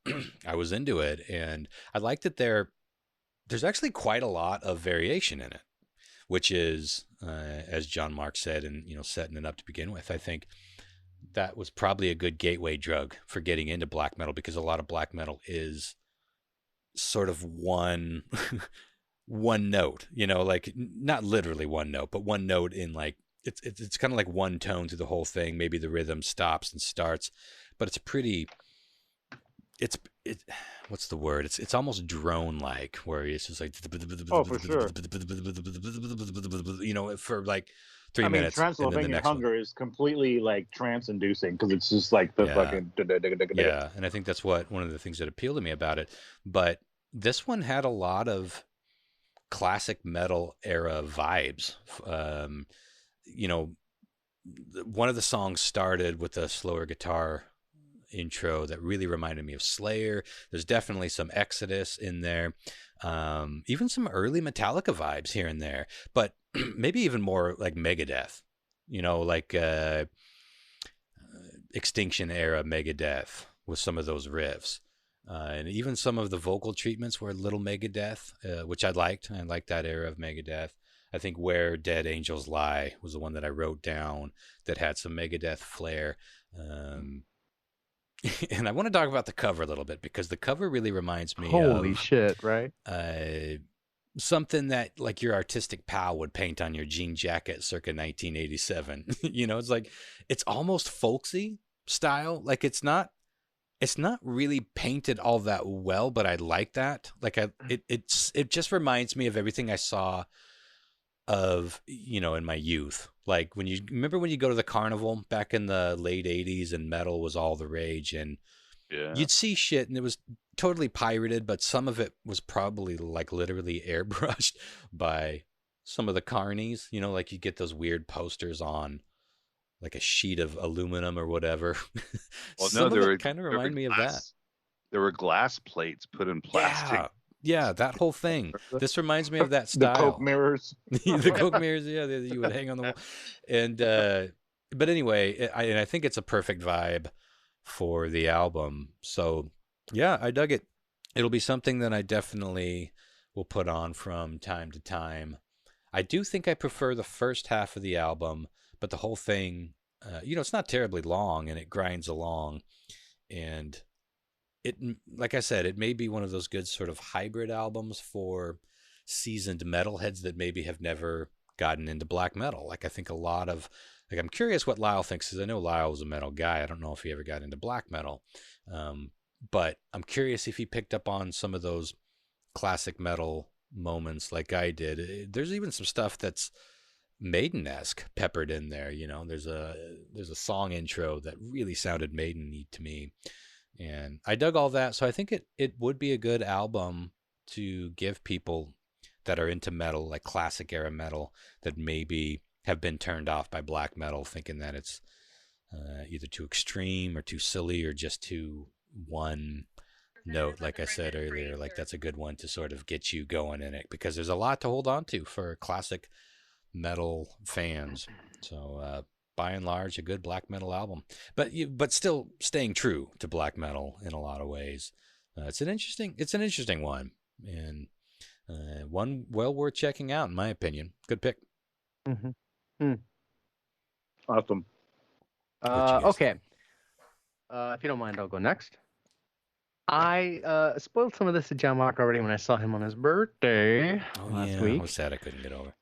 A: I was into it. And I like that there's actually quite a lot of variation in it, which is, as Jon-Mark said, and setting it up to begin with, I think that was probably a good gateway drug for getting into black metal, because a lot of black metal is sort of one note, like not literally one note, but one note in like it's kind of like one tone through the whole thing. Maybe the rhythm stops and starts, but what's the word? It's almost drone like, where it's just like,
C: oh, for sure.
A: For like 3 minutes.
C: Transylvanian Hunger is completely like trance inducing, because it's just like the fucking
A: yeah. And I think that's one of the things that appealed to me about it. But this one had a lot of classic metal era vibes. One of the songs started with a slower guitar intro that really reminded me of Slayer. There's definitely some Exodus in there, even some early Metallica vibes here and there, but maybe even more like Megadeth, like Extinction era Megadeth with some of those riffs, and even some of the vocal treatments were a little Megadeth, which I liked. I liked that era of Megadeth. I think Where Dead Angels Lie was the one that I wrote down that had some Megadeth flair. And I want to talk about the cover a little bit, because the cover really reminds me
B: Holy
A: of
B: shit, right?
A: Something that like your artistic pal would paint on your jean jacket circa 1987. It's like, it's almost folksy style. Like it's not really painted all that well, but I like that. Like it just reminds me of everything I saw of, in my youth. Like when you go to the carnival back in the late 80s and metal was all the rage, and you'd see shit and it was totally pirated, but some of it was probably like literally airbrushed by some of the carnies, like you get those weird posters on like a sheet of aluminum or whatever.
D: Well, no, they
A: kind of remind me of that.
D: There were glass plates put in plastic.
A: Yeah, that whole thing. This reminds me of that style.
C: The Coke mirrors.
A: The Coke mirrors, yeah, that you would hang on the wall. And but anyway, I think it's a perfect vibe for the album. So yeah, I dug it. It'll be something that I definitely will put on from time to time. I do think I prefer the first half of the album, but the whole thing, it's not terribly long, and it grinds along. And it, like I said, it may be one of those good sort of hybrid albums for seasoned metalheads that maybe have never gotten into black metal. Like I think a lot of, like, I'm curious what Lyle thinks, because I know Lyle was a metal guy. I don't know if he ever got into black metal, but I'm curious if he picked up on some of those classic metal moments like I did. There's even some stuff that's Maiden-esque peppered in there. There's a song intro that really sounded Maiden-y to me. And I dug all that. So I think it would be a good album to give people that are into metal, like classic era metal, that maybe have been turned off by black metal, thinking that it's either too extreme or too silly or just too one note. Like I said earlier, like that's a good one to sort of get you going in it, because there's a lot to hold on to for classic metal fans. So by and large, a good black metal album, but still staying true to black metal in a lot of ways. It's an interesting one, and one well worth checking out in my opinion. Good pick.
B: Mm-hmm.
C: Awesome.
B: Okay. If you don't mind, I'll go next. I spoiled some of this to Jon-Mark already when I saw him on his birthday last week.
A: I was sad I couldn't get over.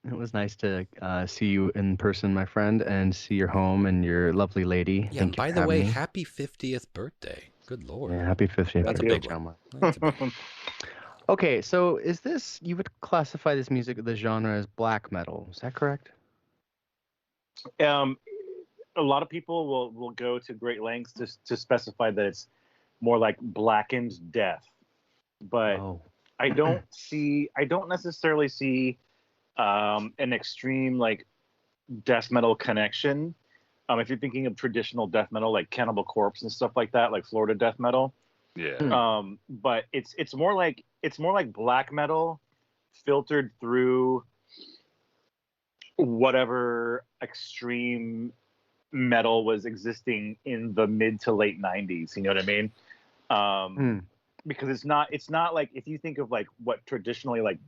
B: It was nice to see you in person, my friend, and see your home and your lovely lady.
A: Yeah,
B: Thank
A: and
B: you
A: by the way,
B: me.
A: happy 50th birthday. Good Lord.
B: Yeah, happy 50th.
A: That's a big one. That's a big one.
B: Okay, so is this, you would classify this music, the genre, as black metal? Is that correct?
C: A lot of people will go to great lengths to specify that it's more like blackened death, but I don't necessarily see an extreme like death metal connection. If you're thinking of traditional death metal like Cannibal Corpse and stuff like that, like Florida death metal, but it's more like black metal filtered through whatever extreme metal was existing in the mid to late 90s. You know what I mean? Because it's not like, if you think of like what traditionally like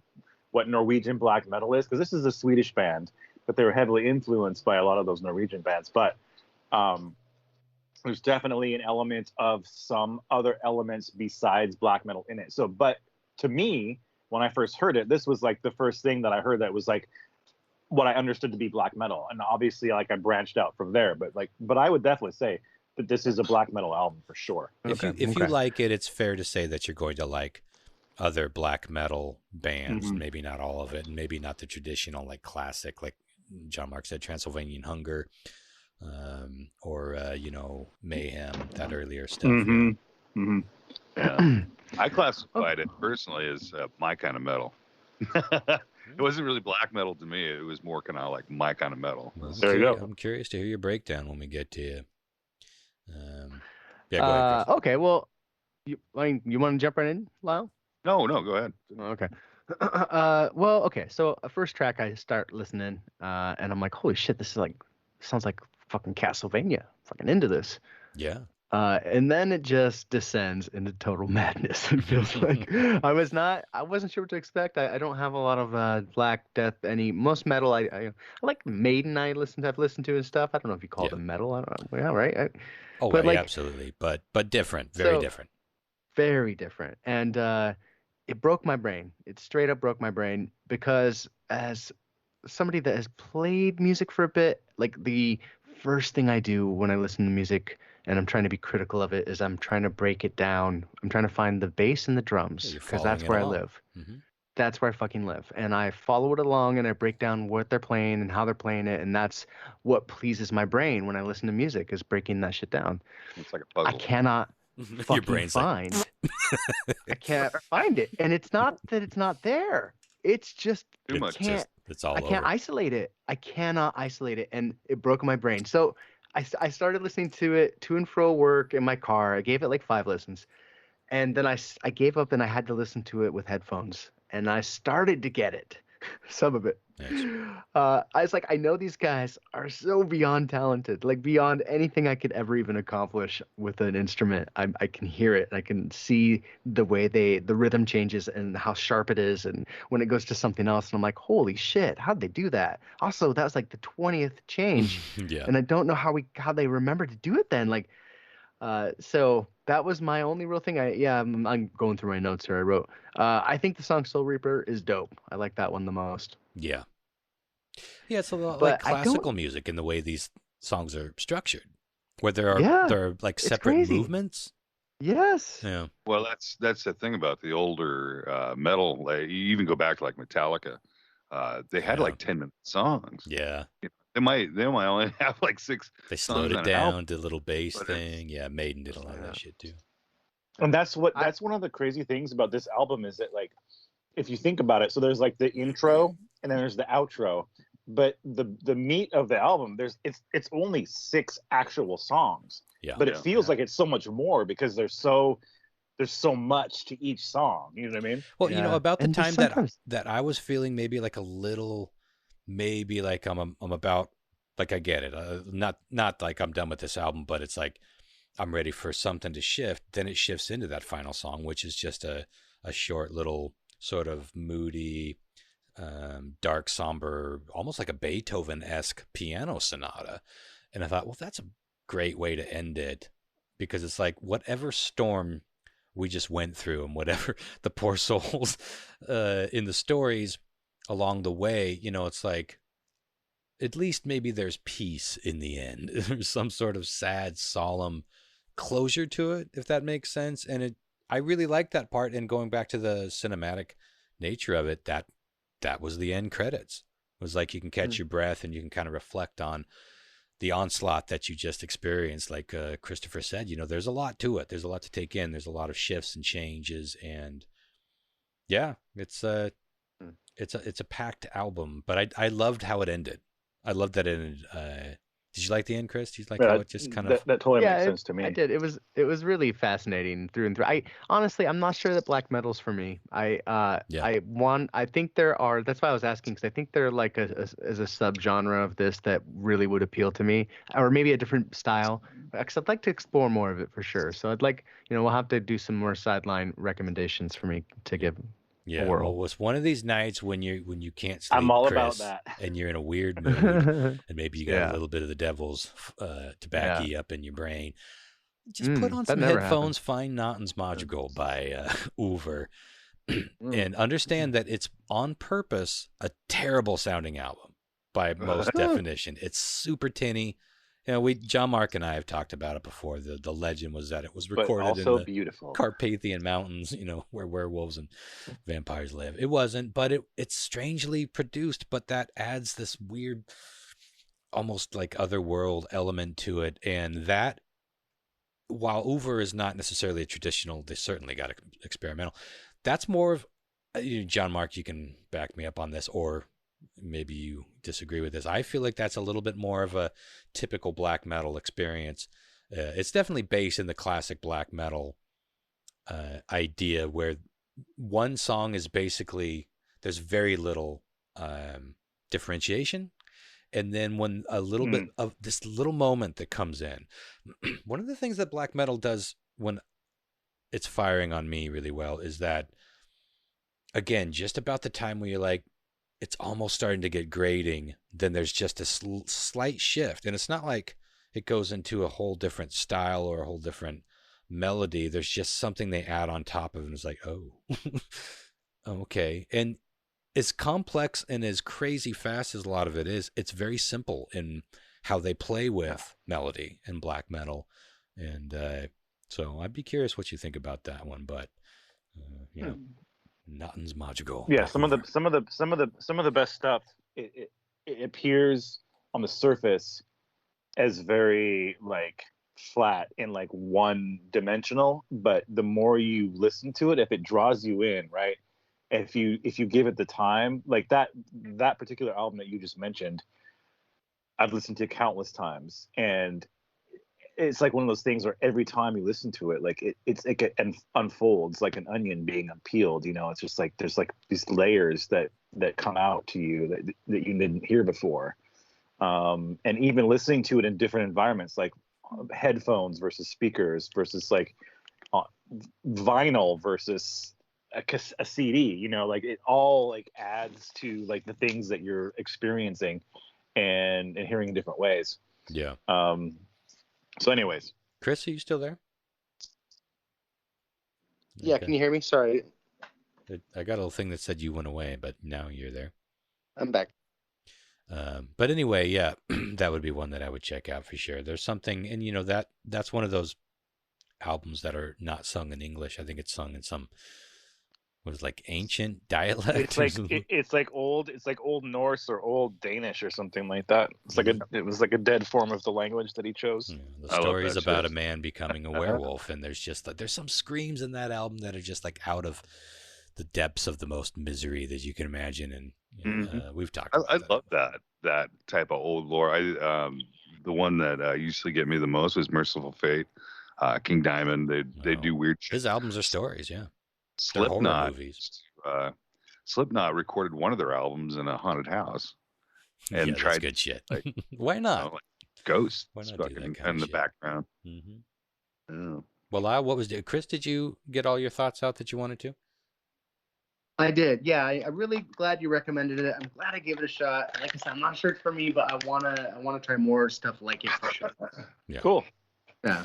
C: what Norwegian black metal is, because this is a Swedish band, but they were heavily influenced by a lot of those Norwegian bands. But there's definitely an element of some other elements besides black metal in it. So, but to me, when I first heard it, this was like the first thing that I heard that was like what I understood to be black metal. And obviously like I branched out from there, but I would definitely say that this is a black metal album for sure.
A: If you like it, it's fair to say that you're going to like other black metal bands, maybe not all of it, and maybe not the traditional like classic, like Jon-Mark said, Transylvanian Hunger, or Mayhem, that earlier stuff.
D: Yeah. I classified it personally as my kind of metal. It wasn't really black metal to me. It was more kind of like my kind of metal.
A: Well, there you go. I'm curious to hear your breakdown when we get to you. Yeah, go ahead, Chris.
B: Okay, well, you want to jump right in, Lyle?
D: No, go ahead.
B: Okay. Well, okay. So first track, I start listening, and I'm like, holy shit, this is like, sounds like fucking Castlevania. Fucking into this.
A: Yeah.
B: And then it just descends into total madness. It feels like I wasn't sure what to expect. I don't have a lot of Black Death. Most metal I like Maiden. I've listened to and stuff. I don't know if you call them metal. I don't know. Yeah, right.
A: Absolutely, but different, very different.
B: Very different, and it broke my brain. It straight up broke my brain because as somebody that has played music for a bit, like the first thing I do when I listen to music and I'm trying to be critical of it is I'm trying to break it down. I'm trying to find the bass and the drums because that's where I live. Mm-hmm. That's where I fucking live. And I follow it along and I break down what they're playing and how they're playing it. And that's what pleases my brain when I listen to music is breaking that shit down.
D: It's like a puzzle.
B: I cannot fucking find. I can't find it. And it's not that it's not there. It's just
D: too much.
A: It's all
B: I can't isolate it. I cannot isolate it. And it broke my brain. So I started listening to it to and fro work in my car. I gave it like 5 listens. And then I gave up and I had to listen to it with headphones. And I started to get it. Some of it. Nice. I was like, I know these guys are so beyond talented, like beyond anything I could ever even accomplish with an instrument. I can hear it. I can see the way the rhythm changes and how sharp it is. And when it goes to something else, and I'm like, holy shit, how'd they do that? Also, that was like the 20th change.
A: Yeah.
B: And I don't know how they remember to do it then. Like, so that was my only real thing. I'm going through my notes here. I wrote, I think the song Soul Reaper is dope. I like that one the most.
A: Yeah. Yeah, it's a lot like classical music in the way these songs are structured, where there are like separate movements.
B: Yes.
A: Yeah.
D: Well, that's the thing about the older metal. Like, you even go back to like Metallica. They had like 10-minute songs.
A: Yeah.
D: They might only have like 6.
A: They slowed it down, did a little bass thing. Yeah, Maiden did a lot of that shit too.
C: And that's one of the crazy things about this album is that, like, if you think about it, so there's like the intro and then there's the outro, but the meat of the album, it's only 6 actual songs.
A: Yeah.
C: But it feels like it's so much more because there's so much to each song. You know what I mean?
A: Well, about the time that I was feeling maybe like a little. Maybe like I'm about, like, I get it. Not like I'm done with this album, but it's like I'm ready for something to shift, then it shifts into that final song, which is just a short little sort of moody, dark, somber, almost like a Beethoven-esque piano sonata. And I thought, well, that's a great way to end it, because it's like whatever storm we just went through and whatever the poor souls in the stories along the way, it's like at least maybe there's peace in the end. There's some sort of sad, solemn closure to it, if that makes sense. And I really like that part. And going back to the cinematic nature of it, that was the end credits. It was like you can catch your breath and you can kind of reflect on the onslaught that you just experienced. Like Christopher said, there's a lot to it. There's a lot to take in. There's a lot of shifts and changes, and yeah, it's a packed album. But I loved how it ended. I loved that it ended. Did you like the end, Chris? Did you like how it just kind of?
C: That totally makes sense to me.
B: I did. It was really fascinating through and through. I'm not sure that black metal's for me. I think there are. That's why I was asking, because I think there are like as a subgenre of this that really would appeal to me, or maybe a different style. Because I'd like to explore more of it for sure. So I'd like, we'll have to do some more sideline recommendations for me to give.
A: Yeah, well, it was one of these nights when you can't sleep,
C: I'm all
A: Chris,
C: about that.
A: and you're in a weird mood, and maybe you got a little bit of the devel's tobacco up in your brain. Just put on some headphones, find Naughton's Madrigal by Uver, and understand that it's on purpose a terrible sounding album by most definition. It's super tinny. Jon-Mark and I have talked about it before. The legend was that it was recorded in the
C: beautiful
A: Carpathian Mountains, where werewolves and vampires live. It wasn't, but it's strangely produced, but that adds this weird, almost like otherworld element to it. And that, while Uver is not necessarily a traditional, they certainly got experimental. That's more of, Jon-Mark, you can back me up on this, or maybe you disagree with this. I feel like that's a little bit more of a typical black metal experience. It's definitely based in the classic black metal idea, where one song is basically, there's very little differentiation. And then when a little bit of this little moment that comes in, one of the things that black metal does when it's firing on me really well is that, again, just about the time where you're like, it's almost starting to get grating, then there's just a slight shift. And it's not like it goes into a whole different style or a whole different melody. There's just something they add on top of it. And it's like, oh, okay. And as complex and as crazy fast as a lot of it is, it's very simple in how they play with melody and black metal. And so I'd be curious what you think about that one. But, Naughton's Madrigal.
C: Yeah, some of the best stuff. It appears on the surface as very like flat and like one dimensional, but the more you listen to it, if it draws you in, right? If you give it the time, like that particular album that you just mentioned, I've listened to countless times, and it's like one of those things where every time you listen to it, like it unfolds like an onion being peeled. It's just like there's like these layers that come out to you that you didn't hear before. And even listening to it in different environments, like headphones versus speakers versus like vinyl versus a CD, like it all like adds to like the things that you're experiencing and hearing in different ways.
A: Yeah.
C: So anyways.
A: Chris, are you still there?
E: Yeah, okay. Can you hear me? Sorry.
A: I got a little thing that said you went away, but now you're there.
E: I'm back.
A: But anyway, yeah, that would be one that I would check out for sure. There's something, and that's one of those albums that are not sung in English. I think it's sung in some, what is it, like ancient dialect.
C: It's like old Norse or old Danish or something like that. It was like a dead form of the language that he chose.
A: Yeah, the story is about a man becoming a werewolf, and there's some screams in that album that are just like out of the depths of the most misery that you can imagine. And we've talked about that.
D: I love that type of old lore. The one that used to get me the most was Merciful Fate, King Diamond. They do weird shit.
A: His albums are stories, yeah.
D: Slipknot recorded one of their albums in a haunted house and tried
A: good shit. Why not?
D: Ghosts
A: Why not
D: fucking in the background.
A: Mm-hmm.
D: Oh.
A: Well, Lyle, what was Chris? Did you get all your thoughts out that you wanted to?
E: I did. Yeah, I'm really glad you recommended it. I'm glad I gave it a shot. Like I said, I'm not sure it's for me, but I wanna try more stuff like it for sure.
A: Yeah.
C: Cool.
E: Yeah.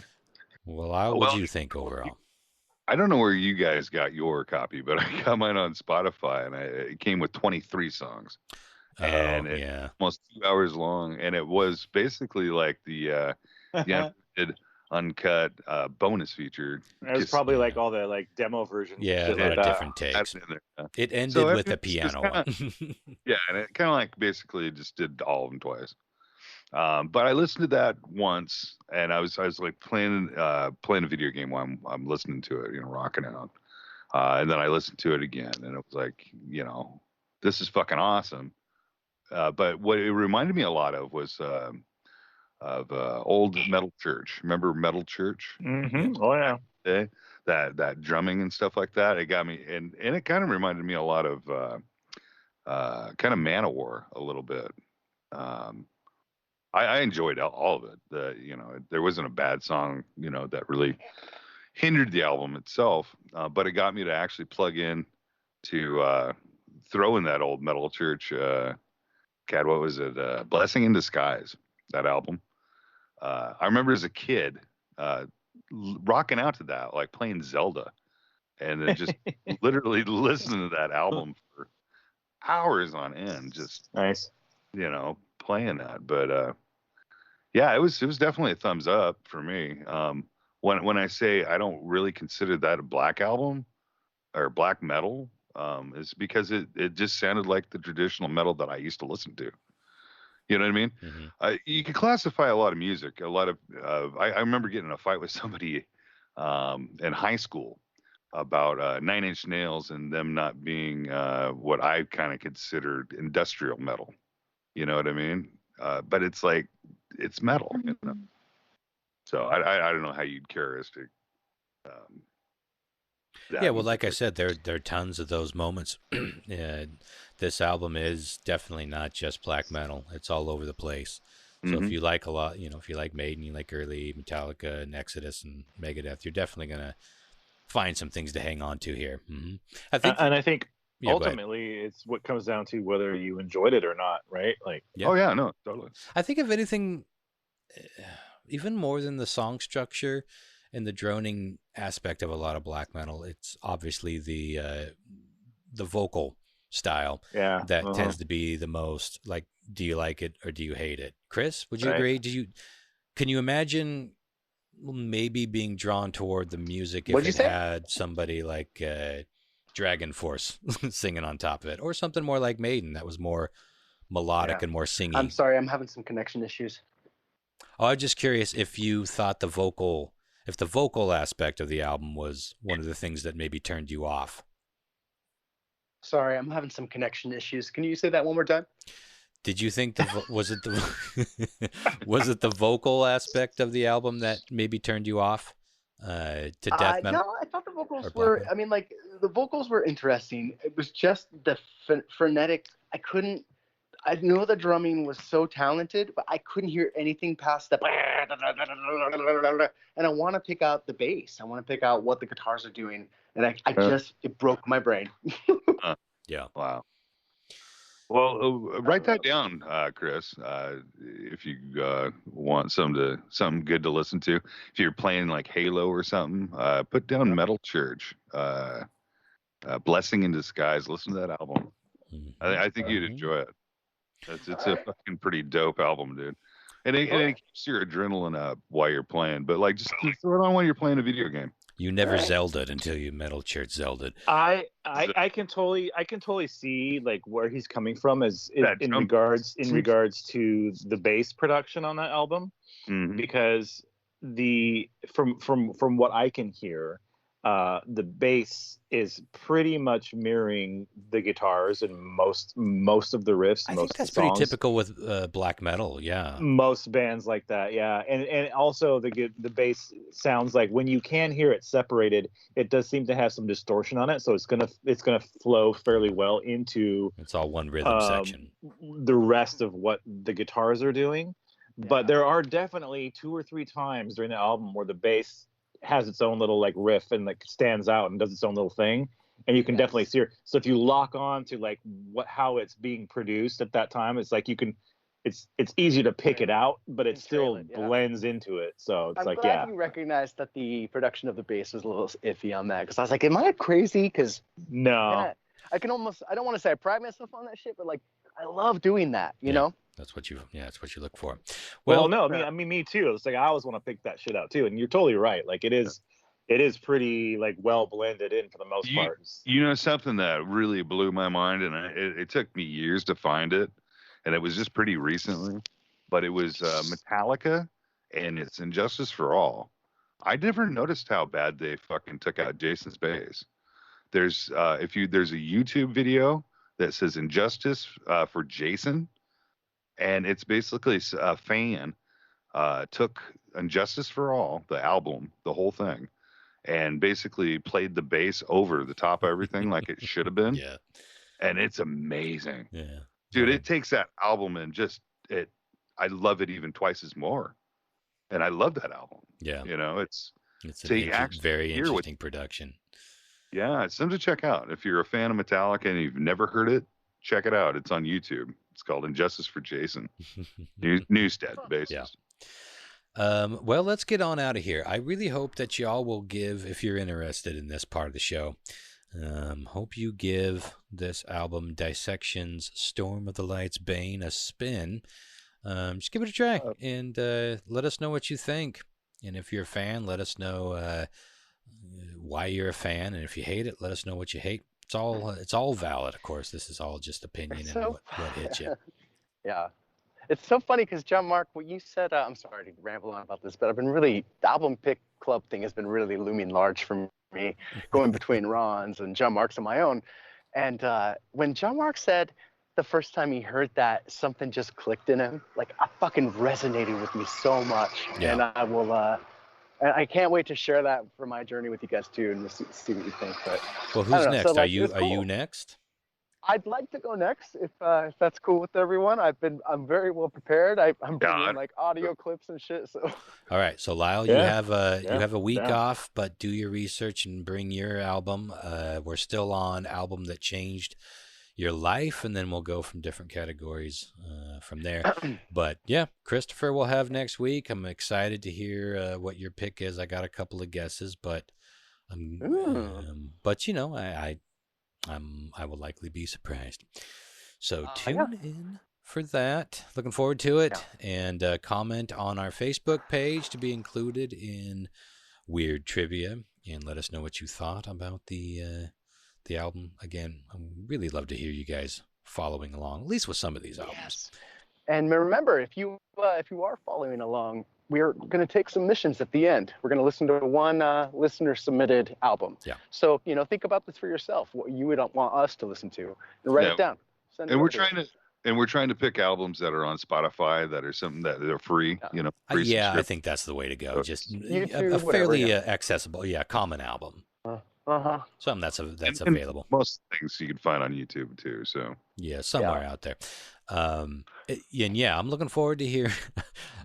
A: Well, Lyle, what do you think overall?
D: I don't know where you guys got your copy, but I got mine on Spotify, and it came with 23 songs, and
A: Oh, yeah.
D: almost 2 hours long, and it was basically like the unedited, uncut bonus feature.
C: It was probably like all the like demo versions.
A: Yeah, a
C: shit
A: lot
C: like
A: of
C: that.
A: different takes. It ended
D: So
A: with a
D: it's
A: piano
D: kinda,
A: one.
D: yeah, and it kind of like basically just did all of them twice. But I listened to that once, and I was like playing a video game while I'm listening to it, rocking out. And then I listened to it again, and it was like, this is fucking awesome. But what it reminded me a lot of was of old Metal Church. Remember Metal Church?
C: Mm-hmm. Oh yeah.
D: Eh? That drumming and stuff like that. It got me, and it kind of reminded me a lot of kind of Manowar a little bit. Um, I enjoyed all of it. There wasn't a bad song, that really hindered the album itself, but it got me to actually plug in to throw in that old Metal Church. God, what was it? Blessing in Disguise. That album. I remember as a kid rocking out to that, like playing Zelda, and then just literally listening to that album for hours on end, just
C: Nice.
D: playing that. But yeah, it was definitely a thumbs up for me. When I say I don't really consider that a black album or black metal, is because it just sounded like the traditional metal that I used to listen to. You know what I mean?
A: Mm-hmm.
D: You can classify a lot of music. A lot of I remember getting in a fight with somebody in high school about 9 Inch Nails and them not being what I kind of considered industrial metal. You know what I mean? But it's like it's metal. So I don't know how you'd characterize that.
A: Yeah, well, like I said, there are tons of those moments. This album is definitely not just black metal; it's all over the place. So if you like a lot, if you like Maiden, you like early Metallica and Exodus and Megadeth, you're definitely gonna find some things to hang on to here. Mm-hmm.
C: I think
A: Yeah,
C: ultimately it's what comes down to whether you enjoyed it or not, right? Like,
A: yeah.
D: Oh yeah, no, totally.
A: I think if anything, even more than the song structure and the droning aspect of a lot of black metal, it's obviously the vocal style that tends to be the most like, do you like it or do you hate it? Chris, would you agree? Can you imagine maybe being drawn toward the music if it had somebody like Dragon Force singing on top of it, or something more like Maiden that was more melodic and more singy?
E: I'm sorry, I'm having some connection issues.
A: Oh, I'm just curious if you thought the vocal aspect of the album was one of the things that maybe turned you off.
E: Sorry, I'm having some connection issues. Can you say that one more time?
A: Did you think was it the vocal aspect of the album that maybe turned you off to death metal?
E: No, I thought the vocals were. I mean, like the vocals were interesting. It was just the frenetic. I know the drumming was so talented, but I couldn't hear anything past the. And I want to pick out the bass. I want to pick out what the guitars are doing, and it broke my brain.
A: Yeah.
D: Wow. Well, write that down, Chris. If you want something good to listen to, if you're playing like Halo or something, put down Metal Church, Blessing in Disguise. Listen to that album. I think you'd enjoy it. It's a fucking pretty dope album, dude. And it keeps your adrenaline up while you're playing. But like, just throw it on while you're playing a video game.
A: You never Zelda'd until you Metal Church Zelda'd.
C: I can totally see like where he's coming from in regards to the bass production on that album, because from what I can hear, the bass is pretty much mirroring the guitars and most of the riffs.
A: I think that's pretty typical with black metal. Yeah,
C: most bands like that. Yeah, and also the bass sounds like when you can hear it separated, it does seem to have some distortion on it. So it's gonna flow fairly well into.
A: It's all one rhythm section.
C: The rest of what the guitars are doing, but there are definitely 2 or 3 times during the album where the bass has its own little like riff and like stands out and does its own little thing, and you can definitely see her. So if you lock on to like how it's being produced at that time, it's like you can. It's easy to pick it out, but it still blends into it. So it's
E: I'm glad you recognized that the production of the bass was a little iffy on that, because I was like, am I crazy? Because
C: no,
E: I don't want to say I pride myself on that shit, but like I love doing that, you know.
A: That's what you look for.
C: Well, no, I mean, me too. It's like I always want to pick that shit out too, and you're totally right. Like it is pretty like well blended in for the most part.
D: You know something that really blew my mind, and it took me years to find it. And it was just pretty recently, but it was Metallica, and it's Injustice for All. I never noticed how bad they fucking took out Jason's bass. There's there's a YouTube video that says Injustice for Jason, and it's basically a fan took Injustice for All, the album, the whole thing, and basically played the bass over the top of everything like it should have been.
A: Yeah,
D: and it's amazing.
A: Yeah.
D: Dude, it takes that album and I love it even twice as more. And I love that album.
A: Yeah.
D: You know, it's
A: a very interesting production.
D: Yeah, it's something to check out. If you're a fan of Metallica and you've never heard it, check it out. It's on YouTube. It's called Injustice for Jason. Newstead basis.
A: Yeah. Well, let's get on out of here. I really hope that y'all will give, if you're interested in this part of the show, hope you give this album Dissection's Storm of the Light's Bane a spin. Just give it a try and let us know what you think. And if you're a fan, let us know why you're a fan. And if you hate it, let us know what you hate. It's all valid, of course. This is all just opinion and what hits you.
E: Yeah. It's so funny because Jon-Mark, what you said, I'm sorry to ramble on about this, but the album pick club thing has been really looming large for me, going between Ron's and Jon-Mark's and my own. And when Jon-Mark said the first time he heard that, something just clicked in him, like it fucking resonated with me so much. Yeah. And I will, I can't wait to share that for my journey with you guys too, and see what you think. But
A: well, who's next? So, are you next?
E: I'd like to go next if that's cool with everyone. I'm very well prepared. I'm bringing like audio clips and shit. So.
A: All right, so Lyle, you have a week off, but do your research and bring your album. We're still on album that changed your life, and then we'll go from different categories from there. But yeah, Christopher will have next week. I'm excited to hear what your pick is. I got a couple of guesses, but you know, I will likely be surprised. So tune in for that. Looking forward to it. Yeah. And comment on our Facebook page to be included in Weird Trivia, and let us know what you thought about the album. Again, I really love to hear you guys following along, at least with some of these albums.
E: Yes. And remember, if you are following along, we're going to take some missions at the end. We're going to listen to one listener-submitted album.
A: Yeah.
E: So, you know, think about this for yourself, what you would want us to listen to, and write it down.
D: We're trying to pick albums that are on Spotify that are something that are free. You know. Free
A: I think that's the way to go. Just a fairly accessible, common album. Something that's available.
D: Most things you can find on YouTube too. So
A: somewhere out there. I'm looking forward to hear.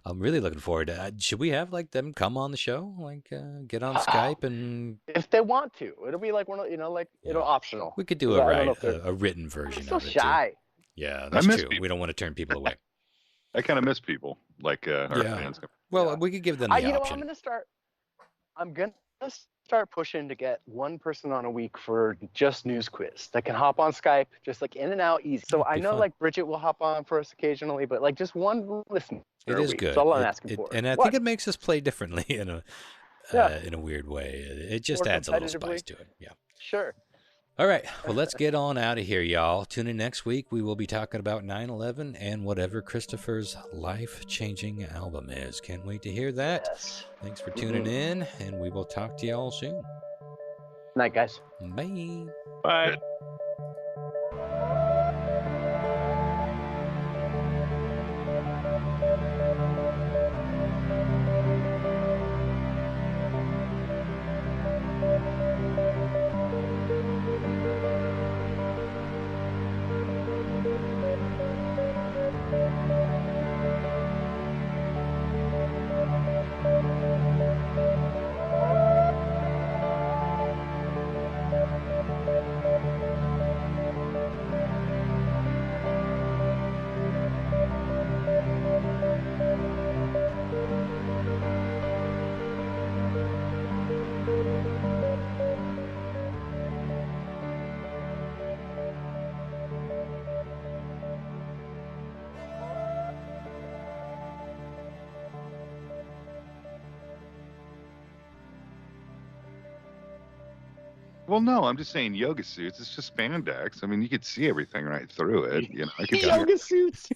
A: I'm really looking forward to. Should we have like them come on the show, like get on Skype and?
E: If they want to, it'll be like it'll optional.
A: We could do a written version of it.
E: So shy.
A: Too. Yeah, that's true. We don't want to turn people away.
D: I kind of miss people like our fans.
A: Well, we could give them the option.
E: You know, I'm gonna start pushing to get one person on a week for just news quiz that can hop on Skype, just like in and out easy. So I know fun. Like Bridget will hop on for us occasionally, but like just one listener.
A: It is good.
E: That's all I'm asking for.
A: And I think it makes us play differently in a weird way. It just adds a little spice to it. Yeah.
E: Sure.
A: All right. Well, let's get on out of here, y'all. Tune in next week. We will be talking about 9/11 and whatever Christopher's life-changing album is. Can't wait to hear that.
E: Yes.
A: Thanks for tuning in, and we will talk to y'all soon.
E: Night, guys.
A: Bye.
C: Bye.
D: Well, no, I'm just saying yoga suits. It's just spandex. I mean, you could see everything right through it. You know, I could see
C: Yoga suits.